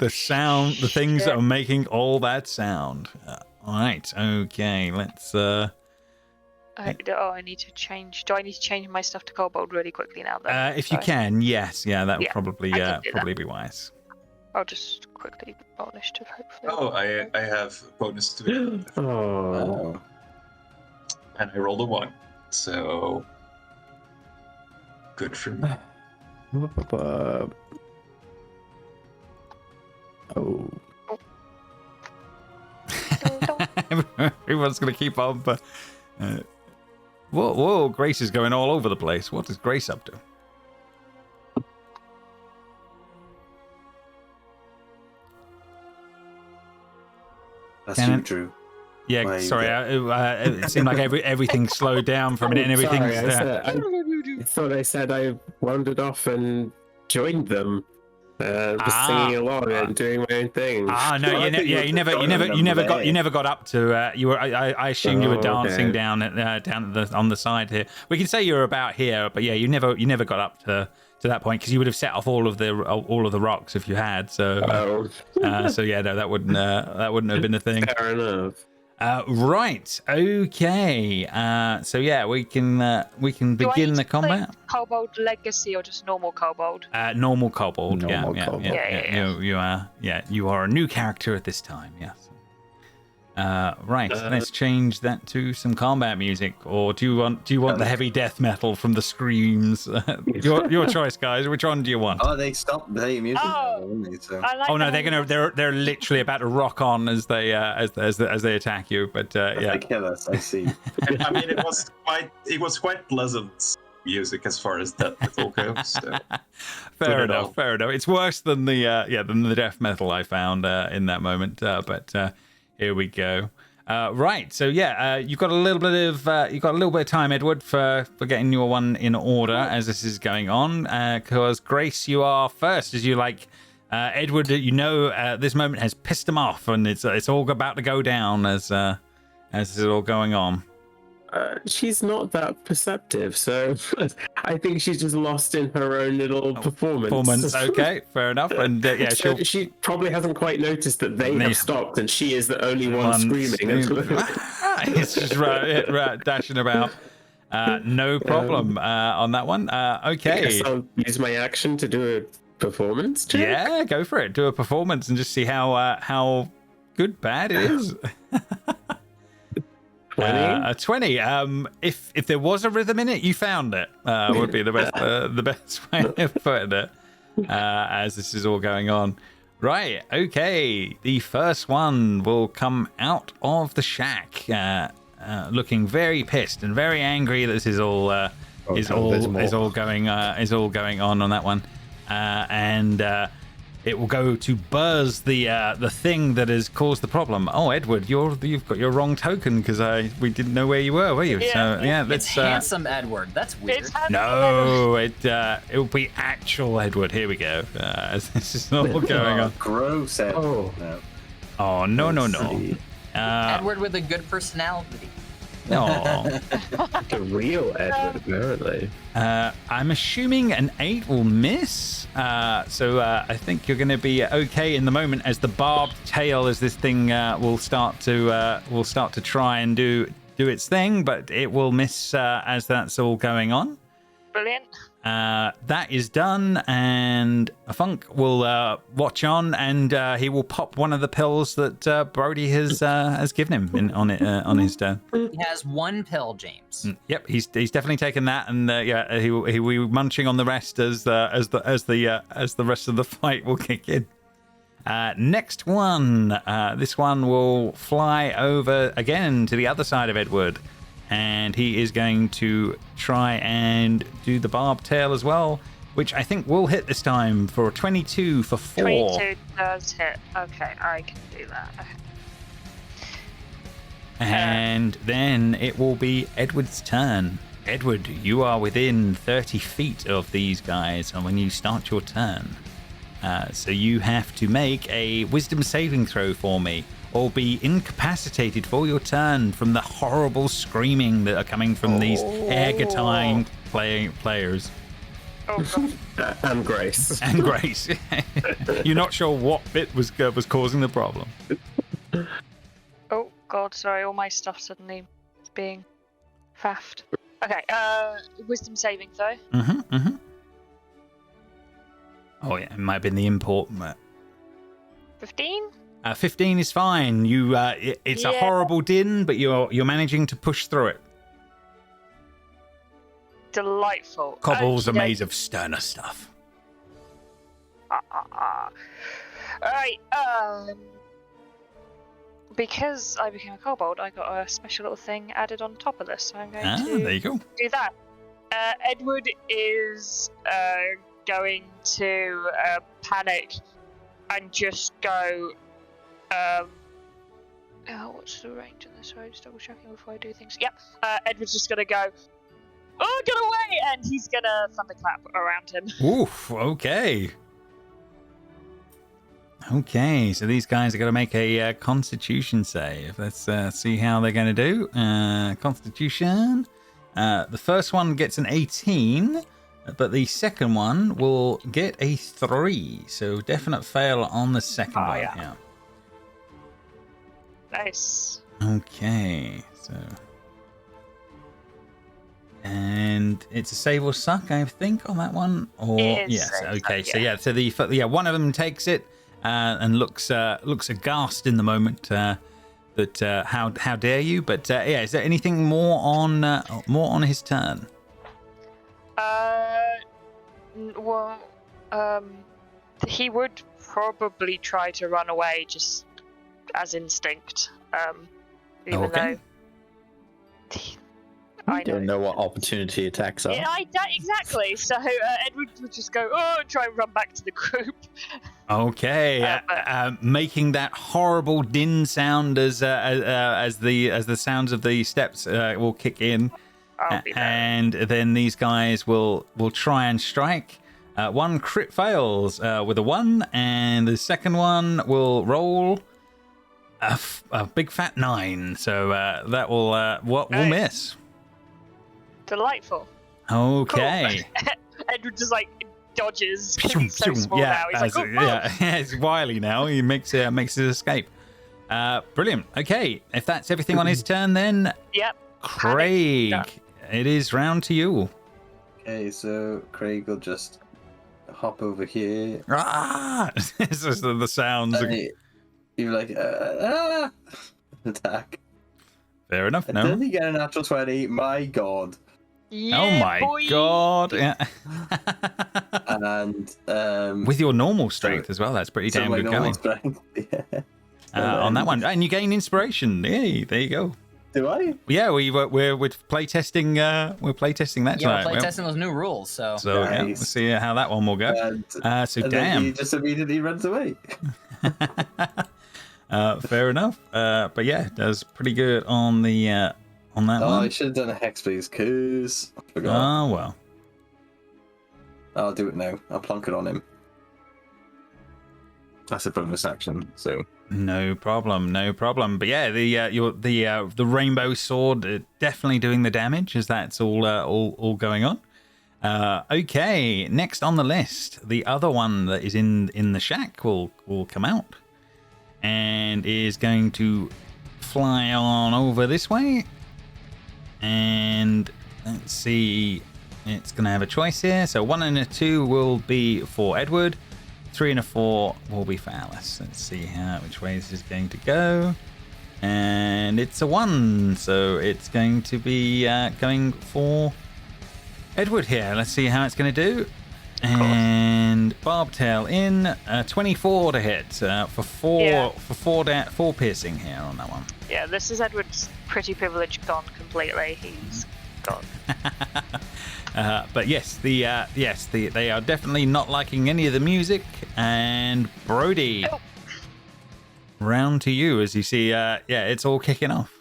sound, the things that are making all that sound. All right, okay, let's. I need to change. Do I need to change my stuff to kobold really quickly now? Then? If you can, yes, that would probably be wise. I'll just quickly roll initiative, hopefully. Oh, I have bonus to it. Oh. And I rolled a 1, so good for me. Oh. Everyone's gonna keep on, but. Whoa, Grace is going all over the place. What is Grace up to? That's you, Drew. Yeah, sorry. It seemed like everything slowed down for a minute and everything. I thought I said I wandered off and joined them. Just singing along and doing my own thing. No, you never got up to. You were. I assumed you were dancing down on the side here. We can say you were about here, but you never got up to that point because you would have set off all of the rocks if you had. So, that wouldn't have been a thing. Fair enough. Right. Okay. We can begin the combat. Kobold Legacy or just normal kobold? Normal kobold. Normal kobold. Yeah. You are a new character at this time. Yes. Right. Let's change that to some combat music, or do you want the heavy death metal from the screams? Your choice, guys. Which one do you want? Oh, they stopped playing music. They're literally about to rock on as they attack you. But they kill us. I see. I mean, it was quite pleasant music as far as that metal goes. So. Fair enough. It's worse than the death metal I found in that moment. But here we go. Right. So you've got a little bit of time, Edward, for getting your one in order as this is going on. Because Grace, you are first. As you Edward, this moment has pissed him off, and it's all about to go down as this is all going on. She's not that perceptive, so I think she's just lost in her own little performance. Okay, fair enough. And she probably hasn't quite noticed that they have stopped, and she is the only one screaming. It's just right, dashing about. No problem on that one. Okay. I guess I'll use my action to do a performance check. Yeah, go for it. Do a performance and just see how good, bad it is. 20. If there was a rhythm in it, you found it. Would be the best way of putting it. As this is all going on. Right. Okay. The first one will come out of the shack, looking very pissed and very angry. This is all going on that one, and. It will go to Buzz, the thing that has caused the problem. Oh, Edward, you've got your wrong token because we didn't know where you were you? Yeah. So let's. It's handsome Edward. That's weird. No, it will be actual Edward. Here we go. As this is all going on. Gross. No. Edward with a good personality. No. The real Edward, apparently. I'm assuming an 8 will miss. So I think you're going to be okay in the moment as the barbed tail, as this thing will start to try and do its thing, but it will miss as that's all going on. Brilliant. That is done, and Funk will watch on, and he will pop one of the pills that Brody has given him on his turn. He has one pill, James. Yep, he's definitely taken that, and he will be munching on the rest as the rest of the fight will kick in. Next one, this one will fly over again to the other side of Edward. And he is going to try and do the barb tail as well, which I think will hit this time for 22 for 4. 22 does hit. Okay, I can do that. Okay. And then it will be Edward's turn. Edward, you are within 30 feet of these guys when you start your turn. So you have to make a wisdom saving throw for me, or be incapacitated for your turn from the horrible screaming that are coming from these air-guitar players. Oh, God. And Grace. And Grace. You're not sure what bit was causing the problem. Oh, God, sorry, all my stuff suddenly is being faffed. Okay, wisdom saving, though. Oh, yeah, it might have been the import. 15? 15 is fine. You, it's a horrible din, but you're managing to push through it. Delightful. Kobolds are made of sterner stuff. Alright, because I became a kobold, I got a special little thing added on top of this, so I'm going to there you go. do that. Edward is going to panic and just go. What's the range on this? Sorry, just double checking before I do things. Yep. Edward's just gonna go. Oh, get away! And he's gonna thunderclap around him. Oof. Okay. Okay. So these guys are gonna make a Constitution save. Let's see how they're gonna do. Constitution. The first one gets an 18. But the second one will get a 3. So definite fail on the second one. Yeah. Nice. Okay. So. And it's a save or suck, I think, on that one. Or yes. Okay. So yeah. So one of them takes it and looks aghast in the moment. That how dare you? But is there anything more on his turn? He would probably try to run away just as instinct. Even though I don't know what opportunity attacks are. Yeah, exactly. So Edward would just go, and try and run back to the group. Okay, making that horrible din sound as the sounds of the steps will kick in. And then these guys will try and strike. One crit fails with a 1, and the second one will roll a big fat 9. So that will miss. Delightful. Okay. Cool. Edward just dodges. He's so small now. He's it's wily now. He makes his escape. Brilliant. Okay, if that's everything on his turn, then yep. Craig. It is round to you. Okay, so Craig will just hop over here. This is the sounds. You're like, attack. Fair enough. And then you get a natural 20. My God. Yeah, oh my God. Yeah. And with your normal strength as well, that's pretty damn good going. On that one, and you gain inspiration. Yay! There you go. Do I? Yeah, we're playtesting. We're playtesting that tonight. Yeah, we're playtesting those new rules. So nice. We'll see how that one will go. And damn. Then he just immediately runs away. Fair enough. But yeah, does pretty good on the on that one. I should have done a hex, please, cause I forgot. Oh well. I'll do it now. I'll plonk it on him. That's a bonus action, so. No problem. But yeah, the rainbow sword definitely doing the damage as that's all going on. Okay, next on the list, the other one that is in the shack will come out and is going to fly on over this way. And let's see, It's going to have a choice here. So 1 and a 2 will be for Edward. 3 and a 4 will be for Alice. Let's see which way this is going to go. And it's a 1, so it's going to be going for Edward here. Let's see how it's going to do. And Barbtail in 24 to hit for 4 piercing here on that one. Yeah, this is Edward's pretty privilege gone completely. He's gone. But yes, they are definitely not liking any of the music. And Brody, round to you as you see. It's all kicking off.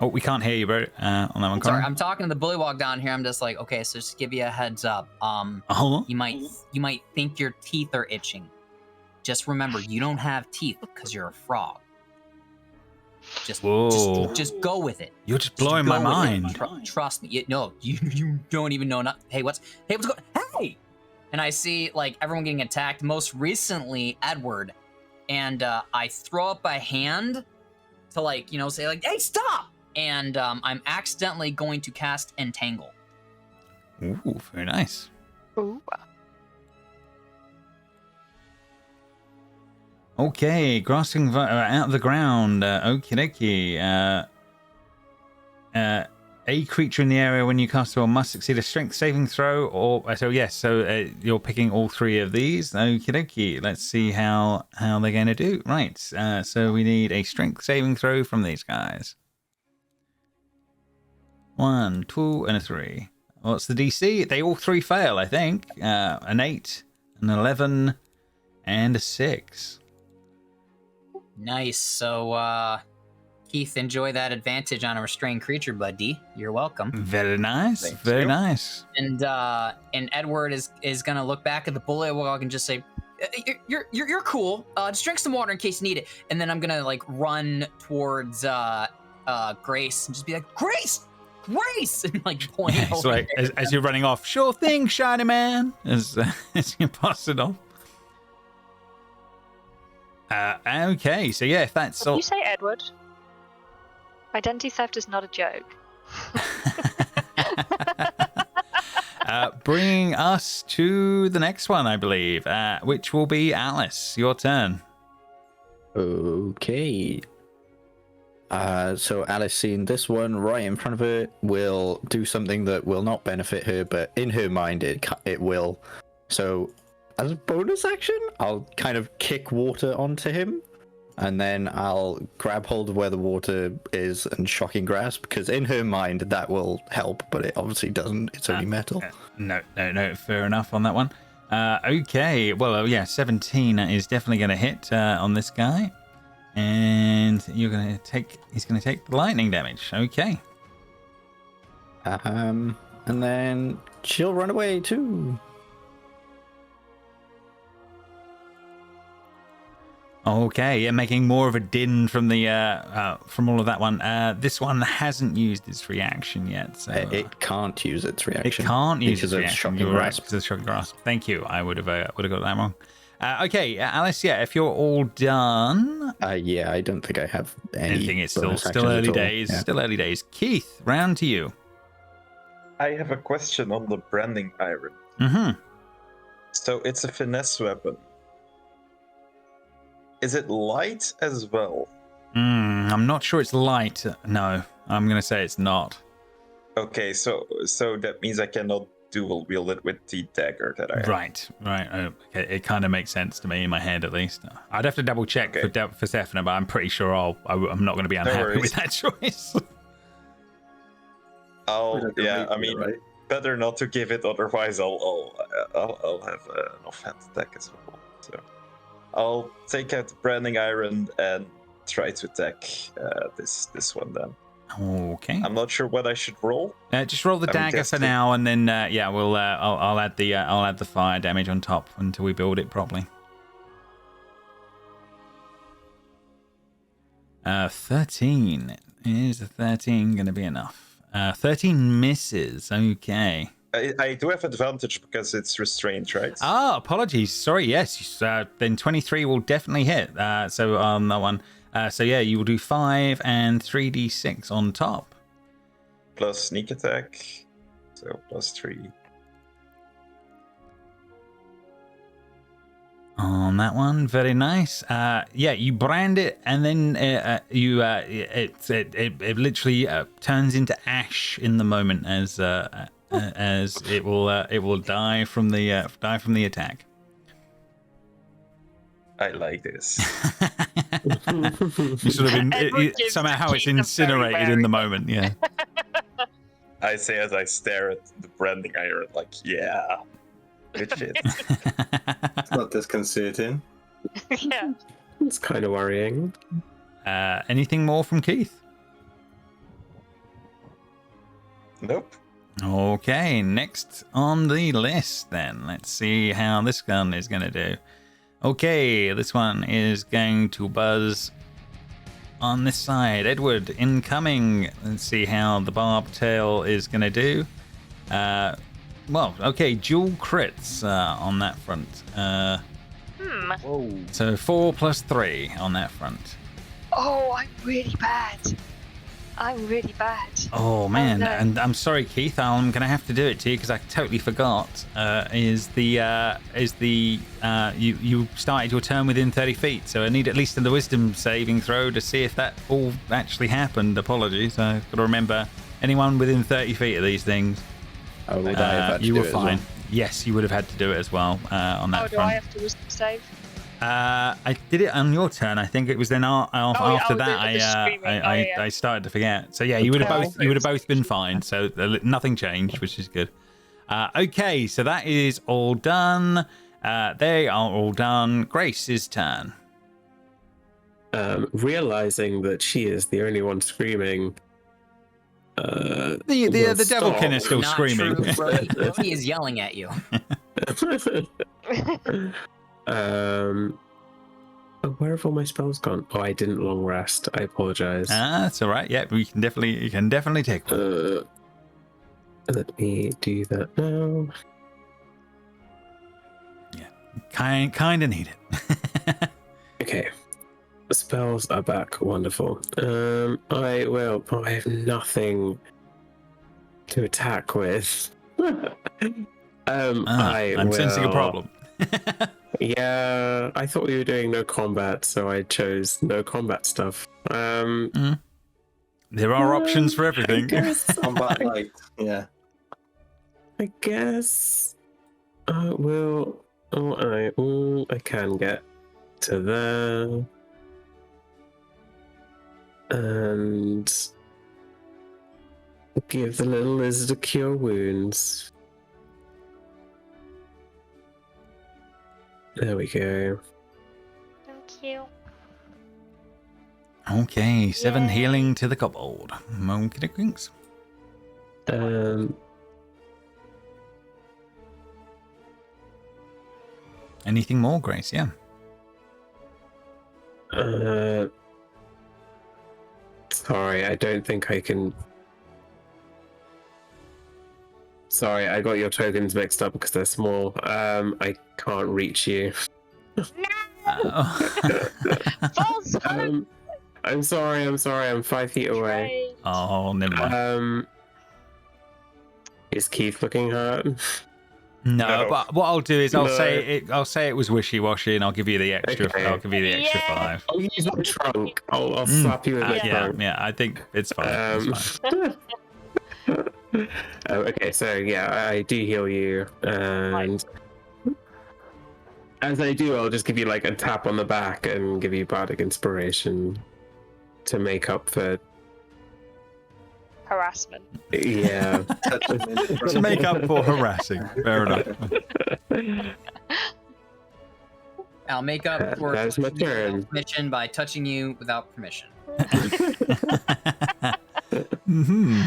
Oh, we can't hear you, bro. On that one, sorry, I'm talking to the bullywog down here. I'm just like, okay, so just give you a heads up. You might think your teeth are itching. Just remember, you don't have teeth because you're a frog. Just go with it. You're just blowing my mind. Trust me. You don't even know. Hey, what's going? Hey! And I see like everyone getting attacked. Most recently, Edward, and I throw up a hand to say like, hey, stop! And I'm accidentally going to cast Entangle. Ooh, very nice. Ooh. Okay, grasping out of the ground. Okie dokie. A creature in the area when you cast a spell must succeed a strength saving throw, you're picking all 3 of these. Okie dokie. Let's see how they're going to do. Right. So we need a strength saving throw from these guys. 1, 2, and a 3. What's the DC? They all 3 fail, I think. An 8, an 11, and a 6. Nice. So, Keith, enjoy that advantage on a restrained creature, buddy. You're welcome. Very nice. Very nice. And Edward is gonna look back at the bullywog and just say, "You're cool. Just drink some water in case you need it." And then I'm gonna run towards Grace and just be like, "Grace, and point over. So as you're running off, sure thing, shiny man. As you pass it on. Okay, so if that's all. You say Edward. Identity theft is not a joke. Bringing us to the next one, I believe, which will be Alice. Your turn. Okay. So Alice, seeing this one right in front of her, will do something that will not benefit her, but in her mind it will. So as a bonus action, I'll kind of kick water onto him, and then I'll grab hold of where the water is and shocking grasp, because in her mind that will help, but it obviously doesn't. It's only metal. No, fair enough on that one. Okay, well, 17 is definitely going to hit on this guy. And he's going to take the lightning damage. Okay. And then she'll run away too. Okay, making more of a din from the from all of that one. This one hasn't used its reaction yet, so it can't use its reaction. It can't use its reaction. Shocking You're grasp. right, because of shocking grasp. Thank you. I would have got that wrong. Okay, Alice. If you're all done. I don't think I have anything. It's still early days. Yeah. Still early days. Keith, round to you. I have a question on the branding iron. Mm-hmm. So it's a finesse weapon. Is it light as well? I'm not sure it's light. No, I'm going to say it's not. Okay, so that means I cannot dual wield it with the dagger that I have. Right. Okay, it kind of makes sense to me in my head, at least. I'd have to double check for Stephanie, but I'm pretty sure I'm not going to be unhappy with that choice. Better not to give it, otherwise I'll have an offhand attack as well. So I'll take out the branding iron and try to attack this one then. Okay. I'm not sure what I should roll. Just roll the dagger for now, and then we'll I'll add the fire damage on top until we build it properly. 13 is a 13 going to be enough? 13 misses. Okay. I do have advantage because it's restrained, right? Ah, apologies. Sorry. Yes. Then 23 will definitely hit. So on that one. You will do 5 and 3d6 on top. Plus sneak attack. So +3. On that one, very nice. Yeah, you brand it, and then it literally turns into ash in the moment as it will die from the attack. I like this. You sort of somehow it's incinerated in the moment. Yeah. I say as I stare at the branding iron, like, yeah, good shit. It's not disconcerting. Yeah. It's kind of worrying. Anything more from Keith? Nope. Okay, next on the list then. Let's see how this gun is going to do. Okay, this one is going to buzz on this side. Edward, incoming. Let's see how the barb tail is going to do. Well, okay, dual crits on that front. So 4 + 3 on that front. Oh, I'm really bad. Oh man, no. and I'm sorry, Keith. I'm gonna have to do it to you because I totally forgot. You started your turn within 30 feet, so I need at least the wisdom saving throw to see if that all actually happened. Apologies. I've got to remember anyone within 30 feet of these things. Oh, would I have had to you do were it as fine. well? Yes, you would have had to do it as well on that Do front. I have to wisdom save? I did it on your turn. I think it was then after that I started to forget. So yeah, you would have both been fine. So nothing changed, which is good. Okay, so that is all done. They are all done. Grace's turn. Realizing that she is the only one screaming. The devilkin is still Not screaming. true, Brody. Brody is yelling at you. Where have all my spells gone? Oh, I didn't long rest. I apologize. That's all right. Yeah, you can definitely take one. Let me do that now. Yeah, kind of need it. Okay. The spells are back. Wonderful. I have nothing to attack with. I'm sensing a problem. Yeah, I thought we were doing no combat, so I chose no combat stuff. There are options for everything. Combat light, yeah. I guess I will. I can get to there. And give the little lizard a cure wounds. There we go. Thank you. Okay, 7 Yay. healing to the kobold. Monkey drinks. Anything more, Grace? Yeah. Sorry, I don't think I can. Sorry, I got your tokens mixed up because they're small. I can't reach you. False hope. I'm sorry. I'm 5 feet away. Oh, never mind. Is Keith looking hurt? No, but what I'll do is I'll say it was wishy-washy, and I'll give you the extra. Okay. I'll give you the extra 5. I'll use my trunk. I'll slap you with my trunk. Yeah, I think it's fine. It's fine. Okay, so yeah, I do heal you, and as I do, I'll just give you like a tap on the back and give you bardic inspiration to make up for Harassment. yeah. To make up for harassing. Fair enough. I'll make up for That is my turn. permission by touching you without permission. Mm-hmm.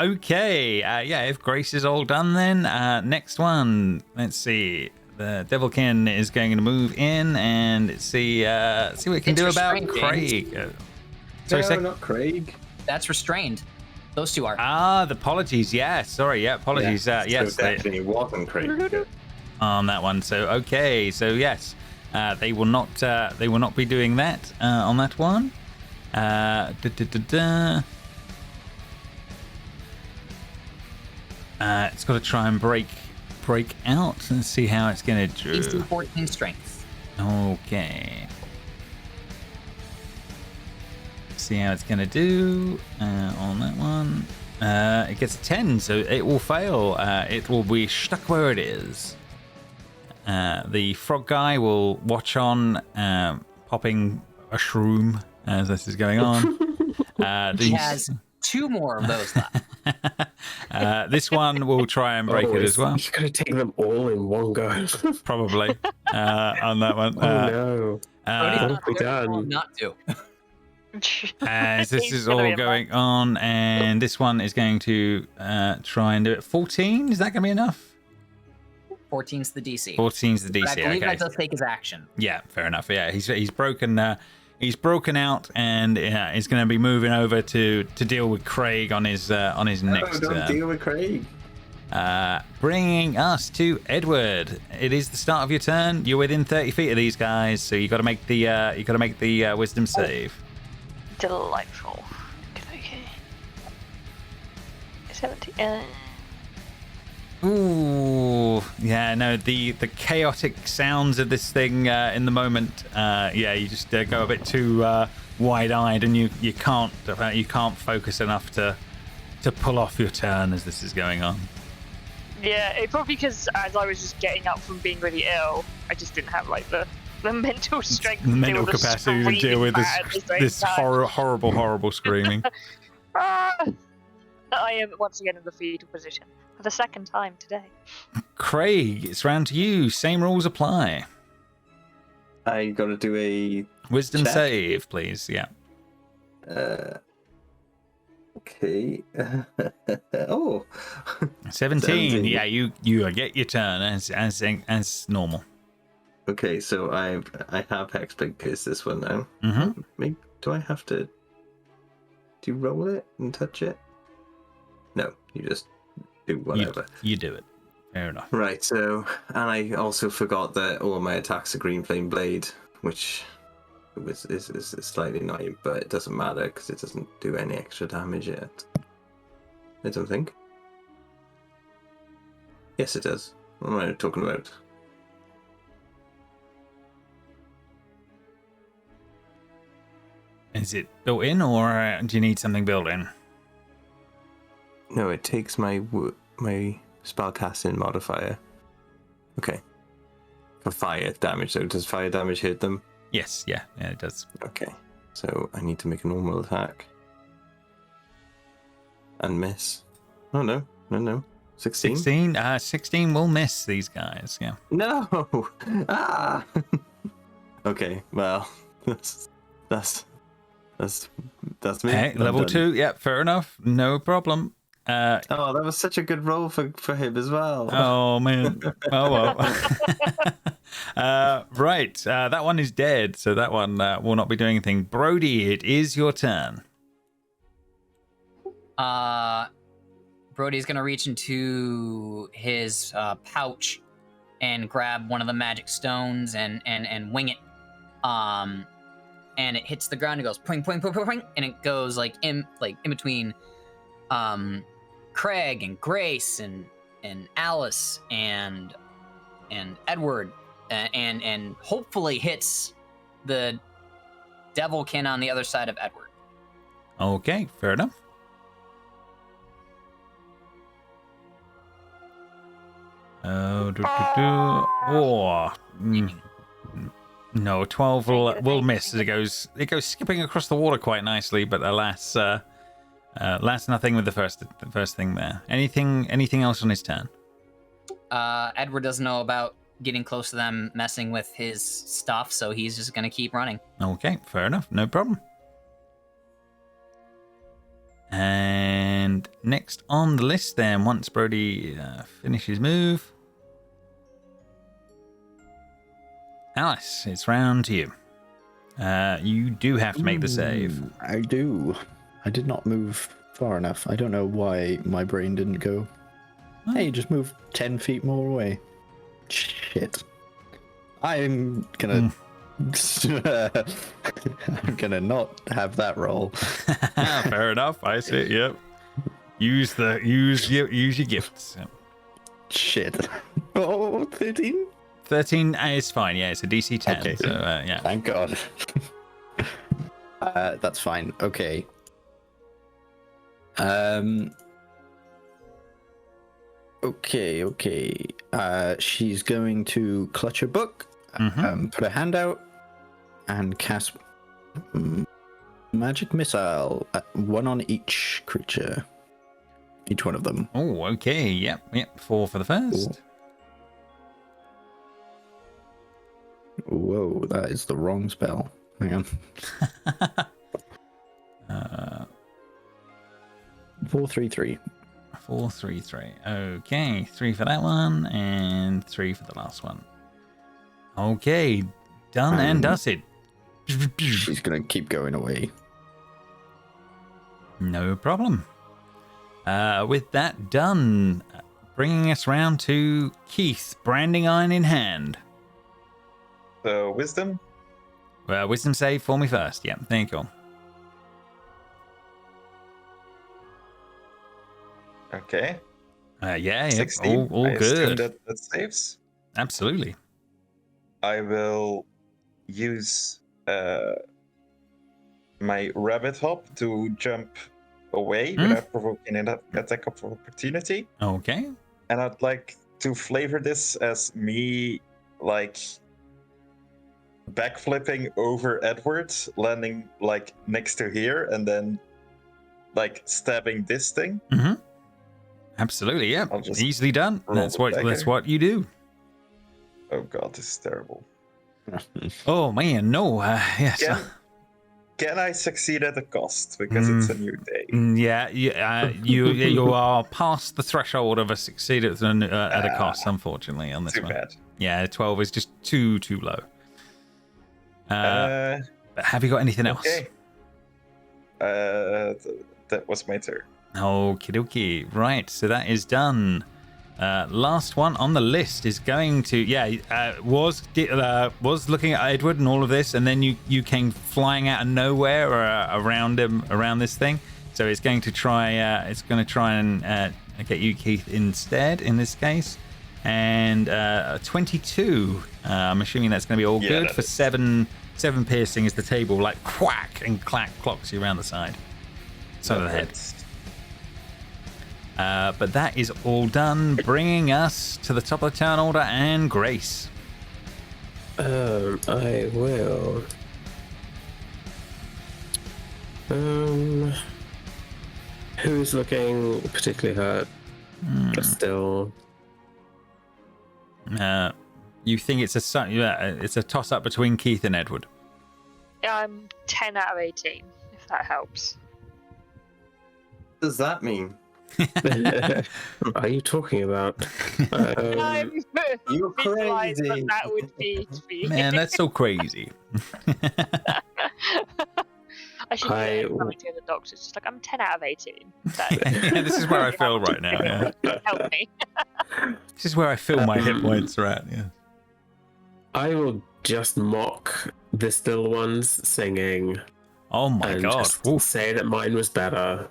Okay. Yeah, if Grace is all done, then next one. Let's see. The Devilkin is going to move in and see what it can It's do about restrained, Craig. No, not Craig. That's restrained. Those two are. The apologies. Yeah, sorry. Yeah, apologies. Yes, So it definitely wasn't Craig. on that one. So okay. So yes, they will not be doing that on that one. It's got to try and break out and see how it's going to do. DC 14 strength. Okay. See how it's going to do on that one. It gets a 10, so it will fail. It will be stuck where it is. The frog guy will watch on, popping a shroom as this is going on. He has 2 more of those left. This one will try and break it as well. He's going to take them all in one go. Probably on that one. Oh no. Brody's be done. not to. As this is all going on, and this one is going to try and do it. 14, is that going to be enough? 14's the DC. 14's the DC. But I believe okay. that does take his action. Yeah, fair enough. Yeah, he's broken. He's broken out, and he's going to be moving over to deal with Craig on his next. Don't deal with Craig. Bringing us to Edward. It is the start of your turn. You're within 30 feet of these guys, so you got to make the wisdom save. Delightful. Okay. 17. Ooh, yeah, no, the chaotic sounds of this thing in the moment. You just go a bit too wide-eyed, and you can't focus enough to pull off your turn as this is going on. Yeah, it probably because as I was just getting up from being really ill, I just didn't have like the mental strength, the mental capacity to deal with this horrible screaming. I am once again in the fetal position for the second time today. Craig, it's round to you. Same rules apply. I got to do a wisdom check. save, please. Yeah. Okay. Oh. 17. Yeah, you get your turn as normal. Okay, so I have Hexblade Pierce this one now. Mm-hmm. Maybe, do I have to? Do you roll it and touch it? No, you just do whatever. You do it. Fair enough. Right. So, and I also forgot that all my attacks are Green Flame Blade, which is slightly annoying, but it doesn't matter because it doesn't do any extra damage yet. I don't think. Yes, it does. What am I talking about? Is it built in, or do you need something built in? No, it takes my spellcasting modifier. Okay. For fire damage, so does fire damage hit them? Yes, yeah, it does. Okay. So I need to make a normal attack. And miss. Oh, no. 16? 16 will miss these guys, yeah. No! Ah! Okay, well, that's me. Hey, I'm level done. 2, yeah, fair enough. No problem. Oh, that was such a good roll for him as well. Oh, man. Oh, well. Right, that one is dead, so that one will not be doing anything. Brody, it is your turn. Brody's gonna reach into his pouch and grab one of the magic stones and wing it. And it hits the ground and goes poing, poing, poing, poing, poing, and it goes like in between Craig and Grace and Alice and Edward and hopefully hits the devilkin on the other side of Edward. Okay, fair enough. No, 12 will miss as it goes skipping across the water quite nicely, but alas, nothing with the first thing there. Anything else on his turn? Edward doesn't know about getting close to them messing with his stuff, so he's just gonna keep running. Okay, fair enough, no problem. And next on the list then, once Brody finishes move, Alice, it's round to you. You do have to make the save. I do. I did not move far enough. I don't know why my brain didn't go. Hey, just move 10 feet more away. Shit. I'm gonna... I'm gonna not have that roll. Fair enough, I see, yep. Use your gifts. Shit. Oh, 13? 13 is fine. Yeah, it's a DC 10. Okay. So yeah. Thank God. That's fine. Okay. Okay. She's going to clutch a book, put a hand out, and cast magic missile. One on each creature. Each one of them. Oh, okay. Yep. 4 for the first. Whoa, that is the wrong spell. Hang on. 4-3-3. 4-3-3. Okay, 3 for that one and 3 for the last one. Okay, done and dusted. She's gonna keep going away. No problem. With that done, bringing us round to Keith, branding iron in hand. So wisdom. Wisdom save for me first. Yeah, thank you. Okay. Yeah. 16. All I assume good. that saves. Absolutely. I will use my rabbit hop to jump away without provoking an attack of opportunity. Okay. And I'd like to flavor this as me, like, backflipping over Edward, landing, like, next to here, and then, like, stabbing this thing. Mm-hmm. Absolutely, yeah. Easily done. That's what you do. Oh god, this is terrible. Oh man, no. Yes. Can I succeed at a cost because it's a new day? Yeah, you are past the threshold of a succeed at a cost, unfortunately, on this too one. bad. Yeah, 12 is just too low. But have you got anything else? Okay. That was my turn. Okie dokie. Right, so that is done. Last one on the list is going to was looking at Edward and all of this, and then you came flying out of nowhere around this thing. So it's going to try and get you, Keith, instead in this case. And 22. I'm assuming that's going to be all good for 7 piercing as the table like quack and clack clocks you around the side of the head. But that is all done, bringing us to the top of the turn order and Grace. I will. Who's looking particularly hurt? But still. You think it's a toss up between Keith and Edward? I'm 10 out of 18, if that helps. What does that mean? What are you talking about? You're crazy. That would be to be. Man, that's so crazy. I should be coming to the doctors. Just like, I'm 10 out of 18. Yeah, this is where I feel right now. Yeah. Help me. This is where I feel my hit points are at. Yeah. I will just mock the still ones singing. Oh my god! Just say that mine was better.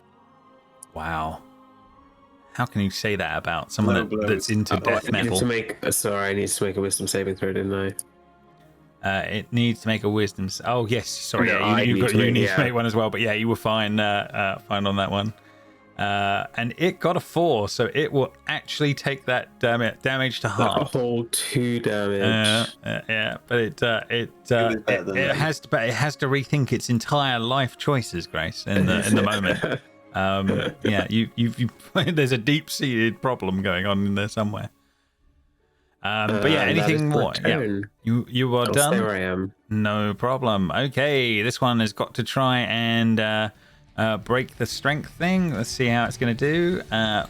Wow. How can you say that about someone that's into death metal? I need to make a wisdom saving throw, didn't I? It needs to make a wisdom. Oh yes, sorry. No, you need to make one as well. But yeah, you were fine. Fine on that one. And it got a 4, so it will actually take that damage to half. A whole 2 damage. Yeah, but it has to rethink its entire life choices, Grace, in the moment. Yeah, you there's a deep-seated problem going on in there somewhere. But yeah, anything more? Yeah, you are done. Stay where I am. No problem. Okay, this one has got to try and break the strength thing. Let's see how it's going to do.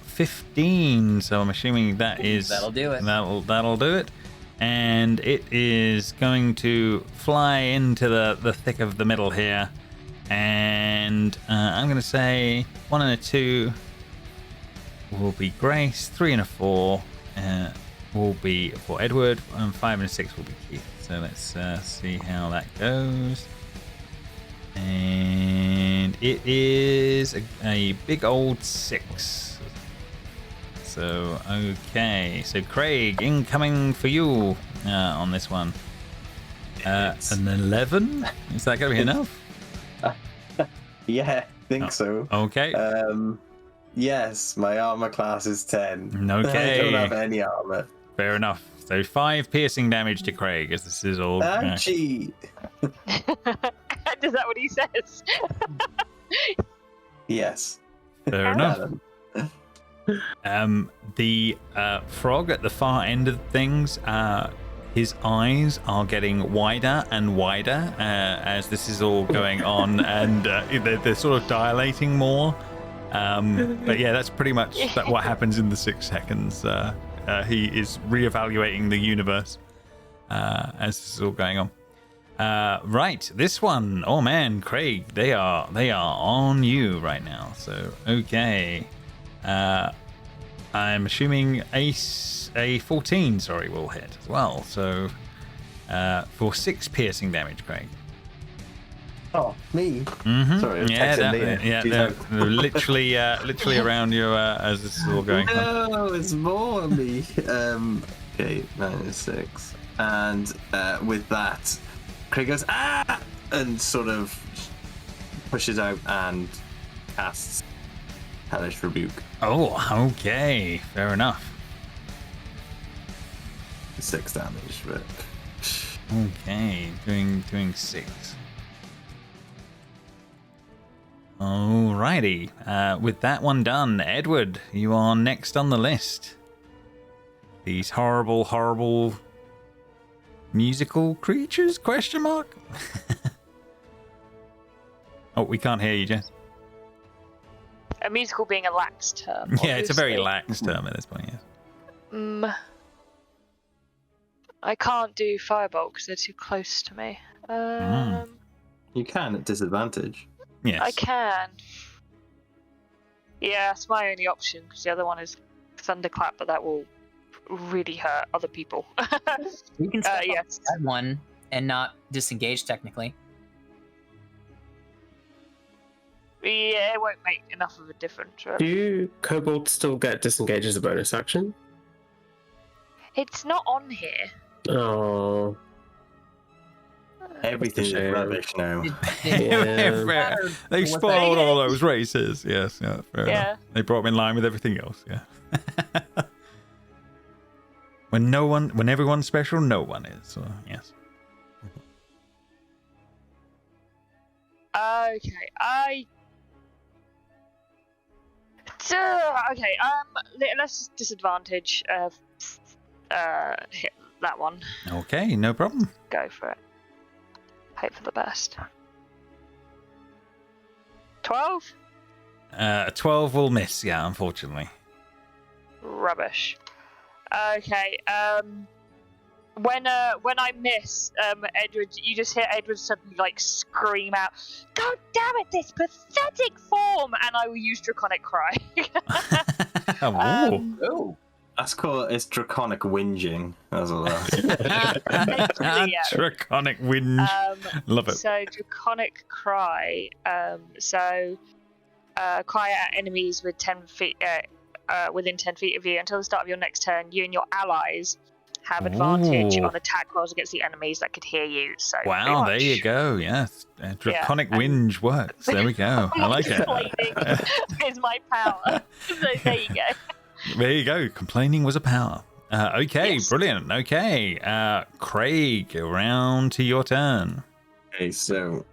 15. So I'm assuming that'll do it. That'll do it. And it is going to fly into the thick of the middle here. And I'm going to say 1 and a 2 will be Grace, 3 and a 4 will be for Edward, and 5 and a 6 will be Keith. So let's see how that goes. And it is a big old 6. So, okay. So, Craig, incoming for you on this one. An 11? Is that going to be enough? Yeah, I think so. Okay. Yes, my armor class is 10. Okay. I don't have any armor. Fair enough. So 5 piercing damage to Craig, as this is all. Ouchie! Is that what he says? Yes. Fair enough. The frog at the far end of things, his eyes are getting wider and wider as this is all going on, and they're sort of dilating more. But yeah, that's pretty much what happens in the 6 seconds. He is reevaluating the universe as this is all going on. Right, this one. Oh man, Craig, they are on you right now. So okay, I'm assuming a 14. Sorry, will hit as well. So for 6 piercing damage, Craig. Oh, me? Mm-hmm. Sorry, they're literally around you as this is all going on. No, it's more on me. Okay, -6, and with that, Craig goes and sort of pushes out and casts Hellish Rebuke. Oh, okay, fair enough. 6 damage, but okay, doing 6. Alrighty, with that one done, Edward, you are next on the list. These horrible musical creatures? Question mark? Oh, we can't hear you, Jess. A musical being a lax term. Yeah, it's a very obviously. lax term at this point, yes. I can't do Firebolt because they're too close to me. you can at disadvantage. Yes. I can. Yeah, it's my only option because the other one is Thunderclap, but that will really hurt other people. You can step yes. up that one and not disengage technically. Yeah, it won't make enough of a difference. Really. Do kobolds still get disengage as a bonus action? It's not on here. Oh. Everything is shame. rubbish now. Yeah. They spoiled all those races. Yes, yeah, fair enough. They brought them in line with everything else. Yeah. When everyone's special, no one is. So, yes. Okay, okay, let's just disadvantage hit that one. Okay, no problem. Go for it. Hope for the best. 12? 12 will miss, yeah, unfortunately. Rubbish. Okay, when I miss, Edward, you just hear Edward suddenly like scream out, "God damn it, this pathetic form!" And I will use Draconic Cry. Oh. That's called it's draconic whinging. That's all that. Yeah. Draconic whinge. Love it. So Draconic Cry. Cry at enemies with 10 feet, within 10 feet of you until the start of your next turn. You and your allies have advantage Ooh. on attack rolls against the enemies that could hear you. So Wow, there you go. Yes, draconic whinge works. There we go. I like it. Complaining is my power. So there you go. There you go. Complaining was a power. Okay, Yes. brilliant. Okay, Craig, around to your turn. Okay, so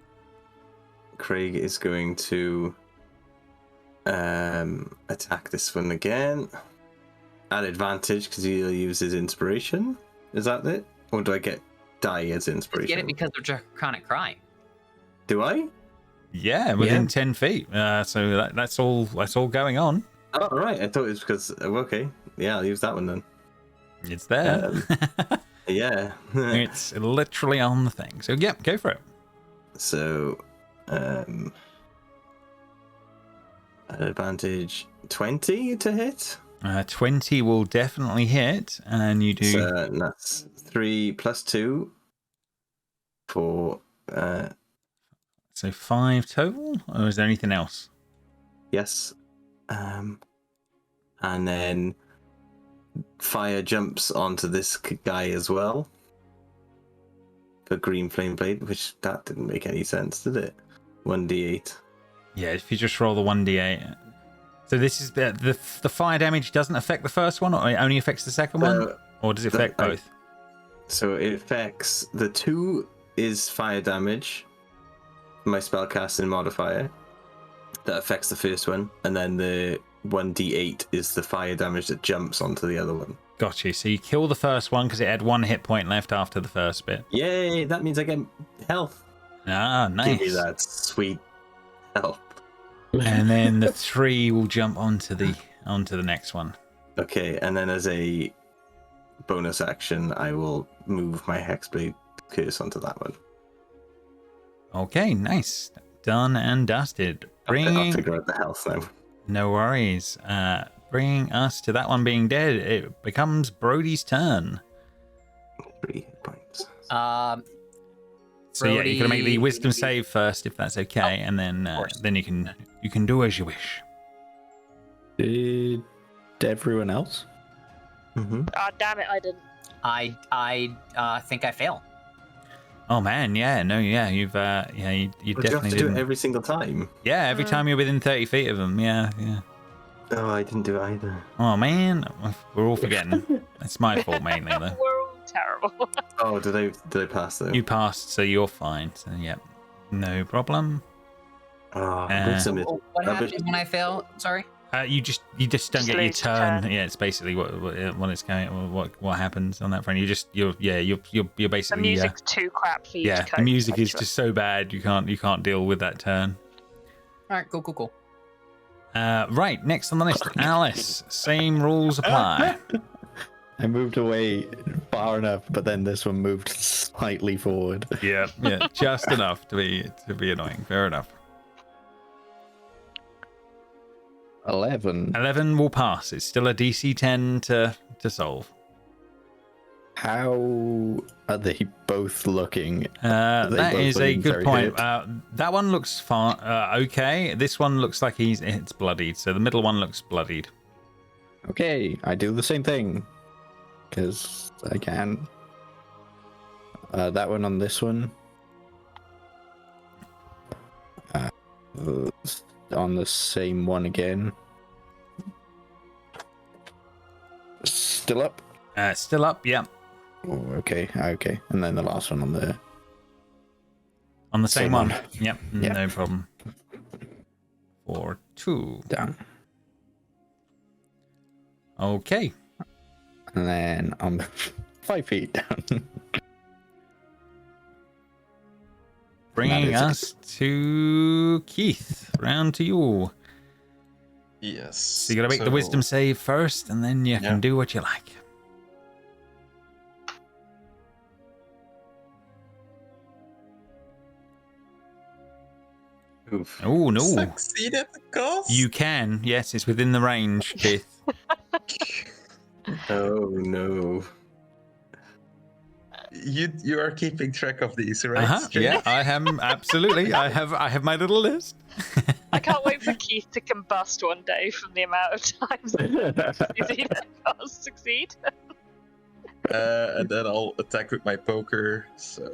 Craig is going to attack this one again at advantage because he'll use his inspiration. Is that it? Or do I get die as inspiration? Get it because of Draconic Cry. Do I? Yeah, within 10 feet. So that's all going on. Oh, right. I thought it was because. Okay. Yeah, I'll use that one then. It's there. Yeah. It's literally on the thing. So, yeah, go for it. So, at advantage 20 to hit. 20 will definitely hit, and you do. So that's 3 plus 2 for So 5 total, or is there anything else? Yes. And then fire jumps onto this guy as well. For green flame blade, which that didn't make any sense, did it? 1d8. Yeah, if you just roll the 1d8. So this is the fire damage doesn't affect the first one, or it only affects the second one? Or does it affect both? So it affects the 2 is fire damage, my spellcasting modifier, that affects the first one, and then the 1d8 is the fire damage that jumps onto the other one. Got you. So you kill the first one because it had 1 hit point left after the first bit. Yay! That means I get health. Ah, nice. Give me that sweet health. And then the 3 will jump onto the next one. Okay, and then as a bonus action, I will move my Hexblade curse onto that one. Okay, nice. Done and dusted. I'll figure out the health now. No worries. Bringing us to that one being dead. It becomes Brody's turn. 3 points. So yeah, you're gonna make the wisdom save first, if that's okay, and then you can do as you wish. Did everyone else? Mm-hmm. Damn it, I didn't. I think I fail. Oh man, yeah, no, yeah, you definitely You have to do it every single time. Yeah, every time you're within 30 feet of them. Yeah. Oh, I didn't do it either. Oh man, we're all forgetting. It's my fault mainly, though. We're all terrible. Oh, did I pass though? You passed, so you're fine. So yeah, no problem. Oh, What happens when I fail? Sorry. You just don't get your lose your turn. turn. Yeah, it's basically what it's going. What happens on that front? You're The basically. music's too crap for you Yeah, to cope the music with. is just so bad you can't deal with that turn. All right, cool. Right, next on the list, Alice. Same rules apply. I moved away far enough, but then this one moved slightly forward. Yeah, just enough to be annoying. Fair enough. 11. 11 will pass. It's still a DC 10 to solve. How are they both looking? That both is a looking good very point. hurt? That one looks fine. Okay. This one looks like it's bloodied. So the middle one looks bloodied. Okay, I do the same thing. Because I can. That one on this one. On the same one again. Still up? Still up. Yeah. Oh, okay. And then the last one on the... On the same Same one. one. Yep. Yeah. No problem. 4, 2. Down. Okay. And then I'm 5 feet down. Bringing That us to Keith. Round to you. Yes. So you got to make the wisdom save first, and then you can do what you like. Oof. Oh no! Succeed at the cost? You can. Yes, it's within the range, Keith. Oh no. You are keeping track of these, right? Yeah, I am absolutely. I have my little list. I can't wait for Keith to combust one day from the amount of times he can't succeed. And then I'll attack with my poker. So.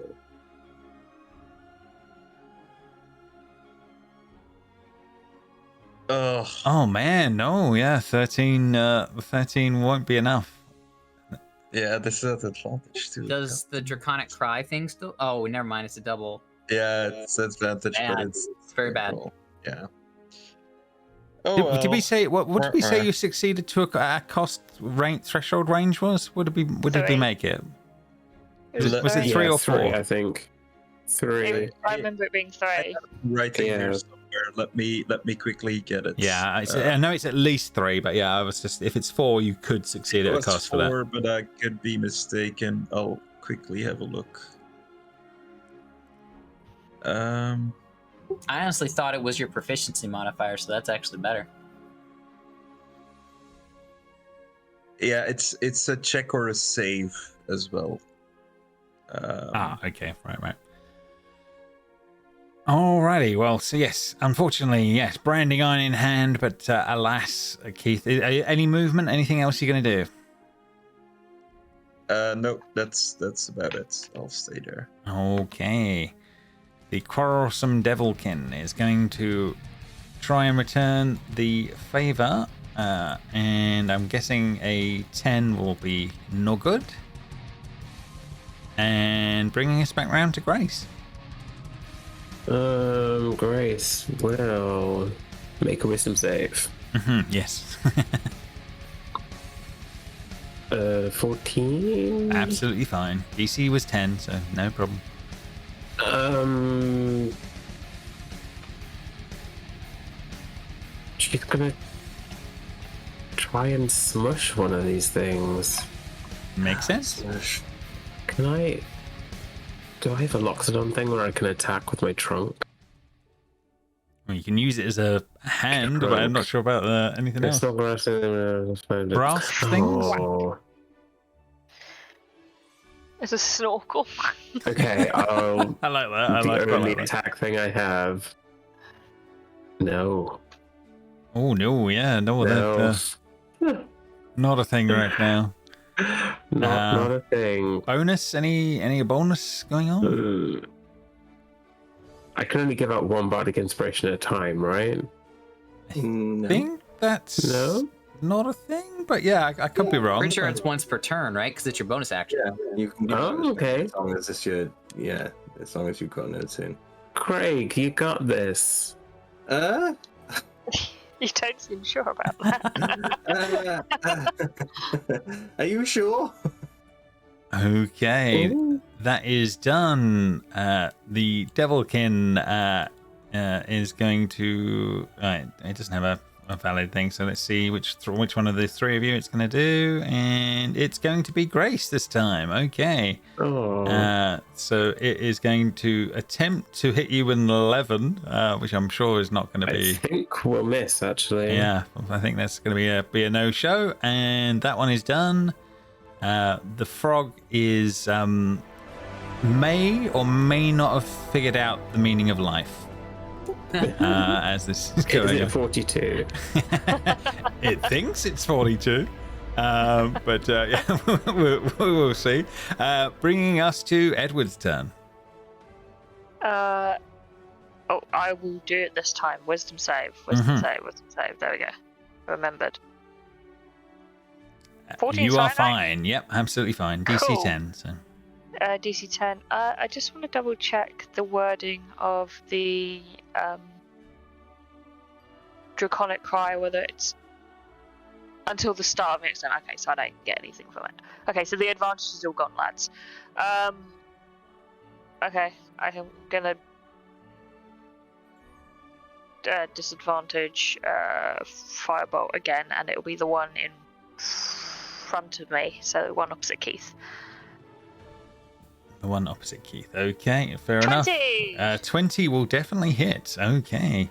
Oh. Oh man, no, yeah, 13. 13 won't be enough. Yeah, this is an advantage too. Does the draconic cry thing still? Oh, never mind. It's a double. Yeah, it's advantage, but Bad. it's Very bad. cool. Yeah. Did we say what did we say Uh-uh. you succeeded to a cost range threshold range was? What did we 3. make it? Was it Yeah, 3 or 4? 3, I think. 3. I remember it being 3. Right in Yeah. here somewhere. Let me quickly get it. Yeah, I know it's at least 3, but yeah, I was just if it's 4, you could succeed It at a was cost 4, for that. but I could be mistaken. I'll quickly have a look. I honestly thought it was your proficiency modifier, so that's actually better. Yeah, it's a check or a save as well. Okay, right. Alrighty, well, so yes, unfortunately, yes, branding iron in hand, but alas, Keith, any movement, anything else you're going to do? No, that's about it. I'll stay there. Okay. The quarrelsome devilkin is going to try and return the favor, and I'm guessing a 10 will be no good. And bringing us back round to Grace. Grace will make a wisdom save. Yes. 14? Absolutely fine. DC was 10, so no problem. She's gonna try and smush one of these things. Makes sense. Do I have a Loxodon thing where I can attack with my trunk? Well, you can use it as a hand, but I'm not sure about anything else. It's not grass. Brass things? Oh. It's a snorkel. Okay, I'll. I like that. The only attack thing I have. No. Oh no, yeah, no, that not a thing right now. Not a thing. Bonus? Any bonus going on? I can only give out one bardic inspiration at a time, right? I think that's No? not a thing, but yeah, I could be wrong. Pretty sure it's once per turn, right? Because it's your bonus action. Yeah, you can give Oh, it okay. as long as it's your as long as you've got notes in. Craig, you got this. You don't seem sure about that. Are you sure? Okay, Ooh. that is done. The Devilkin is going to. It doesn't have a valid thing, so let's see which one of the three of you it's going to do, and it's going to be Grace this time. Okay. Oh. So it is going to attempt to hit you with an 11, which I'm sure is not going to I be. think we'll miss, actually. Yeah, I think that's going to be a no-show, and that one is done. The frog is may or may not have figured out the meaning of life as this is going. Is it 42? It thinks it's 42, but yeah, we'll see. Bringing us to Edward's turn. I will do it this time. Wisdom save. Wisdom save. There we go. Remembered. 14 You are fine, right? fine. Yep, absolutely fine. DC Cool. 10. So. DC 10. I just want to double check the wording of the Draconic Cry, whether it's until the start of next turn. Okay, so I don't get anything from it. Okay, so the advantage is all gone, lads. Okay, I am gonna disadvantage Firebolt again, and it'll be the one in front of me, so the one opposite Keith. The one opposite Keith. Okay, fair 20! enough. 20 will definitely hit. Okay.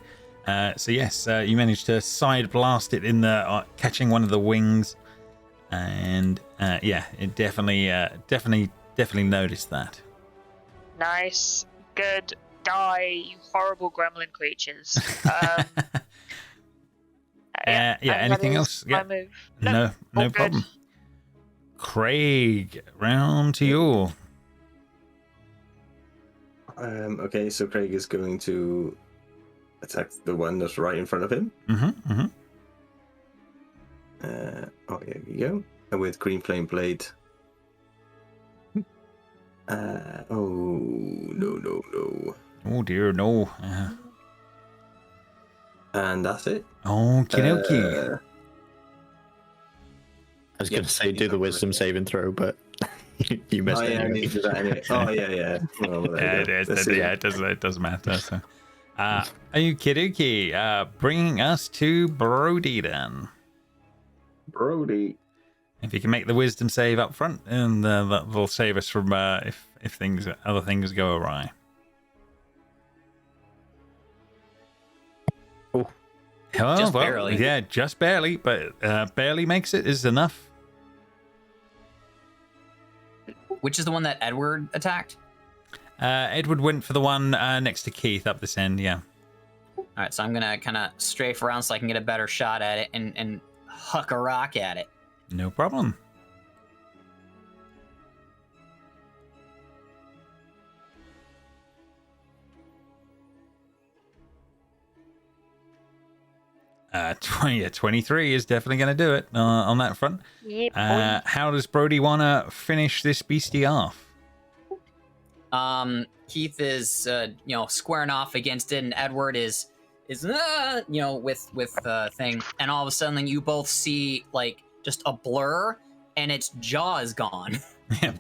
So yes, you managed to side blast it in the catching one of the wings, and yeah, it definitely noticed that. Nice. Good. Die, you horrible gremlin creatures. Yeah, anything that is else? My Yeah. move. No all problem. good. Craig, round to you. Okay, so Craig is going to attack the one that's right in front of him. Here we go. And with Green Flame Blade. No. Oh dear, no. And that's it. Okie dokie. I was going to say do the wisdom saving throw, but you missed it. I Anyway. need to do that anyway. Oh, yeah. Well, there you go. Let's see. It doesn't matter. So. Okie dokie. Bringing us to Brody then. Brody. If you can make the wisdom save up front, and that will save us from if other things go awry. Oh. Just barely. Yeah, just barely, but barely makes it is enough. Which is the one that Edward attacked? Edward went for the one next to Keith up this end. Yeah. All right, so I'm gonna kind of strafe around so I can get a better shot at it and huck a rock at it. No problem. Uh, 23 is definitely going to do it on that front. Yeah, How does Brody want to finish this beastie off? Keith is squaring off against it, and Edward is with thing, and all of a sudden you both see like just a blur, and its jaw is gone Yeah.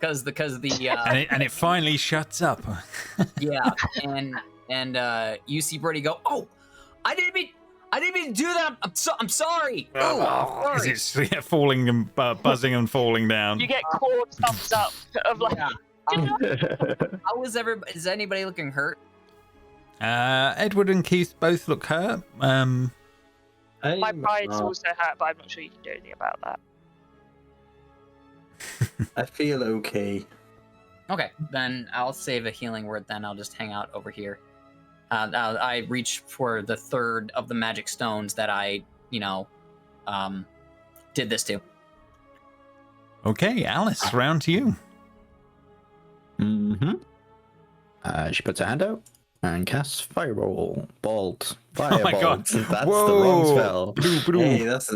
because the and it finally shuts up. yeah, and you see Brody go, oh, I didn't mean to do that. I'm sorry. Oh, As it's falling and buzzing and falling down. You get clawed thumbs up of like. Yeah. How is everybody? Is anybody looking hurt? Edward and Keith both look hurt. My pride's also hurt, but I'm not sure you can do anything about that. I feel okay. Okay, then I'll save a healing word. Then I'll just hang out over here. I reach for the third of the magic stones that I, did this to. Okay, Alice, round to you. Mm-hmm. She puts her hand out and casts Fireball. Bolt. Firebolt. Oh my god. That's Whoa. the wrong spell. Hey, that's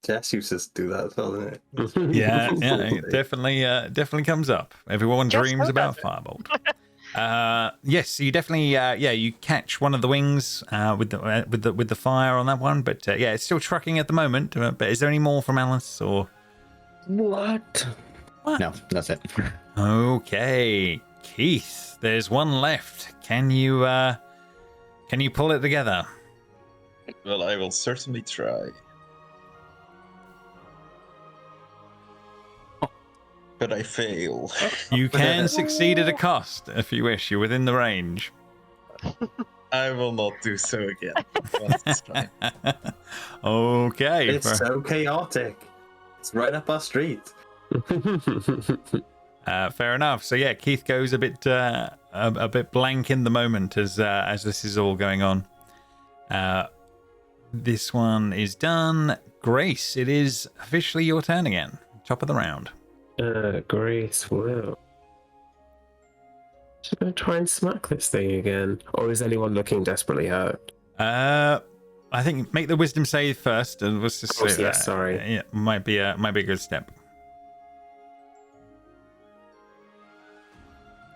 Jess used to do that as well, isn't it? Yeah, it definitely comes up. Everyone Just dreams heard about of it. Firebolt. Yes, you definitely you catch one of the wings with the fire on that one, but it's still trucking at the moment. But is there any more from Alice or What? No, that's it. Okay, Keith, there's one left. Can you pull it together? Well, I will certainly try. But I fail. You can succeed at a cost if you wish. You're within the range. I will not do so again. That's fine. Okay. It's so chaotic. It's right up our street. Fair enough. So yeah, Keith goes a bit blank in the moment as this is all going on. This one is done. Grace, it is officially your turn again. Top of the round. Grace, wow. Just gonna try and smack this thing again. Or is anyone looking desperately hurt? I think make the wisdom save first, and let's just say yes, sorry. Yeah, might be a good step.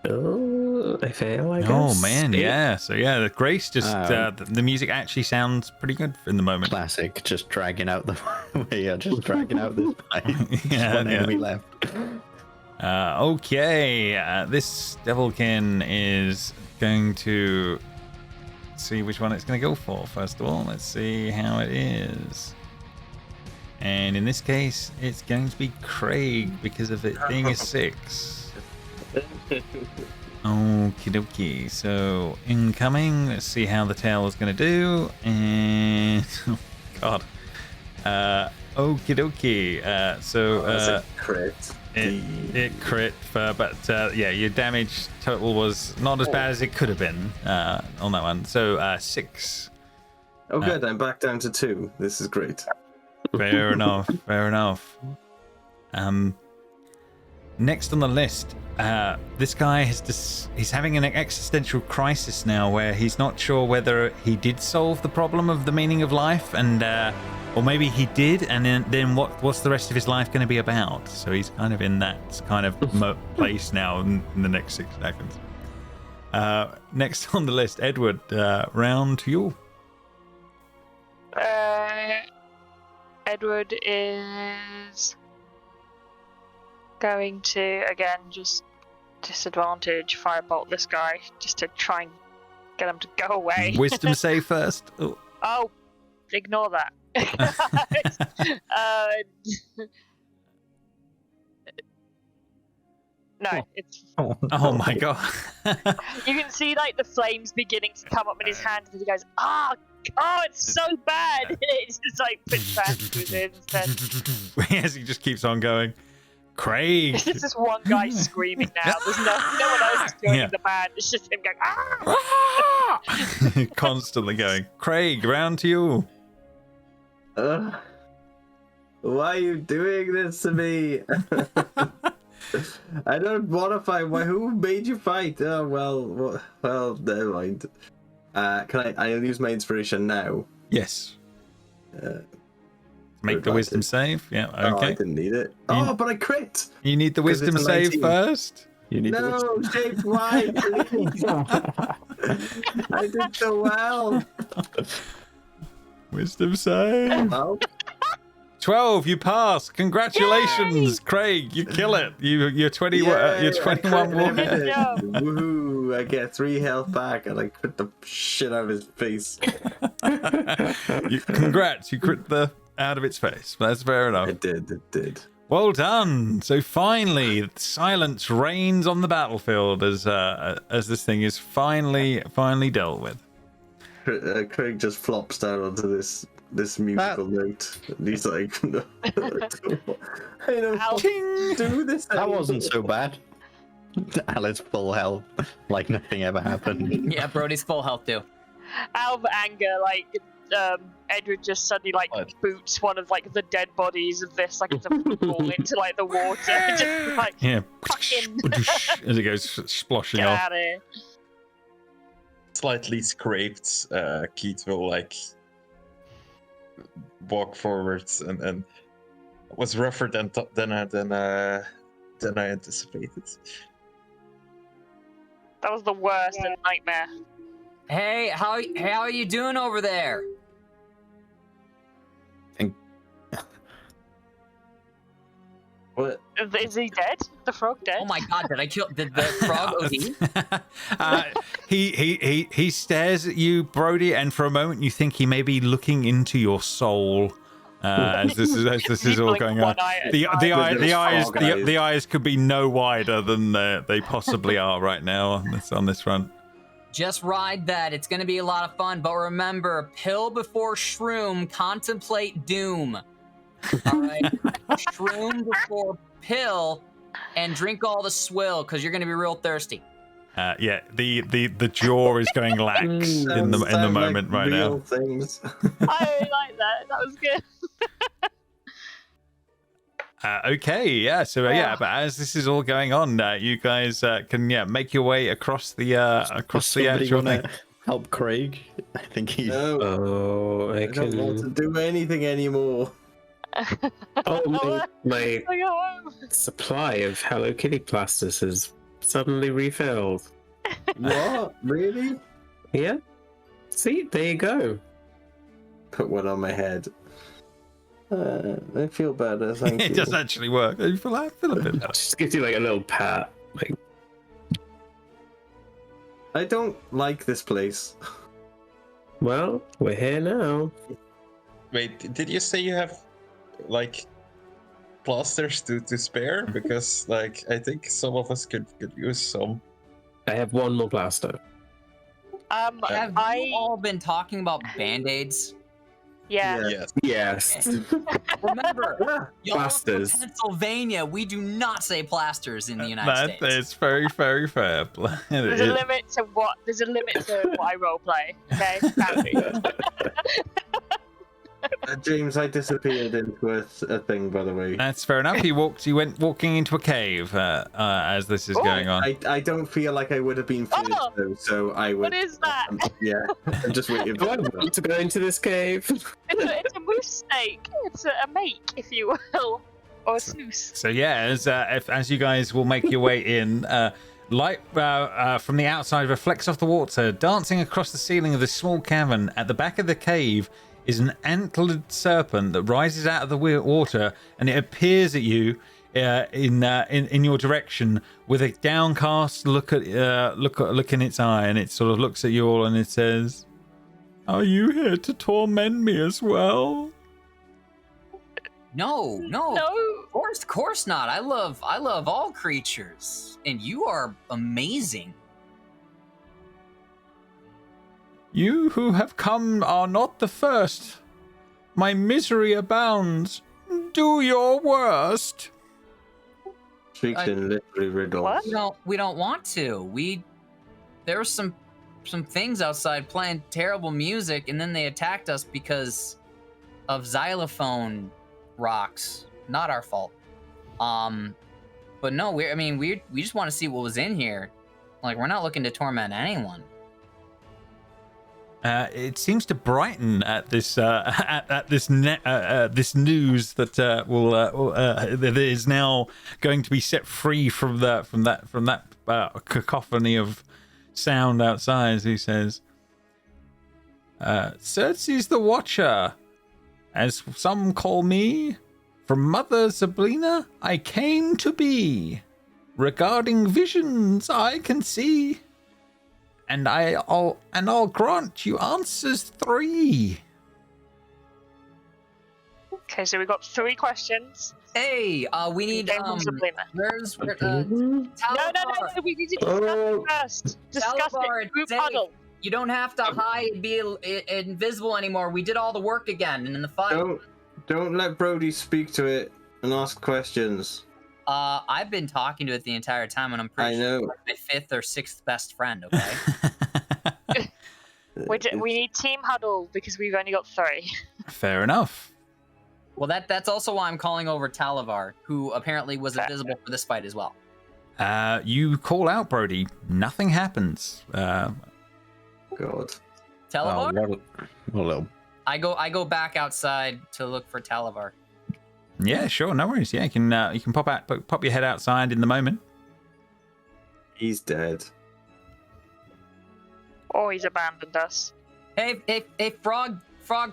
Oh, I fail, I guess. Oh man, yeah. So yeah, the Grace just the music actually sounds pretty good in the moment. Classic, just dragging out the just dragging out this fight. Yeah, One enemy left. Okay, this Devilkin is going to see which one it's going to go for. First of all, let's see how it is. And in this case, it's going to be Craig because of it being a 6. Okie dokie. So incoming. Let's see how the tail is going to do. And oh god. Okie dokie. So That's a crit. it crit, but your damage total was not as bad as it could have been on that one. So 6. Oh, good. I'm back down to 2. This is great. Fair enough. Fair enough. Next on the list, this guy he's having an existential crisis now, where he's not sure whether he did solve the problem of the meaning of life, and or maybe he did, and then what's the rest of his life going to be about? So he's kind of in that kind of place now in the next 6 seconds. Next on the list, Edward, round to you. Edward is going to, again, just disadvantage firebolt this guy, just to try and get him to go away. Wisdom save first. Oh, ignore that. No, it's... Oh my god. You can see, like, the flames beginning to come up in his hand, and he goes, oh, it's so bad. It's just like puts back to his instead. As he just keeps on going. Craig. There's just one guy screaming now. There's no one else joining the band. It's just him going, ah! Constantly going. Craig, round to you. Why are you doing this to me? I don't want to fight. Who made you fight? Oh, well, never mind. I'll use my inspiration now. Yes. Make the wisdom save. Yeah, okay. Oh, I didn't need it. But I crit! You need the wisdom save 19. first? You need No, Shape, why? Please. I did so well. Wisdom save. Oh, 12, you pass. Congratulations, Craig. You kill it. You're 20. yeah, You're 21 I warhead. crit Yeah. Woohoo! I get 3 health back, and I crit the shit out of his face. Congrats, you crit the out of its face. That's fair enough. It did. Well done. So finally, silence reigns on the battlefield as this thing is finally dealt with. Craig just flops down onto this musical note, and he's like, "No, I don't Ow. do this." That wasn't so bad. Alice full health, like nothing ever happened. Yeah, Brody's full health too. Out of anger, Edward just suddenly boots one of the dead bodies of this it's a football into the water. Just Yeah. fucking As it goes sploshing get off. out of here. Slightly scraped, Keith will walk forwards and was rougher than I anticipated. That was the worst nightmare. Hey, how are you doing over there? What? Is he dead? The frog dead? Oh my god, did the frog OD? He stares at you, Brody, and for a moment you think he may be looking into your soul as this is all going on. The eyes could be no wider than they possibly are right now on this front. Just ride that. It's gonna be a lot of fun. But remember, pill before shroom, contemplate doom. All right, shroom before pill, and drink all the swill because you're gonna be real thirsty. Yeah, the jaw is going lax in the moment right now. Things. I really like that. That was good. Okay, yeah. So but as this is all going on, you guys can make your way across the actual thing. Help Craig. I think he's. Oh, I don't want to do anything anymore. My supply of Hello Kitty plasters has suddenly refilled. What? Really? Yeah. See, there you go. Put one on my head. I feel better, thank you. It does actually work. I feel a bit better. Just gives you a little pat. I don't like this place. Well, we're here now. Wait, did you say you have plasters to spare? Because I think some of us could use some. I have one more plaster. Have you all been talking about band-aids? Yeah. Yes. Remember, y'all Plasters. from Pennsylvania, we do not say plasters in the United States. It's very, very fair. There's a limit to what I roleplay. Okay. James, I disappeared into a thing, by the way. That's fair enough. You went walking into a cave as this is going on. I don't feel like I would have been first, though, so I would. What is that? Yeah, I'm just waiting Do I for want to go into this cave? It's a moose snake. It's a make, if you will, or a snooze. So as you guys will make your way in, light from the outside reflects off the water, dancing across the ceiling of this small cavern. At the back of the cave is an antlered serpent that rises out of the water, and it appears at you in your direction with a downcast look in its eye, and it sort of looks at you all and it says, "Are you here to torment me as well?" No. Of course not. I love all creatures, and you are amazing. You who have come are not the first. My misery abounds. Do your worst. Speaks in literary riddles. What? We don't want to. There were some things outside playing terrible music, and then they attacked us because of xylophone rocks. Not our fault. But no, we just want to see what was in here. Like, we're not looking to torment anyone. It seems to brighten at this this news that that is now going to be set free from that cacophony of sound outside. As he says, "Circe's the Watcher, as some call me. From Mother Zablina, I came to be. Regarding visions, I can see." And I'll grant you answers 3. Okay, so we've got 3 questions. Hey, we need where's No, we need to discuss it first. Discuss it. Group huddle. You don't have to hide and be invisible anymore. We did all the work again in the fight. Don't let Brody speak to it and ask questions. I've been talking to it the entire time, and I'm pretty sure it's like my 5th or 6th best friend. Okay. We need team huddle because we've only got 3. Fair enough. Well, that's also why I'm calling over Talavar, who apparently was invisible for this fight as well. You call out, Brody. Nothing happens. God. Talavar? A little. I go back outside to look for Talavar. Yeah, sure, no worries. Yeah, you can pop your head outside in the moment. He's dead. Or he's abandoned us. Hey, frog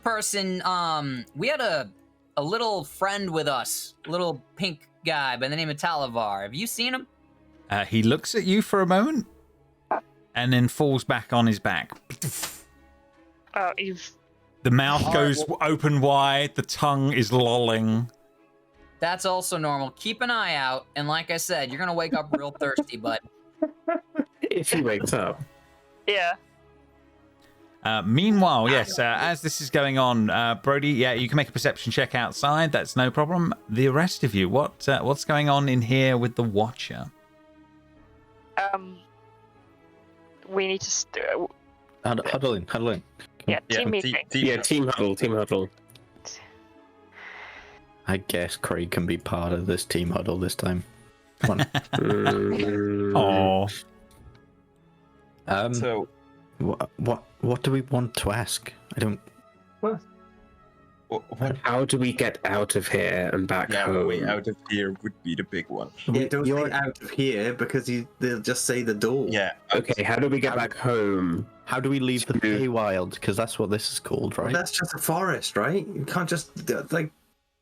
person. We had a little friend with us, a little pink guy by the name of Talavar. Have you seen him? He looks at you for a moment, and then falls back on his back. Oh, The mouth goes open wide. The tongue is lolling. That's also normal. Keep an eye out, and like I said, you're gonna wake up real thirsty, bud. If he wakes up. Yeah. Meanwhile, yes, as this is going on, Brody, yeah, you can make a perception check outside. That's no problem. The rest of you, what's going on in here with the Watcher? We need to. Huddle in. Yeah, team meeting. Team huddle. I guess Craig can be part of this team huddle this time. Come on. Oh. So, what do we want to ask? I don't. what? How do we get out of here and back home? Way out of here would be the big one. Yeah, don't say out of here because they'll just say the door. Yeah. Okay, how do we get back home? How do we leave the Feywild? Because that's what this is called, right? Well, that's just a forest, right? You can't just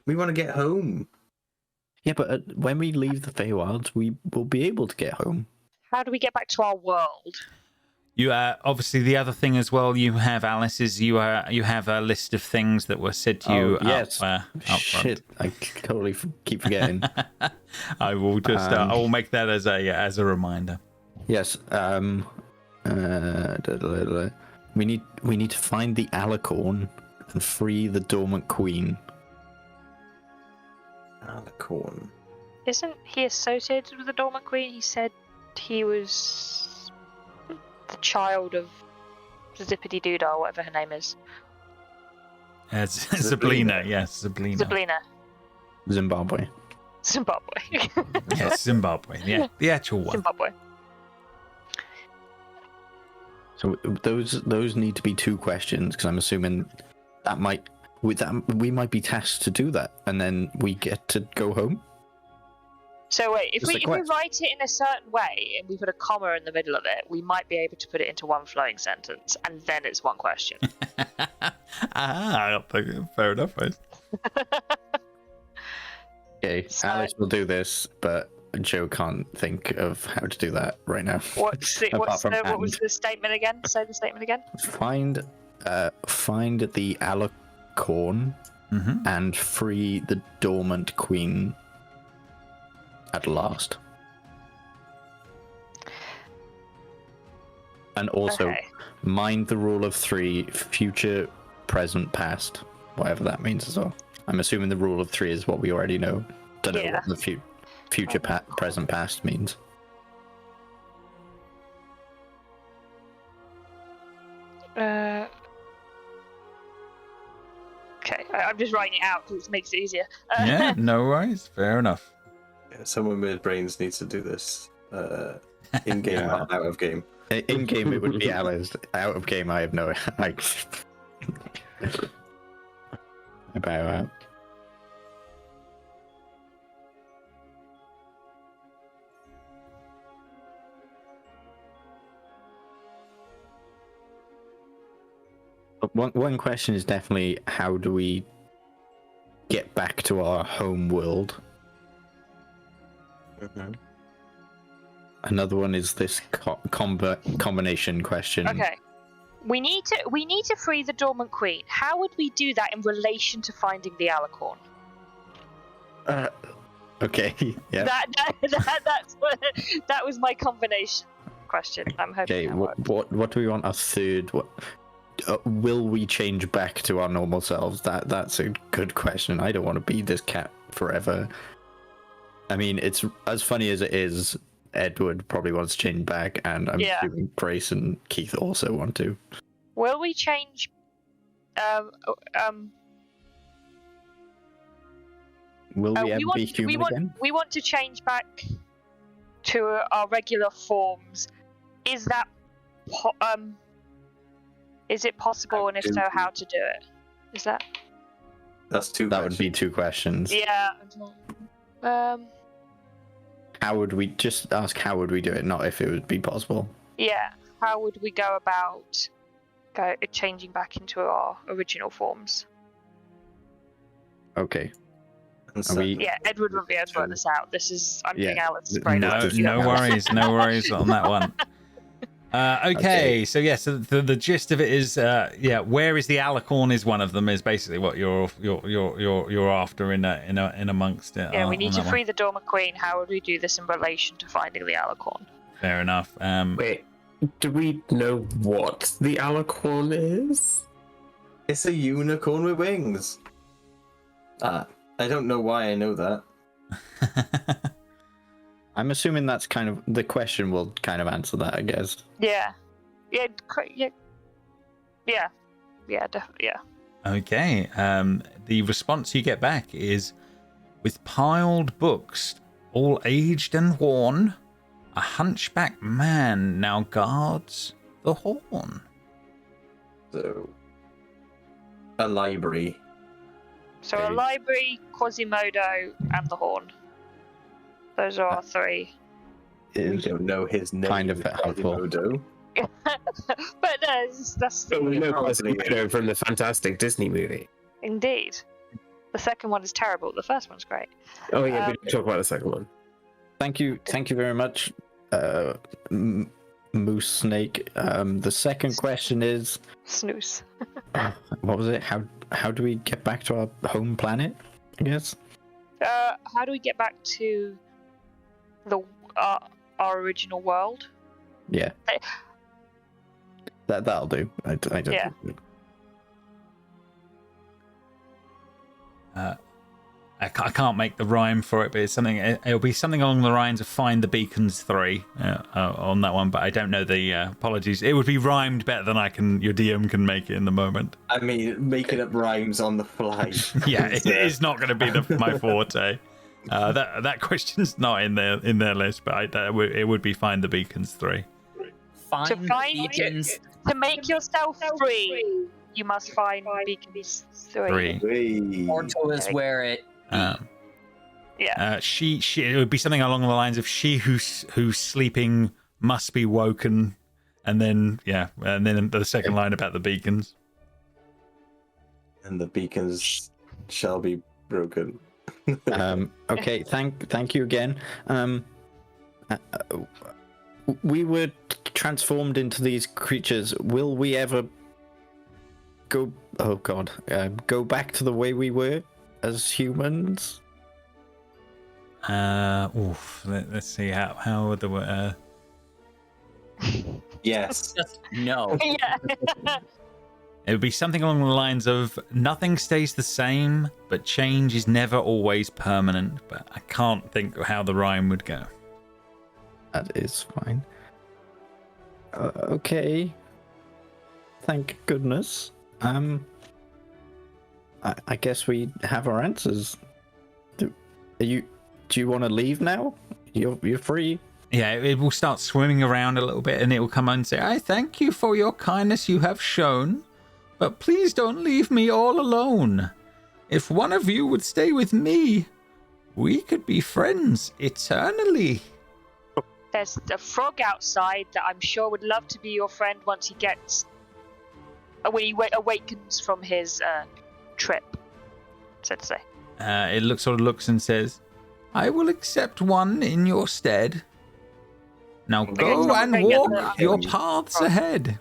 we want to get home. Yeah, but when we leave the Feywilds, we will be able to get home. How do we get back to our world? You obviously the other thing as well. You have Alice. Is you have a list of things that were said to you. Yes. Up Shit, I totally keep forgetting. I will just. I will make that as a reminder. Yes. We need to find the Alicorn and free the dormant queen. Alicorn. Isn't he associated with the Dormant Queen? He said he was the child of Zippity Doodah, or whatever her name is. Zablina, yes, Zablina. Zablina. Zimbabwe. Yes, Zimbabwe. Yeah, the actual one. Zimbabwe. So those need to be 2 questions because I'm assuming we might be tasked to do that, and then we get to go home. So wait, if Just we write it in a certain way and we put a comma in the middle of it, we might be able to put it into one flowing sentence, and then it's one question. Fair enough, right? Okay, Alice will do this, but Joe can't think of how to do that right now. What was the statement again? Say the statement again. Find the Alicorn and free the dormant queen at last. And also mind the rule of 3, future, present, past, whatever that means as well. I'm assuming the rule of 3 is what we already know. Don't know what the future. future, present, past means. Okay, I'm just writing it out because it makes it easier. Yeah, no worries. Fair enough. Yeah, someone with brains needs to do this. In game, not out of game. In game, it would be hours. Out of game, I have no like. About one question is definitely how do we get back to our home world? Mm-hmm. Another one is this combination question. Okay. We need to free the dormant queen. How would we do that in relation to finding the alicorn? Okay. Yeah. That was my combination question. I'm hoping. Okay. That works. What do we want? A third? What? Will we change back to our normal selves? That's a good question. I don't want to be this cat forever. I mean, it's as funny as it is. Edward probably wants to change back, and I'm assuming Grace and Keith also want to. Will we change? Will we ever be human again? We want to change back to our regular forms. Is that is it possible, and if so, how to do it? Is that? That's two. That would be two questions. Yeah. How would we just ask? How would we do it? Not if it would be possible. Yeah. How would we go about changing back into our original forms? Okay. Yeah, Edward won't be able to work this out. I'm doing Alex's brain. No worries on that one. Okay, so yes, so the gist of it is, where is the alicorn? Is one of them is basically what you're after in amongst it. Yeah, we need to free the dormant queen. How would we do this in relation to finding the alicorn? Fair enough. Wait, do we know what the alicorn is? It's a unicorn with wings. I don't know why I know that. I'm assuming that's kind of the question will kind of answer that, I guess. Yeah, definitely, yeah. Okay. The response you get back is, with piled books, all aged and worn, a hunchback man now guards the horn. So, a library. So a library, Quasimodo, and the horn. Those are our three. We don't know his name. Kind of helpful. Quasimodo. But no, that's Oh, we know Quasimodo from the fantastic Disney movie. Indeed. The second one is terrible. The first one's great. Oh yeah, we didn't talk about the second one. Thank you very much, Moose Snake. The second question is, Snooze. what was it? How do we get back to our home planet? I guess. How do we get back to our original world? Yeah. That'll do. I don't. Yeah. I can't make the rhyme for it, but it's something. It'll be something along the lines of "Find the Beacons 3" on that one. But I don't know the apologies. It would be rhymed better than your DM can make it in the moment. I mean, making up rhymes on the fly. Yeah, it is not going to be my forte. That question's not in their list, but it would be "Find the Beacons 3." Find beacons. To make yourself free, you must find Beacons 3. Portal is where it. She it would be something along the lines of "She who's sleeping must be woken," and then the second line about the beacons. And the beacons shall be broken. Okay, thank you again. We were transformed into these creatures. Will we ever go? Oh God, go back to the way we were as humans? Let's see how would the Yes. No. Yeah. It would be something along the lines of nothing stays the same, but change is never always permanent. But I can't think of how the rhyme would go. That is fine. Okay. Thank goodness. I guess we have our answers. Do you want to leave now? You're free. Yeah, it will start swimming around a little bit, and it will come and say, "I thank you for your kindness you have shown, but please don't leave me all alone. If one of you would stay with me, we could be friends eternally." There's a frog outside that I'm sure would love to be your friend once he gets... when he awakens from his trip, so to say. It looks and says, "I will accept one in your stead. Now go and walk your paths ahead."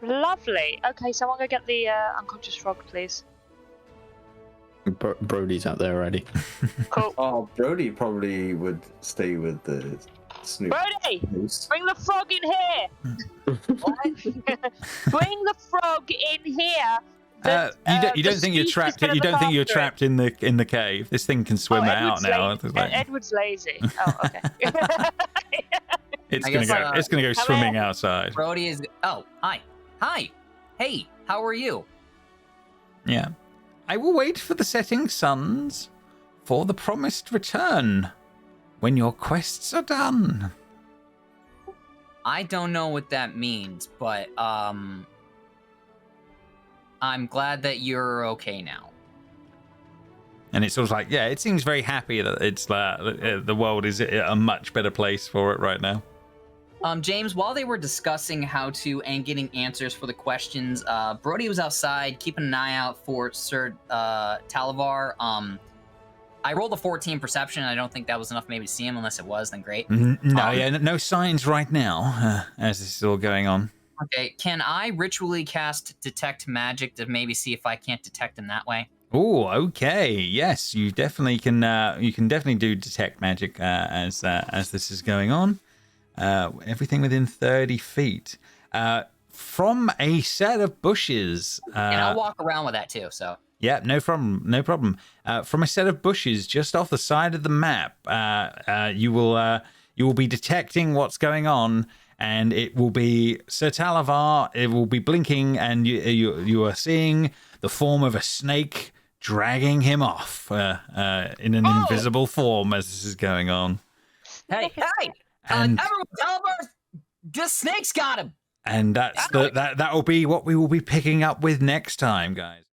Lovely. Okay, so I'm going to get the unconscious frog, please. Brody's out there already. Cool. Oh, Brody probably would stay with the Snoop. Brody! Host. Bring the frog in here! Bring the frog in here! You don't think you're trapped? You don't think you're trapped in the cave? This thing can swim out now. Edward's lazy. Oh, okay. It's gonna go swimming outside. Brody is. Oh, hi, hey, how are you? Yeah, I will wait for the setting suns for the promised return when your quests are done. I don't know what that means, but I'm glad that you're okay now. And it's sort of like, yeah, it seems very happy that it's the world is a much better place for it right now. James, while they were discussing how to and getting answers for the questions, Brody was outside keeping an eye out for Sir Talavar. I rolled a 14 perception. I don't think that was enough maybe to see him. Unless it was, then great. No signs right now as this is all going on. Okay, can I ritually cast Detect Magic to maybe see if I can't detect him that way? Oh, okay. Yes, you definitely can. You can definitely do Detect Magic as this is going on. Everything within 30 feet from a set of bushes. And I'll walk around with that too. So. Yeah, no problem. From a set of bushes just off the side of the map, you will be detecting what's going on, and it will be Sir Talavar. It will be blinking, and you are seeing the form of a snake dragging him off in an invisible form as this is going on. Hey! And everyone, Talavar, the snake's got him. And that will be what we will be picking up with next time, guys.